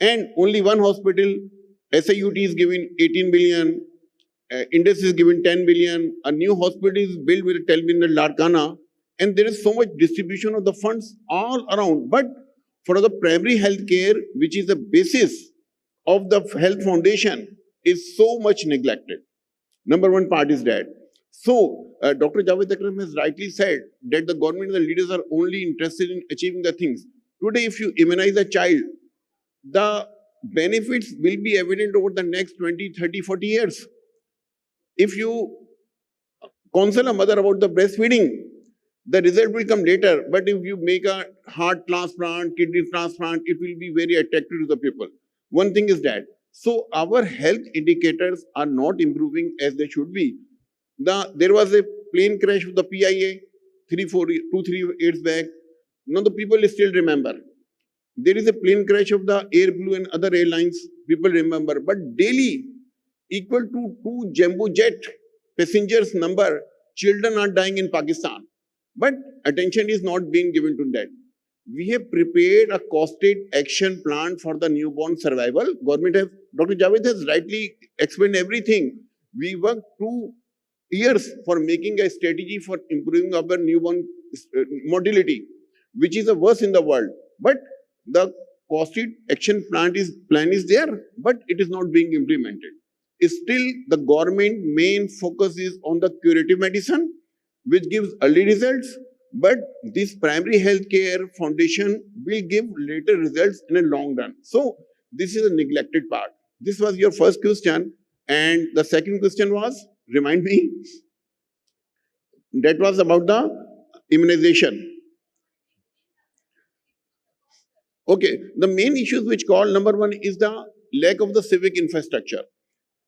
And only one hospital, SIUT, is given 18 billion, Indus is given 10 billion, a new hospital is built with 10 billion Larkana, and there is so much distribution of the funds all around. But for the primary health care, which is the basis of the health foundation, is so much neglected. Number one part is that. So, Dr. Javed Akram has rightly said that the government and the leaders are only interested in achieving the things. Today, if you immunize a child, the benefits will be evident over the next 20, 30, 40 years. If you counsel a mother about the breastfeeding, the result will come later. But if you make a heart transplant, kidney transplant, it will be very attractive to the people. One thing is that. So our health indicators are not improving as they should be. There was a plane crash with the PIA 2-3 years back. Now the people still remember. There is a plane crash of the Air Blue and other airlines, people remember. But daily, equal to 2 jumbo jet passengers number, children are dying in Pakistan. But attention is not being given to that. We have prepared a costed action plan for the newborn survival. Government have, Dr. Javed has rightly explained everything. We worked 2 years for making a strategy for improving our newborn mortality, which is the worst in the world. But the costed action plan is there, but it is not being implemented. Still, the government main focus is on the curative medicine, which gives early results. But this primary healthcare foundation will give later results in a long run. So this is a neglected part. This was your first question. And the second question was, remind me, that was about the immunization. Okay, the main issues which call number one is the lack of the civic infrastructure.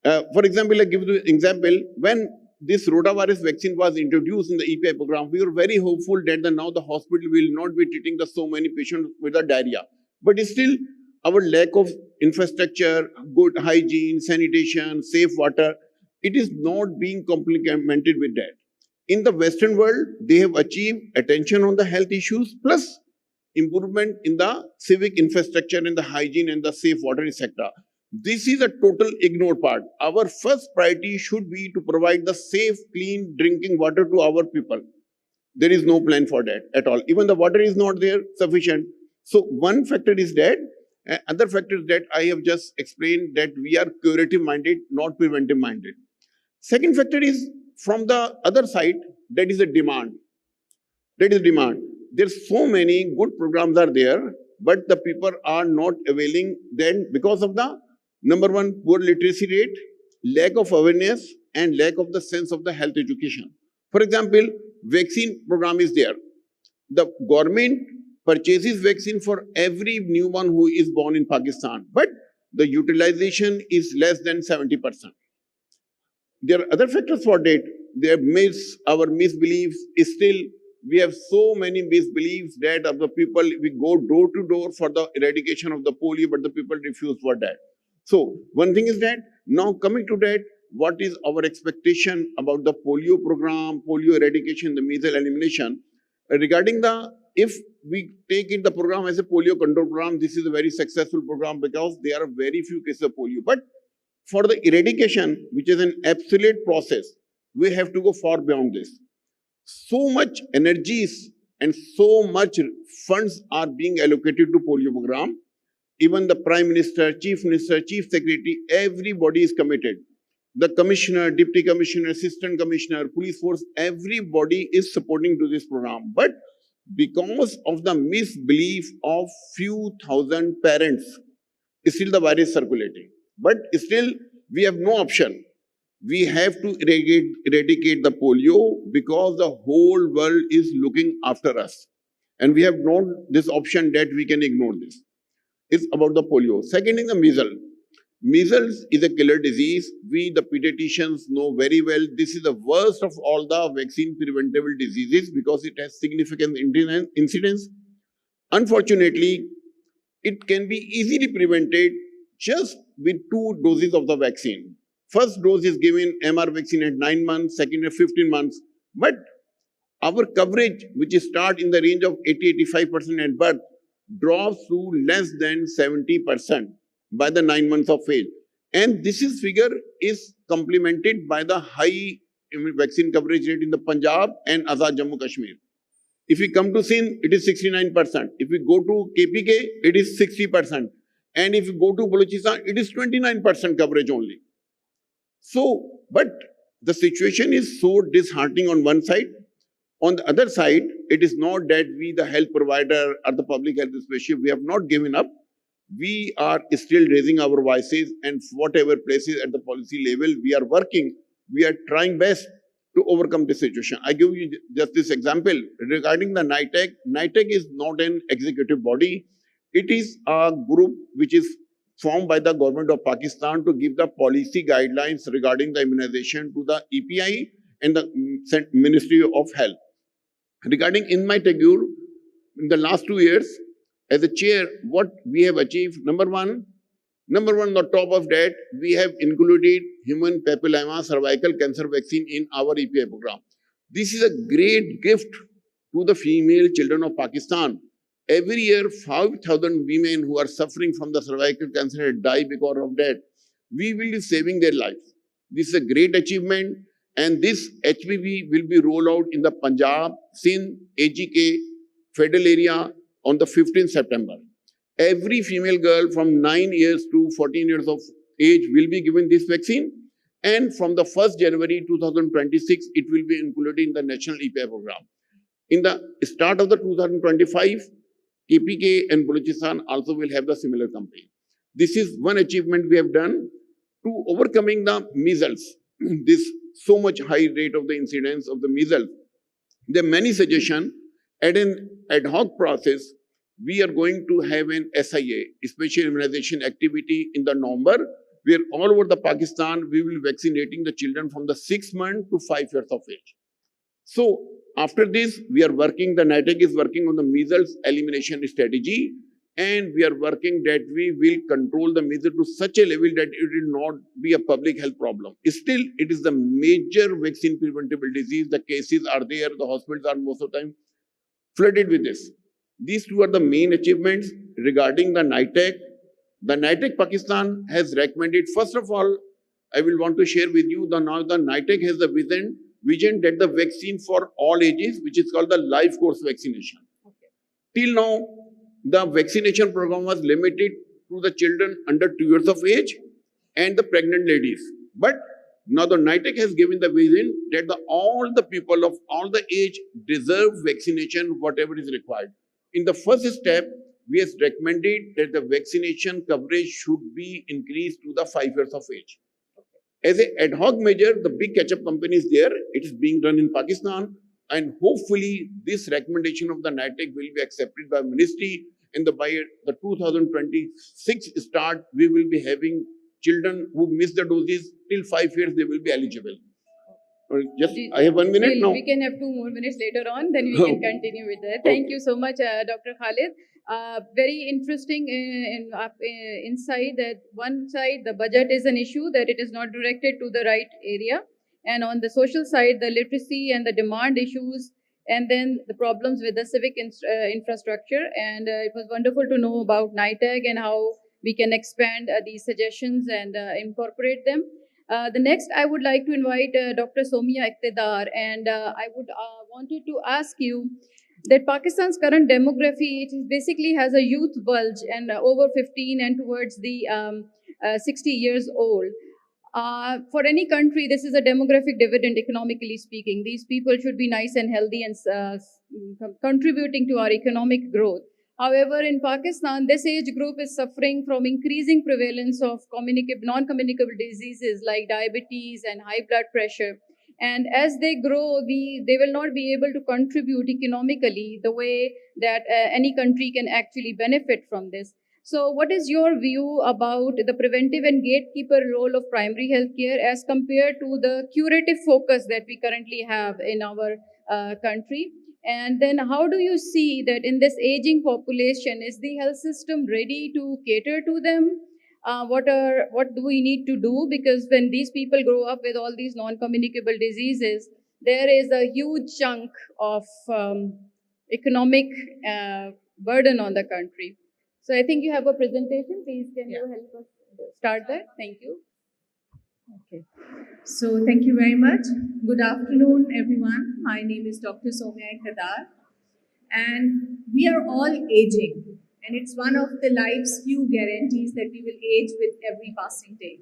For example, I give you an example. When this rotavirus vaccine was introduced in the EPI program, we were very hopeful that now the hospital will not be treating so many patients with the diarrhea. But still, our lack of infrastructure, good hygiene, sanitation, safe water, it is not being complemented with that. In the Western world, they have achieved attention on the health issues plus improvement in the civic infrastructure and the hygiene and the safe water, etc. This is a total ignored part. Our first priority should be to provide the safe, clean drinking water to our people. There is no plan for that at all. Even the water is not there sufficient. So one factor is that. Other factor is that I have just explained that we are curative minded, not preventive minded. Second factor is from the other side, that is a demand. That is demand. There's so many good programs are there, but the people are not availing then because of the number one, poor literacy rate, lack of awareness, and lack of the sense of the health education. For example, vaccine program is there. The government purchases vaccine for every newborn who is born in Pakistan, but the utilization is less than 70%. There are other factors for that. Our misbeliefs is still, we have so many misbeliefs that of the people, we go door to door for the eradication of the polio, but the people refuse for that. So one thing is that, now coming to that, what is our expectation about the polio program, polio eradication, the measles elimination? Regarding the, if we take it the program as a polio control program, this is a very successful program because there are very few cases of polio. But for the eradication, which is an absolute process, we have to go far beyond this. So much energies and so much funds are being allocated to polio program. Even the Prime Minister, Chief Secretary, everybody is committed. The Commissioner, Deputy Commissioner, Assistant Commissioner, Police Force, everybody is supporting to this program. But because of the misbelief of few thousand parents, still the virus circulating. But still, we have no option. We have to eradicate the polio because the whole world is looking after us. And we have not this option that we can ignore this. It's about the polio. Second is the measles. Measles is a killer disease. We, the pediatricians, know very well this is the worst of all the vaccine preventable diseases because it has significant incidence. Unfortunately, it can be easily prevented just with 2 doses of the vaccine. First dose is given MR vaccine at 9 months, second at 15 months. But our coverage, which starts in the range of 80-85% at birth, drops to less than 70% by the 9 months of age. And this figure is complemented by the high vaccine coverage rate in the Punjab and Azad Jammu Kashmir. If we come to Sindh, it is 69%. If we go to KPK, it is 60%. And if we go to Balochistan, it is 29% coverage only. So, but the situation is so disheartening on one side. On the other side, it is not that we, the health provider or the public health specialist, we have not given up. We are still raising our voices, and whatever places at the policy level we are working, we are trying best to overcome this situation. I give you just this example regarding the NITAC. NITAC is not an executive body. It is a group which is formed by the government of Pakistan to give the policy guidelines regarding the immunization to the EPI and the Ministry of Health. Regarding in my tenure, in the last 2 years, as a chair, what we have achieved, number one, on the top of that, we have included human papilloma cervical cancer vaccine in our EPI program. This is a great gift to the female children of Pakistan. Every year, 5,000 women who are suffering from the cervical cancer die because of that. We will be saving their lives. This is a great achievement, and this HPV will be rolled out in the Punjab, Sindh, AGK, federal area on the 15th September. Every female girl from 9 years to 14 years of age will be given this vaccine, and from the 1st January 2026, it will be included in the National EPI program. In the start of the 2025, KPK and Balochistan also will have the similar campaign. This is one achievement we have done to overcoming the measles, this so much high rate of the incidence of the measles. There are many suggestions. At an ad hoc process, we are going to have an SIA, special immunization activity in the November, where all over the Pakistan, we will be vaccinating the children from the 6 months to 5 years of age. So after this, we are working, the NITAC is working on the measles elimination strategy. and we are working that we will control the measure to such a level that it will not be a public health problem. Still, it is the major vaccine preventable disease. The cases are there. The hospitals are most of the time flooded with this. These two are the main achievements regarding the NITAC. The NITAC Pakistan has recommended, first of all, I will want to share with you, now the NITAC has the vision that the vaccine for all ages, which is called the life course vaccination. Till now, the vaccination program was limited to the children under 2 years of age and the pregnant ladies. But now the NITAC has given the vision that all the people of all the age deserve vaccination, whatever is required. In the first step, we have recommended that the vaccination coverage should be increased to the 5 years of age. As an ad hoc measure, the big catch-up company is there. It is being done in Pakistan. And hopefully, this recommendation of the NITAC will be accepted by ministry. And by the 2026 start, we will be having children who miss the doses till 5 years, they will be eligible. I have 1 minute now. We can have 2 more minutes later on, then we can continue with that. Thank you so much, Dr. Khalid. Very interesting insight that one side, the budget is an issue, that it is not directed to the right area. And on the social side, the literacy and the demand issues, and then the problems with the civic infrastructure. And it was wonderful to know about NITAC and how we can expand these suggestions and incorporate them. The next, I would like to invite Dr. Somia Iqtidar, and I would wanted to ask you that Pakistan's current demography, it basically has a youth bulge and over 15 and towards the 60 years old. For any country, this is a demographic dividend, economically speaking. These people should be nice and healthy and contributing to our economic growth. However, in Pakistan, this age group is suffering from increasing prevalence of non-communicable diseases like diabetes and high blood pressure. And as they grow, they will not be able to contribute economically the way that any country can actually benefit from this. So what is your view about the preventive and gatekeeper role of primary healthcare as compared to the curative focus that we currently have in our country? And then how do you see that in this aging population, is the health system ready to cater to them? What do we need to do? Because when these people grow up with all these non-communicable diseases, there is a huge chunk of economic burden on the country. So I think you have a presentation. Please, can you help us start that? Thank you. Okay. So thank you very much. Good afternoon, everyone. My name is Dr. Somia Iqtidar, and we are all aging. And it's one of the life's few guarantees that we will age with every passing day.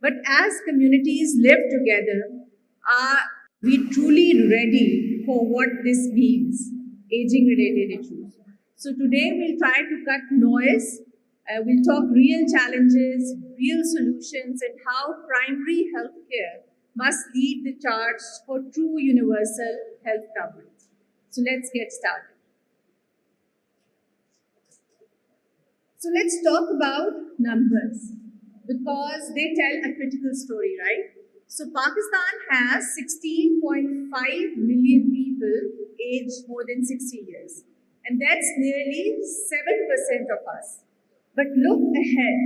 But as communities live together, are we truly ready for what this means, aging-related issues? So today we'll try to cut noise. We'll talk real challenges, real solutions, and how primary healthcare must lead the charge for true universal health coverage. So let's get started. So let's talk about numbers, because they tell a critical story, right? So Pakistan has 16.5 million people aged more than 60 years. And that's nearly 7% of us. But look ahead.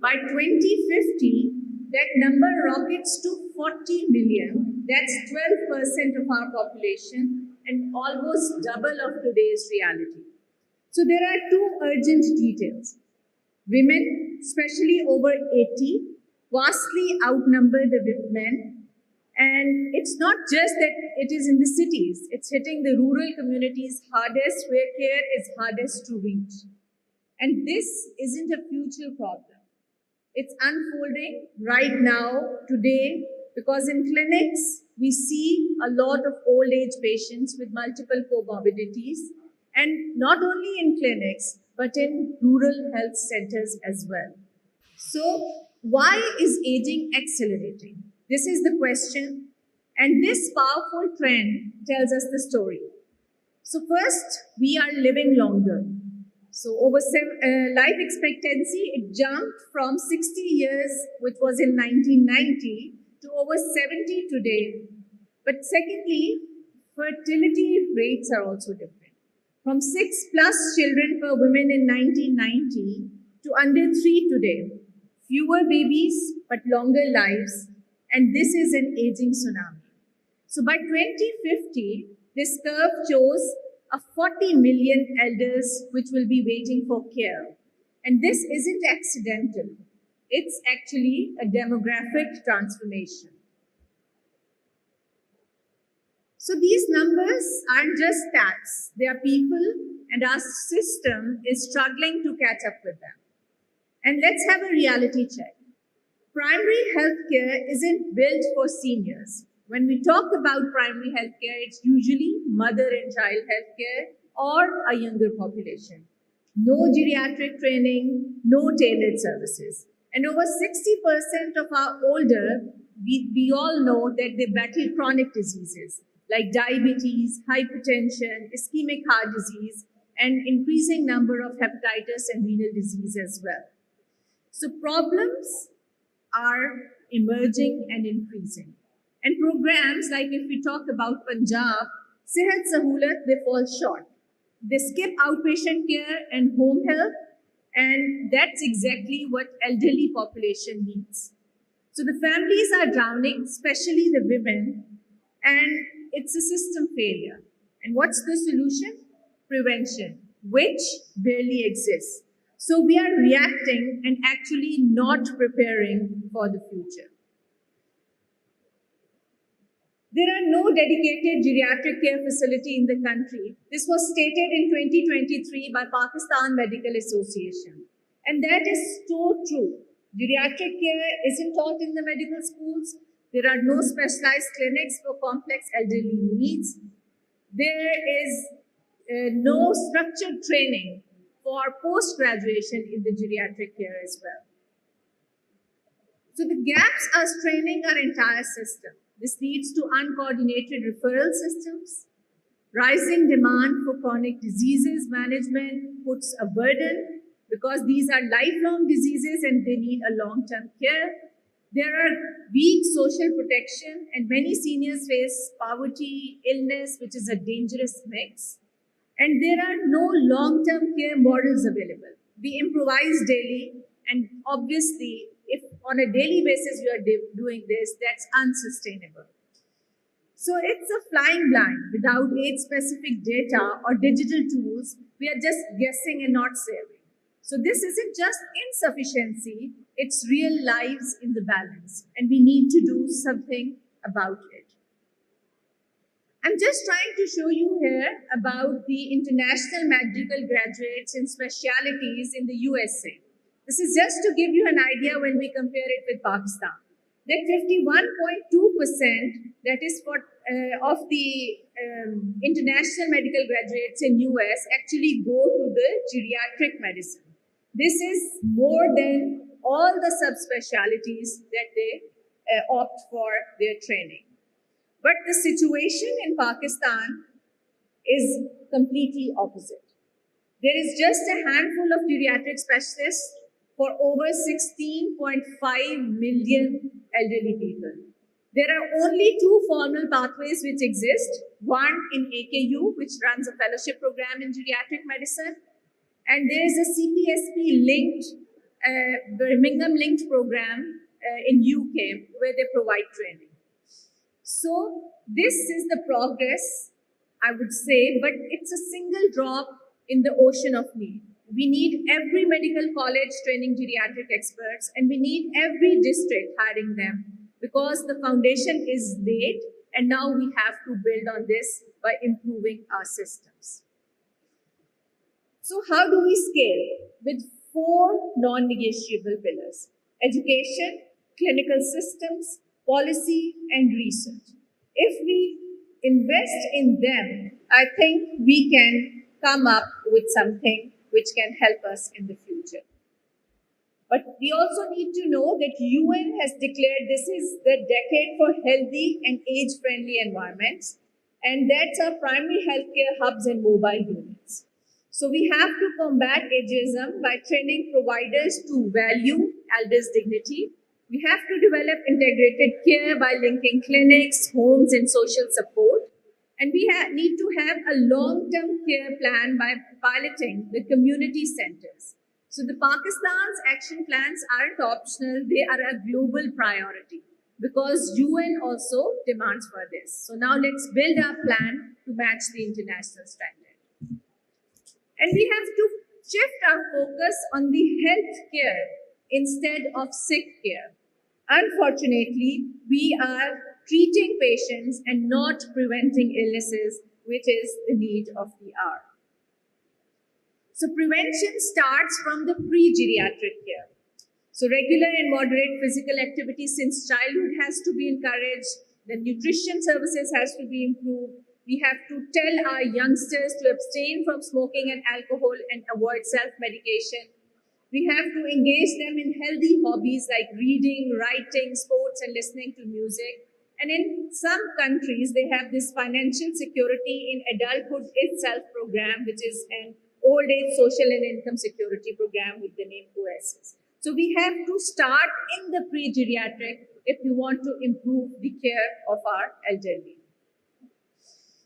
By 2050, that number rockets to 40 million. That's 12% of our population and almost double of today's reality. So there are two urgent details. Women, especially over 80, vastly outnumber the men. And it's not just that it is in the cities, it's hitting the rural communities hardest, where care is hardest to reach. And this isn't a future problem. It's unfolding right now, today, because in clinics, we see a lot of old age patients with multiple comorbidities, and not only in clinics, but in rural health centers as well. So why is aging accelerating? This is the question, and this powerful trend tells us the story. So first, we are living longer. So life expectancy, it jumped from 60 years, which was in 1990, to over 70 today. But secondly, fertility rates are also different. from 6+ children per woman in 1990 to under 3 today. Fewer babies, but longer lives, and this is an aging tsunami. So by 2050, this curve shows a 40 million elders which will be waiting for care. And this isn't accidental. It's actually a demographic transformation. So these numbers aren't just stats. They are people, and our system is struggling to catch up with them. And let's have a reality check. Primary healthcare isn't built for seniors. When we talk about primary healthcare, it's usually mother and child healthcare or a younger population. No geriatric training, no tailored services. And over 60% of our older, we all know that they battle chronic diseases like diabetes, hypertension, ischemic heart disease, and increasing number of hepatitis and renal disease as well. So problems are emerging and increasing. And programs like if we talk about Punjab, Sehat Sahulat, they fall short. They skip outpatient care and home health, and that's exactly what elderly population needs. So the families are drowning, especially the women, and it's a system failure. And what's the solution? Prevention, which barely exists. So we are reacting and actually not preparing for the future. There are no dedicated geriatric care facility in the country. This was stated in 2023 by Pakistan Medical Association. And that is so true. Geriatric care isn't taught in the medical schools. There are no specialized clinics for complex elderly needs. There is no structured training for post-graduation in the geriatric care as well. So the gaps are straining our entire system. This leads to uncoordinated referral systems. Rising demand for chronic diseases management puts a burden because these are lifelong diseases and they need a long-term care. There are weak social protection and many seniors face poverty, illness, which is a dangerous mix. And there are no long-term care models available. We improvise daily, and obviously, if on a daily basis you are doing this, that's unsustainable. So it's a flying blind. Without age-specific data or digital tools, we are just guessing and not saving. So this isn't just insufficiency, it's real lives in the balance, and we need to do something about it. I'm just trying to show you here about the international medical graduates in specialities in the USA. This is just to give you an idea when we compare it with Pakistan. That 51.2% that is for of the international medical graduates in US actually go to the geriatric medicine. This is more than all the subspecialties that they opt for their training. But the situation in Pakistan is completely opposite. There is just a handful of geriatric specialists for over 16.5 million elderly people. There are only 2 formal pathways which exist. One in AKU, which runs a fellowship program in geriatric medicine, and there is a CPSP-linked, Birmingham-linked program in UK where they provide training. So this is the progress, I would say, but it's a single drop in the ocean of need. We need every medical college training geriatric experts, and we need every district hiring them because the foundation is laid, and now we have to build on this by improving our systems. So how do we scale? With 4 non-negotiable pillars: education, clinical systems, policy, and research. If we invest in them, I think we can come up with something which can help us in the future. But we also need to know that UN has declared this is the decade for healthy and age-friendly environments, and that's our primary healthcare hubs and mobile units. So we have to combat ageism by training providers to value elders' dignity. We have to develop integrated care by linking clinics, homes, and social support. And we need to have a long-term care plan by piloting the community centers. So the Pakistan's action plans aren't optional, they are a global priority because UN also demands for this. So now let's build our plan to match the international standard. And we have to shift our focus on the health care instead of sick care. Unfortunately, we are treating patients and not preventing illnesses, which is the need of the hour. So prevention starts from the pre-geriatric care. So regular and moderate physical activity since childhood has to be encouraged. The nutrition services has to be improved. We have to tell our youngsters to abstain from smoking and alcohol and avoid self-medication. We have to engage them in healthy hobbies like reading, writing, sports, and listening to music. And in some countries, they have this financial security in adulthood itself program, which is an old age social and income security program with the name OSS. So we have to start in the pre-geriatric if we want to improve the care of our elderly.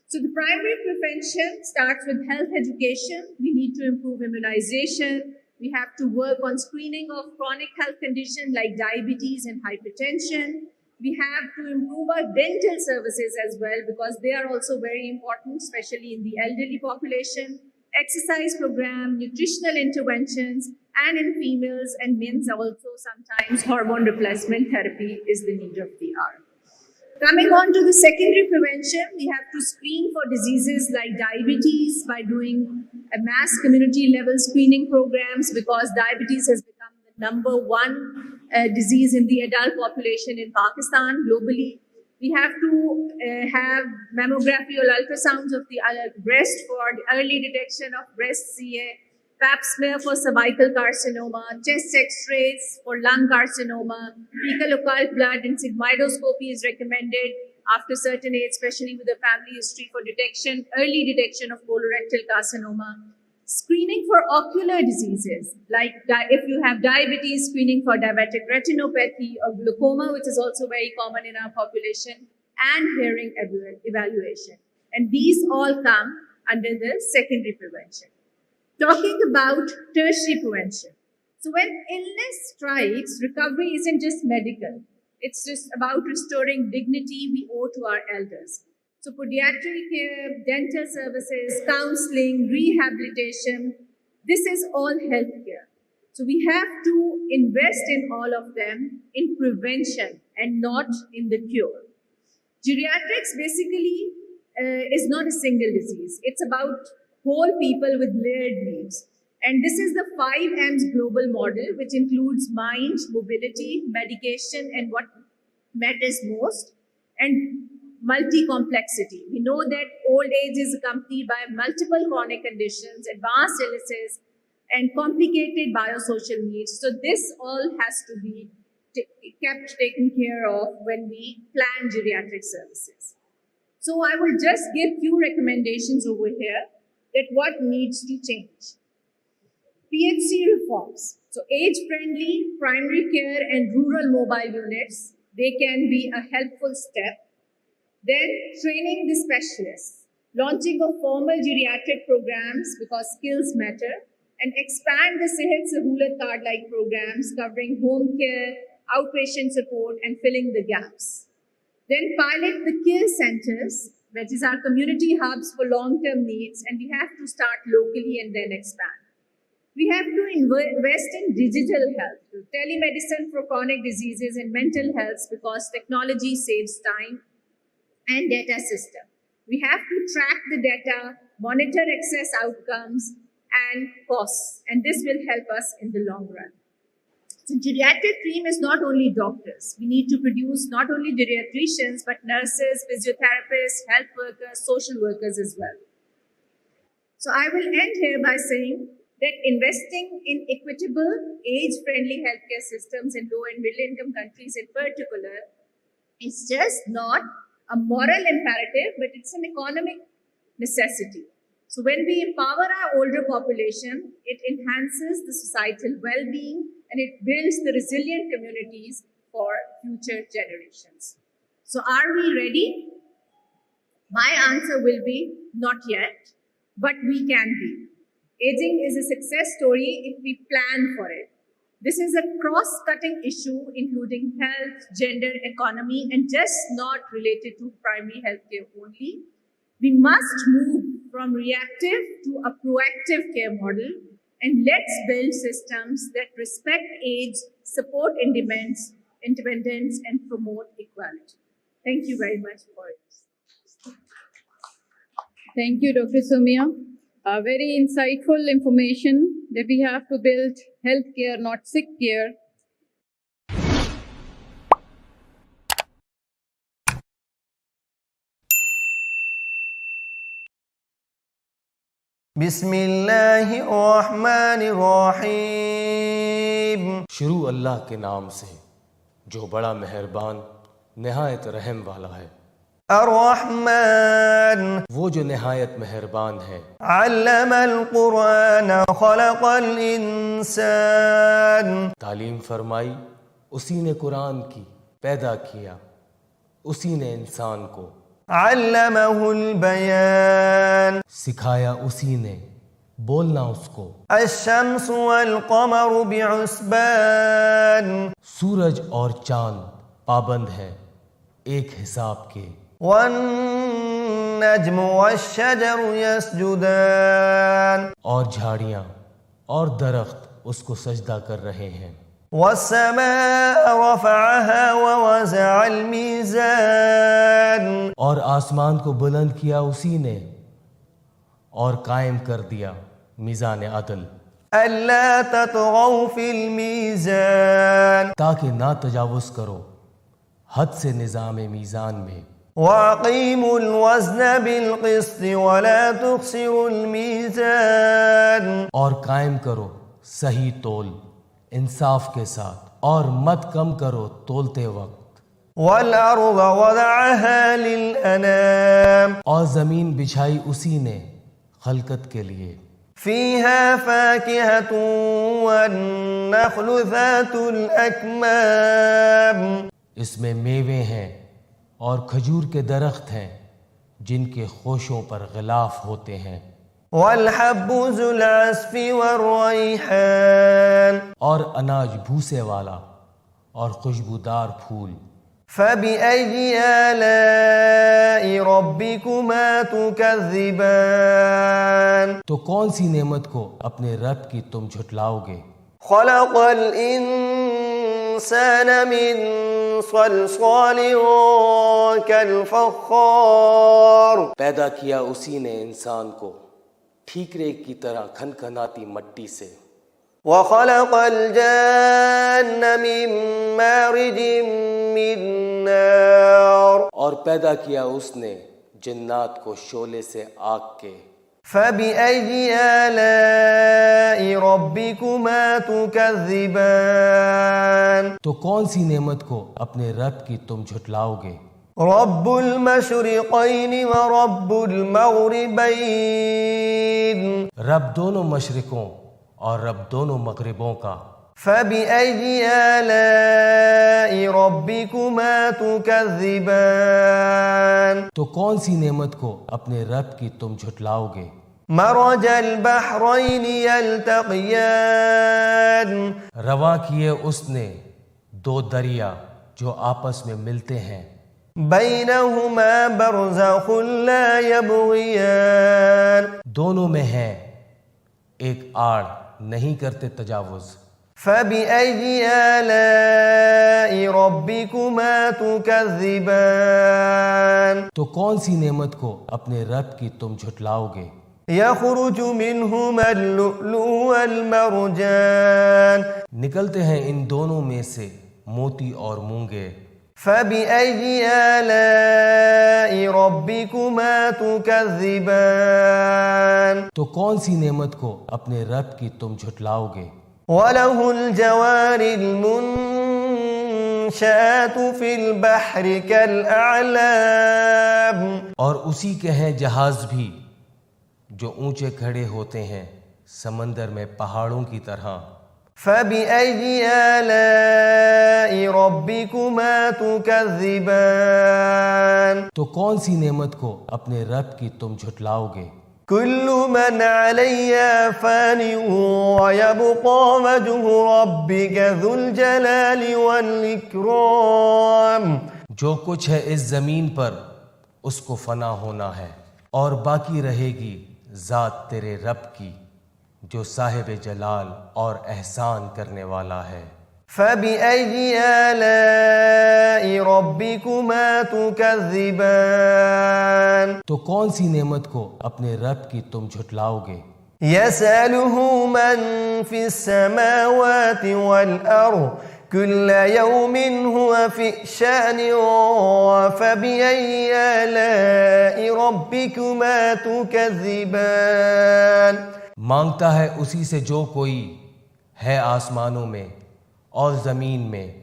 So the primary prevention starts with health education. We need to improve immunization. We have to work on screening of chronic health conditions like diabetes and hypertension. We have to improve our dental services as well because they are also very important, especially in the elderly population. Exercise program, nutritional interventions, and in females and men also sometimes hormone replacement therapy is the need of the hour. Coming on to the secondary prevention, we have to screen for diseases like diabetes by doing a mass community level screening programs because diabetes has become the #1 disease in the adult population in Pakistan globally. We have to have mammography or ultrasounds of the breast for the early detection of breast CA, pap smear for cervical carcinoma, chest x-rays for lung carcinoma, fecal occult blood and sigmoidoscopy is recommended after certain age, especially with a family history for detection, early detection of colorectal carcinoma. Screening for ocular diseases, like if you have diabetes, screening for diabetic retinopathy or glaucoma, which is also very common in our population, and hearing evaluation. And these all come under the secondary prevention. Talking about tertiary prevention. So when illness strikes, recovery isn't just medical. It's just about restoring dignity we owe to our elders. So pediatric care, dental services, counseling, rehabilitation, this is all healthcare. So we have to invest in all of them in prevention and not in the cure. Geriatrics basically is not a single disease. It's about whole people with layered needs. And this is the 5 M's global model, which includes mind, mobility, medication, and what matters most, and multi-complexity. We know that old age is accompanied by multiple chronic conditions, advanced illnesses, and complicated biosocial needs. So this all has to be kept taken care of when we plan geriatric services. So I will just give few recommendations over here that what needs to change. PHC reforms. So age-friendly primary care and rural mobile units, they can be a helpful step. Then training the specialists, launching of formal geriatric programs because skills matter, and expand the Sehat Sahulat card-like programs covering home care, outpatient support, and filling the gaps. Then pilot the care centers, which is our community hubs for long-term needs, and we have to start locally and then expand. We have to invest in digital health, telemedicine for chronic diseases and mental health because technology saves time, and data system. We have to track the data, monitor access outcomes and costs, and this will help us in the long run. So geriatric team is not only doctors. We need to produce not only geriatricians, but nurses, physiotherapists, health workers, social workers as well. So I will end here by saying that investing in equitable, age-friendly healthcare systems in low and middle-income countries in particular is just not a moral imperative, but it's an economic necessity. So when we empower our older population, it enhances the societal well-being and it builds the resilient communities for future generations. So are we ready? My answer will be not yet, but we can be. Aging is a success story if we plan for it. This is a cross-cutting issue including health, gender, economy, and just not related to primary healthcare only. We must move from reactive to a proactive care model, and let's build systems that respect age, support independence, and promote equality. Thank you very much for it. Thank you, Dr. Sumia. Very insightful information that we have to build health care, not sick care. बिस्मिल्लाहिर्रहमानिर्रहीम। शुरू अल्लाह के नाम से जो बड़ा मेहरबान निहायत रहम वाला है। अर्रहमान, वो जो निहायत मेहरबान है। अल्लमल कुरान खलक़ल इंसान, तालीम फरमाई उसी ने कुरान की, पैदा किया उसी ने इंसान को। अल्लमहुल बयान, सिखाया उसी ने, बोलना उसको। अश्शम्सु वल क़मरु बिउस्बान, सूरज और चांद पाबंद है एक हिसाब के। वन्नज्मु वश्शजरु यसजुदान, और झाड़ियां और दरख्त उसको सजदा कर रहे हैं। वस्समाअ रफ़अहा ववज़अल मीज़ान, और आसमान को बुलंद किया उसी ने और कायम कर दिया मीज़ान अदल। अल्ला ततगौ फिल मीज़ान, ताकि ना तजावुज़ करो हद से निज़ाम मीज़ान में। वअक़ीमुल वज़्न बिल क़िस्ति वला तुख़सिरुल मीज़ान, और कायम करो सही तोल इंसाफ के साथ और मत कम करो तोलते वक्त। वल अर्ज़ वज़अहा लिल अनाम, और ज़मीन बिछाई उसी ने खलकत के लिए। फ़ीहा फ़ाकिहतुन वन्नख़्लु ज़ातुल अकमाम, इसमें मेवे हैं और खजूर के दरख्त हैं जिनके खोशों पर गिलाफ होते हैं। वल्हब्बु ज़ुल अस्फ़ि वर्रैहान, और अनाज भूसे वाला और खुशबूदार फूल। फ़बिअय्यि आलाइ रब्बिकुमा तुकज़्ज़िबान, तो कौन सी नेमत को अपने रब की तुम झुटलाओगे। ख़लक़ल इंसान मिन सलसालिन कल-फ़ख़्ख़ार, पैदा किया उसी ने इंसान को ठीकरे की तरह खनखनाती मट्टी से। वख़लक़ल जान्न मिन मारिजिम मिन नार, और पैदा किया उसने जिन्नात को शोले से आग के। फ़बिअय्यि आलाइ रब्बिकुमा तुकज़्ज़िबान, तो कौन सी नेमत को अपने रब की तुम झुटलाओगे। रब्बुल मशरिक़ैनि व रब्बुल मग़रिबैन, रब दोनों मशरिकों और रब दोनों मग़रिबों का। फ़बिअय्यि आलाइ रब्बिकुमा तुकज़्ज़िबान, तो कौन सी नेमत को अपने रब की तुम झुटलाओगे। मरजल बहरैनि यल्तक़ियान, रवा किए उसने दो दरिया जो आपस में मिलते हैं। बैनहुमा बरज़ख़ुन ला यबग़ियान, दोनों में है एक आड़, नहीं करते तजावुज़। फ़बिअय्यि आलाइ रब्बिकुमा तुकज़्ज़िबान, तो कौन सी नेमत को अपने रब की तुम झुटलाओगे। यख़रुजु मिनहुमा लुअलुअ वल मरजान, निकलते हैं इन दोनों में से मोती और मूंगे। फ़बिअय्यि आलाइ रब्बिकुमा तुकज़्ज़िबान, तो कौन सी नेमत को अपने रब की तुम झुटलाओगे। वलहुल जवारिल मुनशाअतु फिल बहरि कल अअलाम, और उसी के हैं जहाज भी जो ऊंचे खड़े होते हैं समंदर में पहाड़ों की तरह। فبأي آلاء ربكما تكذبان तो कौन सी नेमत को अपने रब की तुम झुटलाओगे? كل من عليها فان ويبقى وجه ربك ذو الجلال والإكرام जो कुछ है इस जमीन पर उसको फना होना है और बाकी रहेगी जात तेरे रब की जो साहिब जलाल और एहसान करने वाला है। فبأي آلاء ربكما تكذبان तो कौन सी नेमत को अपने रब की तुम झुटलाओगे? يسأله من في السماوات والأرض كل يوم هو في شأن فبأي آلاء ربكما تكذبان मांगता है उसी से जो कोई है आसमानों में और जमीन में,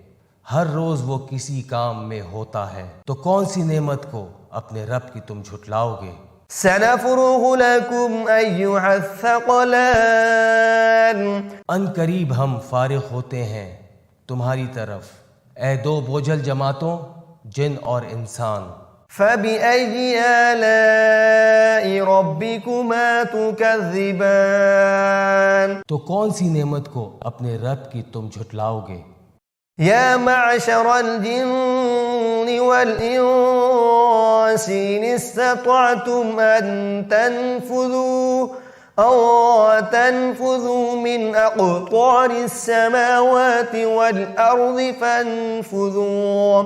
हर रोज वो किसी काम में होता है। तो कौन सी नेमत को अपने रब की तुम झुटलाओगे? سنفرغ لكم أيها الثقلان अन करीब हम फारिग होते हैं तुम्हारी तरफ, ए दो बोझल जमातों, जिन और इंसान। فبأي آلاء ربكما تكذبان तो कौन सी नेमत को अपने रब की तुम झुटलाओगे? يا معشر الجن والإنس إن استطعتم أن تنفذوا من أقطار السماوات والأرض فانفذوا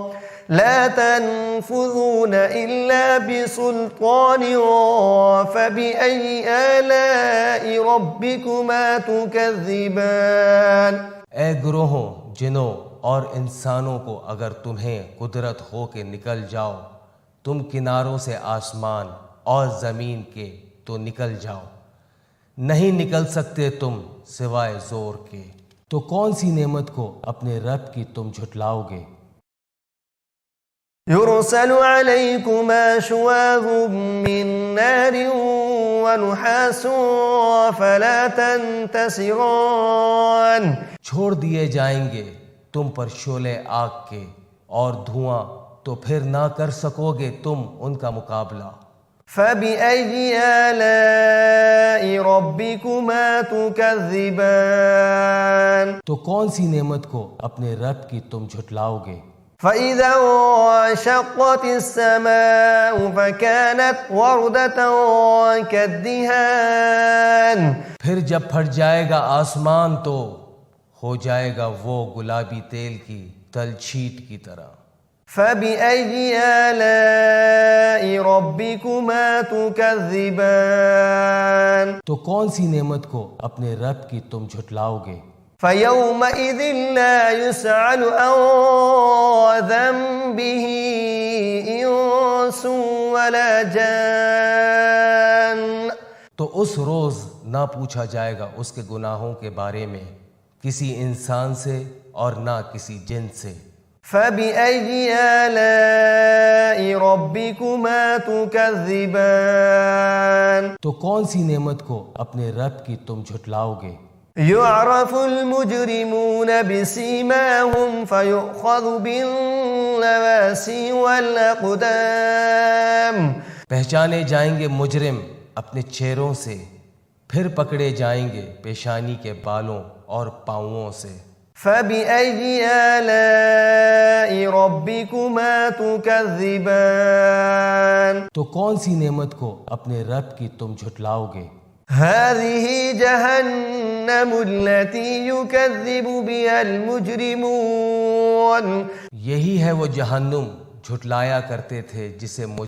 لا تنفذون إلا بسلطان فبأي آلاء ربكما تكذبان ए ग्रोहों, जिनों और इंसानों को अगर तुम्हें कुदरत हो के निकल जाओ तुम किनारों से आसमान और ज़मीन के तो निकल जाओ, नहीं निकल सकते तुम सिवाय जोर के। तो कौन सी नेमत को अपने रब की तुम झुटलाओगे? يرسل عليكما شواظ من نار ونحاس فلا تنتصران छोड़ दिए जाएंगे तुम पर शोले आग के और धुआं, तो फिर ना कर सकोगे तुम उनका मुकाबला। فبأي آلاء ربكما تكذبان तो कौन सी नेमत को अपने रब की तुम झुटलाओगे? فإذا انشقت السماء فكانت وردة كالدهان फिर जब फट जाएगा आसमान तो हो जाएगा वो गुलाबी तेल की तलछीट की तरह। فبأي آلاء ربكما تكذبان तो कौन सी नेमत को अपने रब की तुम झुटलाओगे? فيومئذ لا يسأل عن ذنبه إنس ولا جان तो उस रोज ना पूछा जाएगा उसके गुनाहों के बारे में किसी इंसान से और ना किसी जिन से। فبأي آلاء ربكما تكذبان तो कौन सी नेमत को अपने रब की तुम झुटलाओगे? يعرف المجرمون بسيماهم فيؤخذ بالنواسي والأقدام पहचाने जाएंगे मुजरिम अपने चेहरों से, फिर पकड़े जाएंगे पेशानी के बालों और पाँवों से। فبأي آلاء ربكما تكذبان तो कौन सी नेमत को अपने रब की तुम झुटलाओगे? هذه جهنم التي يكذب بها المجرمون यही है वो जहन्नुम झुटलाया करते थे जिसे